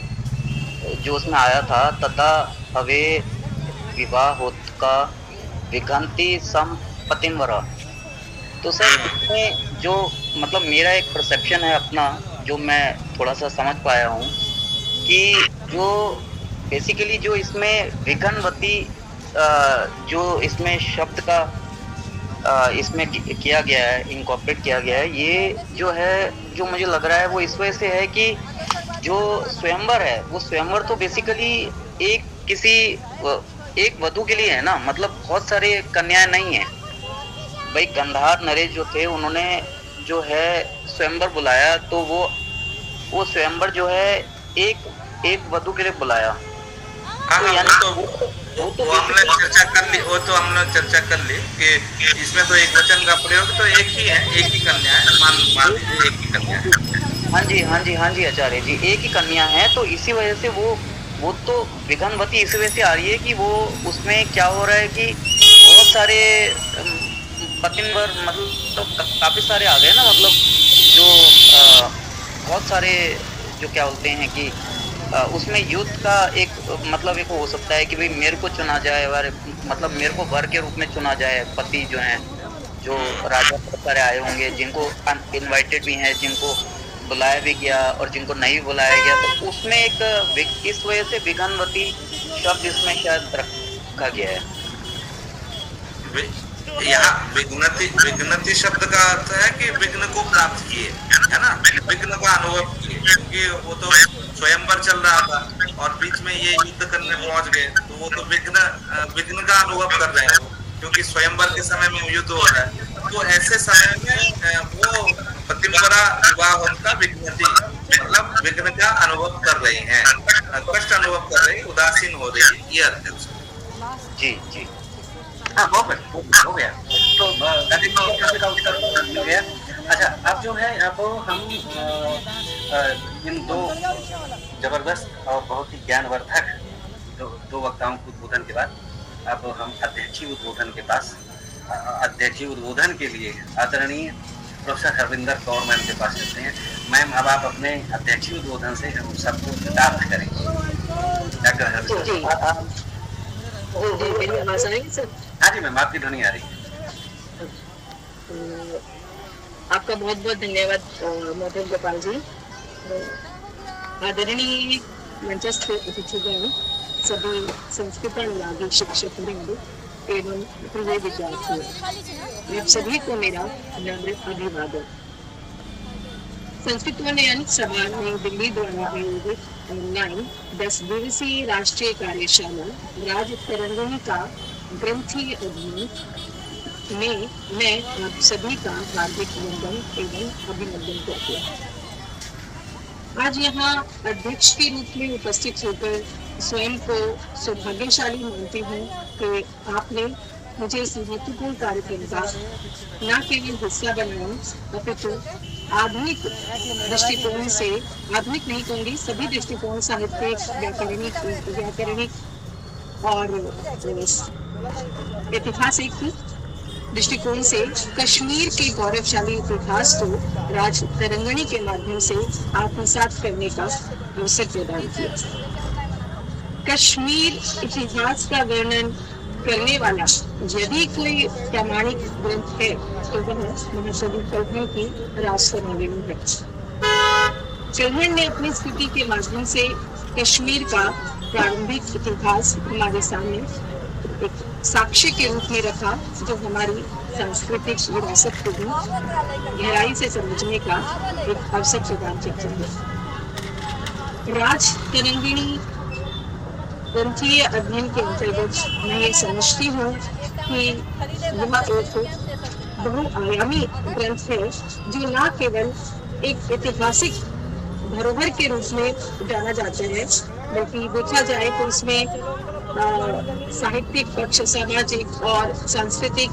जो उसमें आया था, तथा हवे विवाहोत्का विघंति सम पतिन्वरा। तो सर इसमें जो मतलब मेरा एक परसेप्शन है अपना, जो मैं थोड़ा सा समझ पाया हूँ कि जो बेसिकली जो इसमें विघनवती जो इसमें शब्द का इसमें किया गया है, इनकॉर्पोरेट किया गया है, ये जो है जो मुझे लग रहा है वो इस वजह से है कि जो स्वयंवर है, वो स्वयंवर तो बेसिकली एक किसी एक वधु के लिए है ना, मतलब बहुत सारे कन्याएं नहीं है भाई। गंधार नरेश जो थे उन्होंने जो है स्वयंवर बुलाया, तो वो स्वयंवर जो है एक वधु के लिए बुलाया। तो यानी वो हमने चर्चा कर ली, वो तो हमने चर्चा कर ली कि इसमें तो एक वचन का प्रयोग तो एक ही है, एक ही कन्या है, मान लीजिए एक ही कन्या है। हाँ जी आचार्य जी, एक ही कन्या है। तो इसी वजह से वो तो विघ्नवती इसी वजह से आ रही है कि वो उसमें क्या हो रहा है कि बहुत सारे पतिनवर मतलब काफी सारे आ गए ना, मतलब जो बहुत सारे जो क्या बोलते हैं कि उसमें युद्ध का एक मतलब एक हो सकता है कि भाई मेरे को चुना जाए, और मतलब मेरे को वर के रूप में चुना जाए। पति जो हैं, जो राजा बहुत सारे आए होंगे, जिनको इनवाइटेड भी हैं, जिनको बुलाया भी गया और जिनको नहीं बुलाया गया, तो उसमें एक इस वजह से विघ्नवती शब्द इसमें शायद रखा गया है। यहाँ विघ्नति शब्द का अर्थ है कि विघ्न को प्राप्त किए, है ना, विघ्न का अनुभव किए, क्योंकि वो तो स्वयंवर चल रहा था और बीच में ये युद्ध करने पहुंच गए, तो वो तो विघ्न का अनुभव कर रहे हैं वो, क्योंकि स्वयंवर के समय में युद्ध हो रहा है। तो ऐसे समय में वो पतिव्रता विवाह उनका विघ्नति मतलब विघ्न का अनुभव कर रही हैं, कष्ट अनुभव कर रही, उदासीन हो रही है, ये अर्थ है। जी हाँ, हो गया। तो प्रश्न का उत्तर मिल गया। अच्छा, अब जो है अब हम इन दो जबरदस्त और बहुत ही ज्ञानवर्धक दो वक्ताओं के उद्बोधन के बाद अब हम अध्यक्षीय उद्बोधन के लिए आदरणीय प्रोफेसर हरविंदर कौर मैम के पास चलते हैं। मैम, अब आप अपने अध्यक्षीय उद्बोधन से हम सबको हितार्थ करेंगे। डॉक्टर हरविंदर। मेरी आवाज आ रही है सर? हाँ जी मैम, आपकी ध्वनि आ रही है। आपका बहुत बहुत धन्यवाद मोहतरम गोपाल जी। आदरणीय मंचस्थ अतिथिगण, सभी संस्कृत अनुरागी शिक्षक वृंद एवं प्रिय विद्यार्थियों, आप सभी को मेरा नम्र अभिवादन। संस्कृत उन्नयन सभा नई दिल्ली द्वारा आयोजित ऑनलाइन 10 दिवसीय राष्ट्रीय कार्यशाला राज तरंगिणी का ग्रंथीय अध्ययन में मैं आप सभी का हार्दिक वंदन एवं अभिनंदन करती हूँ। आज यहाँ अध्यक्ष के रूप में उपस्थित होकर स्वयं को सौभाग्यशाली मानती हूँ कि आपने मुझे इस महत्वपूर्ण कार्यक्रम का न केवल हिस्सा बनाया, अपितु आधुनिक दृष्टिकोण से, आधुनिक नहीं कहूँगी, सभी दृष्टिकोण, साहित्यिक, व्याकरणिक और ऐतिहासिक दृष्टिकोण से कश्मीर के गौरवशाली इतिहास को राज तरंगिणी के माध्यम से आत्मसात करने का अवसर प्रदान किया। कश्मीर इतिहास का वर्णन करने वाला यदि कोई प्रामाणिक ग्रंथ है तो वह महर्षि कल्हण की राज तरंगिणी है। कल्हण ने अपनी स्तुति के माध्यम से कश्मीर का प्रारंभिक इतिहास हमारे सामने एक साक्ष्य के रूप में रखा, जो हमारी सांस्कृतिक विरासत को भी गहराई से समझने का एक अवसर प्रदान करता है। राज तरंगिणी ग्रंथीय अध्ययन के अंतर्गत मैं ये समझती हूँ कि यह एक बहुआयामी ग्रंथ है, जो न केवल एक ऐतिहासिक धरोहर के रूप में जाना जाता है, बल्कि देखा जाए तो इसमें साहित्यिक पक्ष, सामाजिक और सांस्कृतिक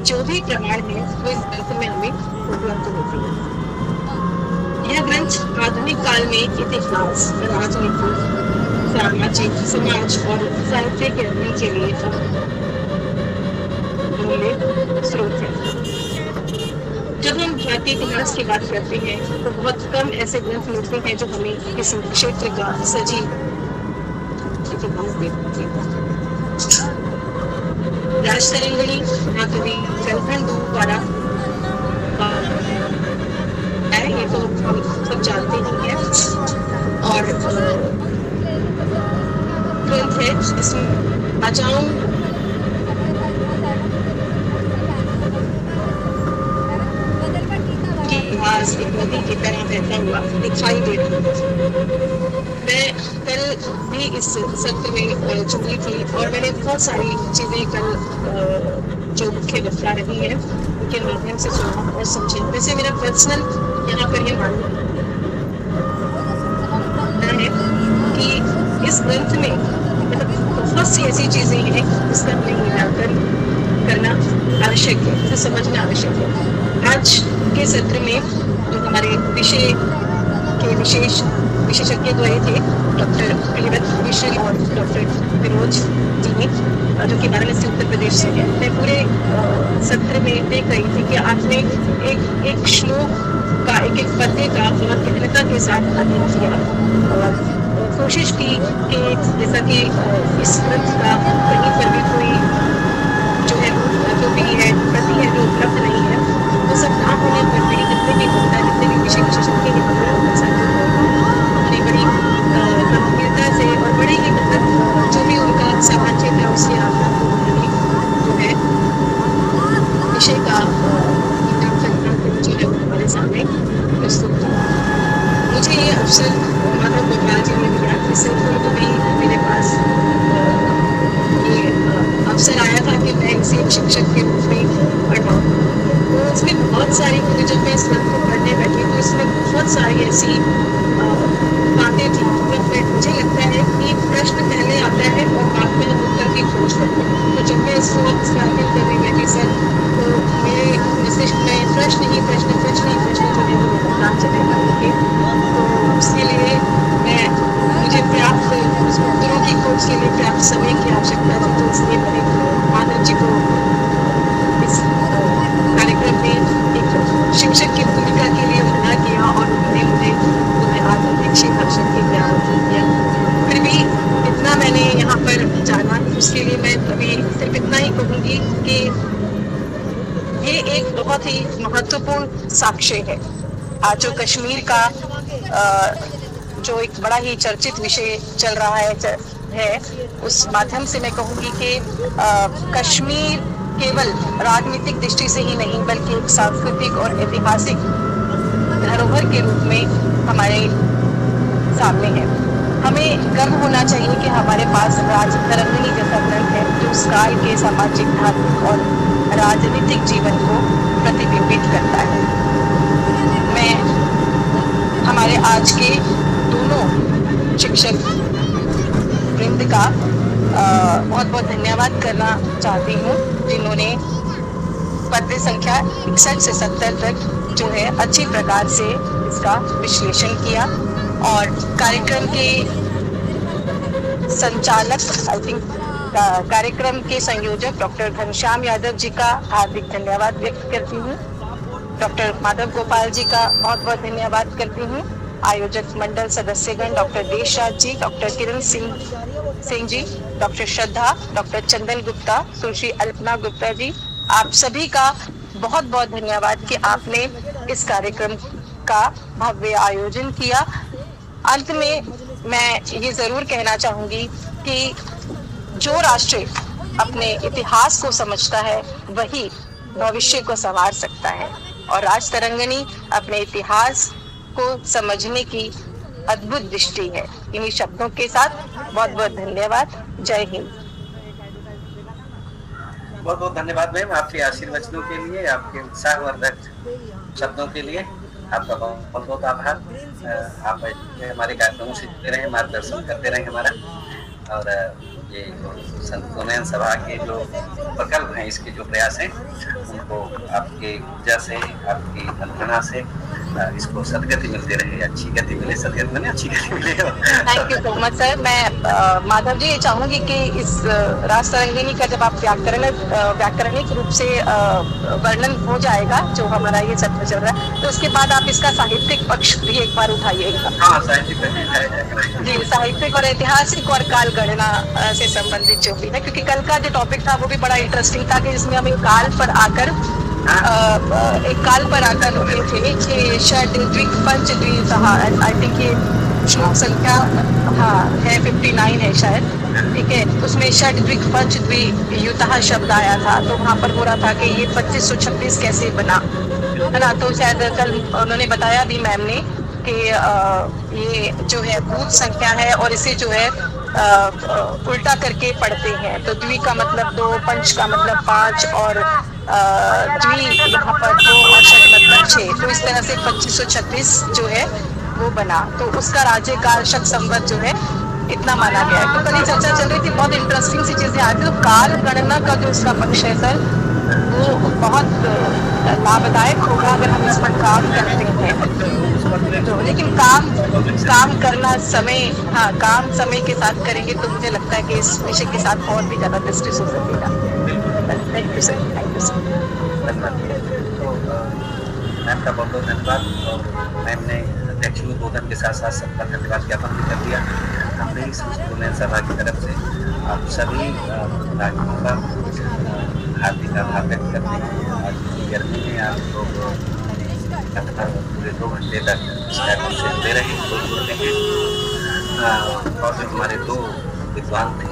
जो भी प्रमाण है वो इस ग्रंथ में हमें उपलब्ध होती है। यह ग्रंथ आधुनिक काल में इतिहास, राजनीति, सामाजिक, समाज और साहित्य के अध्ययन के लिए अमूल्य स्रोत है। जब हम भारतीय इतिहास की बात करते हैं तो बहुत कम ऐसे ग्रंथ मिलते हैं जो हमें किसी क्षेत्र का सजीव इतिहास देते हैं। राज तरंगिणी महाकवि कल्हण द्वारा ये तो हम सब जानते ही हैं, और ग्रंथ है इसमें राजाओं की इतिहास एक नदी की तरह बहता हुआ दिखाई दे रहा है। मैं कल भी भी इस सत्र में जुड़ी थी और मैंने बहुत सारी चीजें कल जो मुख्य बता रही है उनके माध्यम से सुना और समझी। वैसे मेरा पर्सनल यहाँ पर ये मानना है कि इस ग्रंथ में मतलब बहुत सी ऐसी चीजें हैं जिसका हमें मूल्यांकन करना आवश्यक है, उसे समझना आवश्यक है। आज के सत्र में जो हमारे विषय के विशेषज्ञ द्वय थे डॉक्टर प्रियव्रत मिश्र और डॉक्टर फिरोज जी जो कि वाराणसी उत्तर प्रदेश से है। मैं पूरे सत्र में देख रही थी कि आपने एक श्लोक का एक पद्य का बहुत गहनता के साथ अध्ययन किया और कोशिश की कि जैसा कि इस ग्रंथ का कहीं पर भी कोई जो है जो भी है प्रति है जो उपलब्ध नहीं है वो सब ना होने पर भी जितने भी होता है जितने भी विशेषज्ञ के अपनी बड़ी गंभीरता से और बड़ी ही मतलब जो भी उनका सामाजिक है उसके जो है विषय का जो है हमारे सामने प्रस्तुत किया। मुझे ये अवसर माधव गोपाल जी ने दिया जिससे उनको भी मेरे पास ये अवसर आया था कि मैं इसे एक शिक्षक के रूप में पढ़ाऊँ। तो उसमें बहुत सारी जब मैं इस ग्रंथ को पढ़ने बैठी तो इसमें बहुत सारी ऐसी बातें थी। मुझे लगता है कि प्रश्न पहले आता है और बाद में हम उत्तर की खोज करते हैं। तो जब मैं इसको अध्ययन करने बैठी सर तो मेरे मस्तिष्क में प्रश्न ही प्रश्न जो है वो लगातार चले जाएंगे। तो उसके लिए मुझे पर्याप्त उत्तरों की खोज के लिए पर्याप्त समय की आवश्यकता थी। तो इसलिए मैंने माधव जी को इस कार्यक्रम में एक शिक्षक की भूमिका के लिए मना किया और उन्होंने मुझे आत्मनिरीक्षी भाषण के लिए आमंत्रित किया। फिर भी इतना मैंने यहाँ पर जाना उसके लिए मैं अभी सिर्फ इतना ही कहूँगी कि ये एक बहुत ही महत्वपूर्ण साक्ष्य है। आज जो कश्मीर का जो एक बड़ा ही चर्चित विषय चल रहा है उस माध्यम से मैं कहूँगी कि कश्मीर केवल राजनीतिक दृष्टि से ही नहीं बल्कि एक सांस्कृतिक और ऐतिहासिक धरोहर के रूप में हमारे सामने है। हमें गर्व होना चाहिए कि हमारे पास राजतरंगिणी जैसा ग्रंथ है जो उस काल के सामाजिक, धार्मिक और राजनीतिक जीवन को प्रतिबिंबित करता है। मैं हमारे आज के दोनों शिक्षक वृंद का बहुत बहुत धन्यवाद करना चाहती हूँ जिन्होंने पद्य संख्या 61 से 70 तक जो है अच्छी प्रकार से इसका विश्लेषण किया और कार्यक्रम के संचालक कार्यक्रम के संयोजक डॉक्टर घनश्याम यादव जी का हार्दिक धन्यवाद व्यक्त करती हूँ। डॉक्टर माधव गोपाल जी का बहुत बहुत धन्यवाद करती हूँ। आयोजक मंडल सदस्यगण डॉक्टर देशराज जी, डॉक्टर किरण सिंह जी, डॉक्टर श्रद्धा, डॉक्टर चंदन गुप्ता, सुश्री अल्पना गुप्ता जी, आप सभी का बहुत बहुत धन्यवाद कि आपने इस कार्यक्रम का भव्य आयोजन किया। अंत में मैं ये जरूर कहना चाहूंगी कि जो राष्ट्र अपने इतिहास को समझता है वही भविष्य को संवार सकता है और राजतरंगिणी अपने इतिहास को समझने की अद्भुत दृष्टि है। इन्हीं शब्दों के साथ बहुत बहुत धन्यवाद। जय हिंद। बहुत बहुत धन्यवाद मैम आपके आशीर्वचनों के लिए, आपके उत्साहवर्धक शब्दों के लिए आपका बहुत बहुत आभार। आप हमारे कार्यक्रमों से जुड़े रहे, मार्गदर्शन करते रहे हमारा, और ये संत उन्नयन सभा के जो प्रकल्प हैं, इसके जो प्रयास हैं, उनको आपके ऊर्जा से, आपकी मंत्रणा से इसको सदगति मिलते रहे, अच्छी गति मिले, सदगति मिले, अच्छी गति मिले। Thank you so much sir. मैं माधव जी ये चाहूंगी कि इस राजतरंगिणी का जब आप व्याकरणिक रूप से वर्णन हो जाएगा जो हमारा ये सत्र चल रहा है, तो उसके बाद आप इसका साहित्यिक पक्ष भी एक बार उठाइएगा। हाँ, साहित्यिक जी, साहित्यिक और ऐतिहासिक और काल गणना से संबंधित जो भी है, क्योंकि कल का जो टॉपिक था वो भी बड़ा इंटरेस्टिंग था कि जिसमें हम एक काल पर आकर हुए थे कि षड द्विक पंच द्वितहा, आई थिंक ये श्लोक संख्या है 59 है शायद, ठीक है। उसमें षड द्विक पंच द्वियुतः शब्द आया था, तो वहाँ पर हो रहा था कि ये 2526 कैसे बना, है ना। तो शायद कल उन्होंने बताया भी मैम ने कि ये जो है भूत संख्या है और इसे जो है उल्टा करके पढ़ते हैं। तो द्वि का मतलब 2, पंच का मतलब 5 और द्वि यहाँ पर 2 और षट मतलब 6। तो इस तरह से 2536 जो है वो बना। तो उसका राज्यकाल शक संवत जो है इतना माना गया है। तो कल ही चर्चा चल रही थी, बहुत इंटरेस्टिंग सी चीजें आती। तो काल गणना का जो उसका पक्ष है सर, वो बहुत लाभदायक होगा अगर हम इस पर काम करते हैं। तो लेकिन काम करना समय, हाँ काम समय के साथ करेंगे तो मुझे लगता है कि इस विषय के साथ और भी ज्यादा डिस्कस हो सकेगा। Thank you sir, thank you sir. Ma'am का बहुत बहुत धन्यवाद। और मैम ने अध्यक्ष उद्बोधन के साथ साथ सबका धन्यवाद ज्ञापन भी कर दिया। हमने इस उन्नयन सभा की तरफ से आप सभी नागरिकों का हार्दिक आभार व्यक्त करते हैं। आज की गर्मी में आप लोग पूरे 2 घंटे तक इस कार्यक्रम से जुड़े रहे, जुड़ते हैं। और जो हमारे 2 विद्वान थे,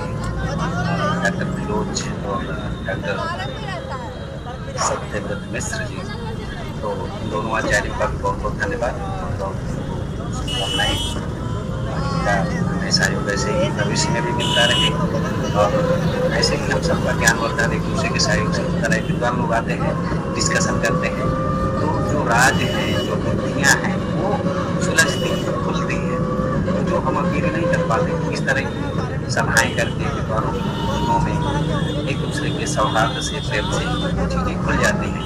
डॉक्टर फिरोज और डॉक्टर सत्यव्रत मिश्र जी, तो दोनों आचार्यों का भी बहुत बहुत धन्यवाद। हमें सहयोग ऐसे ही भविष्य में भी मिलता रहे और ऐसे ही हम सबका ज्ञान वर्धन एक दूसरे के सहयोग से होता रहे। विद्वान लोग आते हैं, डिस्कशन करते हैं, तो जो राज है, जो बुद्धियाँ हैं, वो सुलझती हैं, खुलती हैं। तो जो हम अकेले नहीं कर पाते, इस तरह की सभाएँ करके विद्वानों की बुद्धियों में एक दूसरे के सौहार्द से, प्रेम से चीज़ें खुल जाती हैं।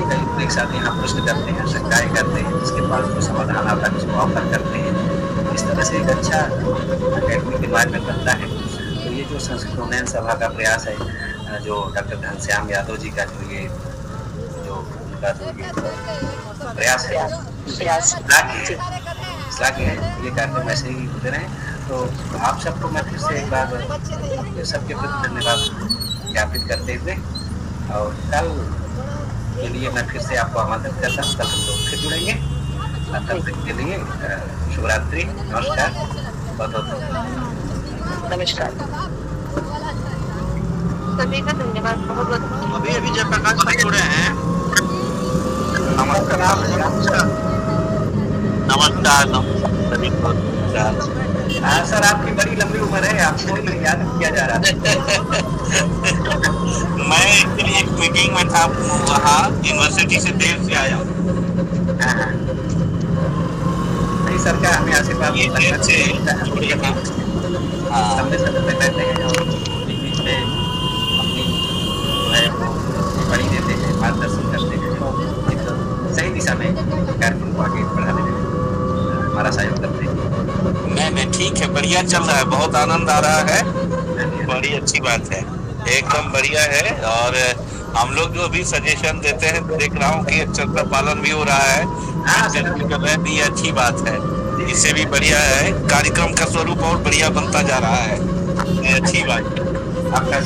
कई लोग एक साथ यहाँ प्रश्न करते हैं, शंकाएँ करते हैं, जिसके पास जो समाधान आता है उसको ऑफर करते हैं। इस तरह से एक अच्छा एकेडमिक एनवायरनमेंट बनता है। तो ये जो संस्कृत उन्नयन सभा का प्रयास है, जो डॉक्टर घनश्याम यादव जी का जो ये प्रयास है, श्लाघ्य है। ये कार्यक्रम ऐसे ही होते रहे। तो आप सबको मैं फिर से एक बार सबके प्रति धन्यवाद ज्ञापित करते हुए, और कल के लिए मैं फिर से आपको आमंत्रित करता हूँ। कल हम लोग फिर जुड़ेंगे। तब तक के लिए शुभरात्रि, नमस्कार, बहुत बहुत नमस्कार। सभी का धन्यवाद, बहुत बहुत। अभी अभी जयप्रकाश जी जुड़े हैं। नमस्कार। हाँ सर, आपकी बड़ी लंबी उम्र है, आपको नहीं याद किया जा रहा था। मैं एक मीटिंग में था वहाँ, यूनिवर्सिटी से देर से आया। नहीं सर, क्या हमें आशीर्वाद लंबे समय तक रहते हैं और बीच में अपनी जो है वो पढ़ी देते हैं, मार्गदर्शन करते हैं और एक सही दिशा में कार्यक्रम को आगे बढ़ाने में हमारा सहयोग करते हैं। नहीं ठीक है, बढ़िया चल रहा है, बहुत आनंद आ रहा है, बड़ी अच्छी बात है, एकदम बढ़िया है। और हम लोग जो भी सजेशन देते हैं, देख रहा हूँ कि अक्षरता पालन भी हो रहा है। ये अच्छी बात है, इससे भी बढ़िया है, कार्यक्रम का स्वरूप और बढ़िया बनता जा रहा है। ये अच्छी बात है। आपका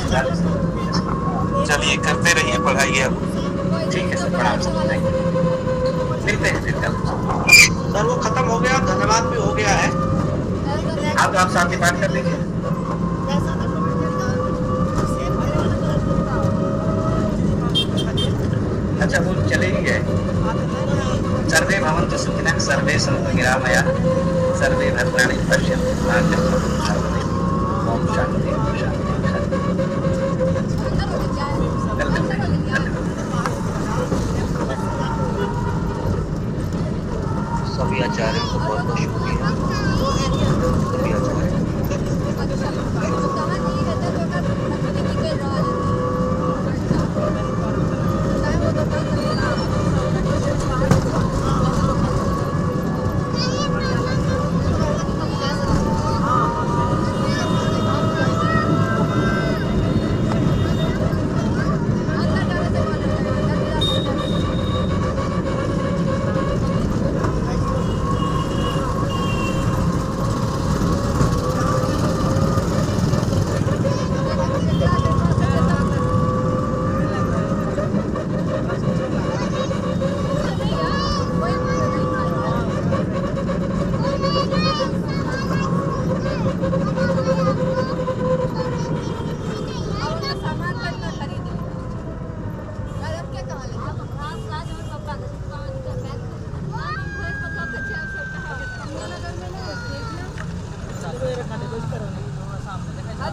चलिए करते रहिए पढ़ाई। अब ठीक है सर, प्रणाम सर, मिलते हैं फिर कल। सर वो खत्म हो गया, धन्यवाद भी हो गया है। हाँ तो आप साथ ही बात कर लीजिए। अच्छा वो चले ही गए। सर्वे भवन्तु सुखिनः, सर्वे सन्तु निरामयाः, सर्वे भद्राणि पश्यन्तु मा कश्चित् शान्तिः। ओम शांति शांति सभी आचार्यों को बहुत बहुत शुक्रिया। सभी आचार्यों चालू है, रखा दे, कुछ करो नहीं। सामने देखा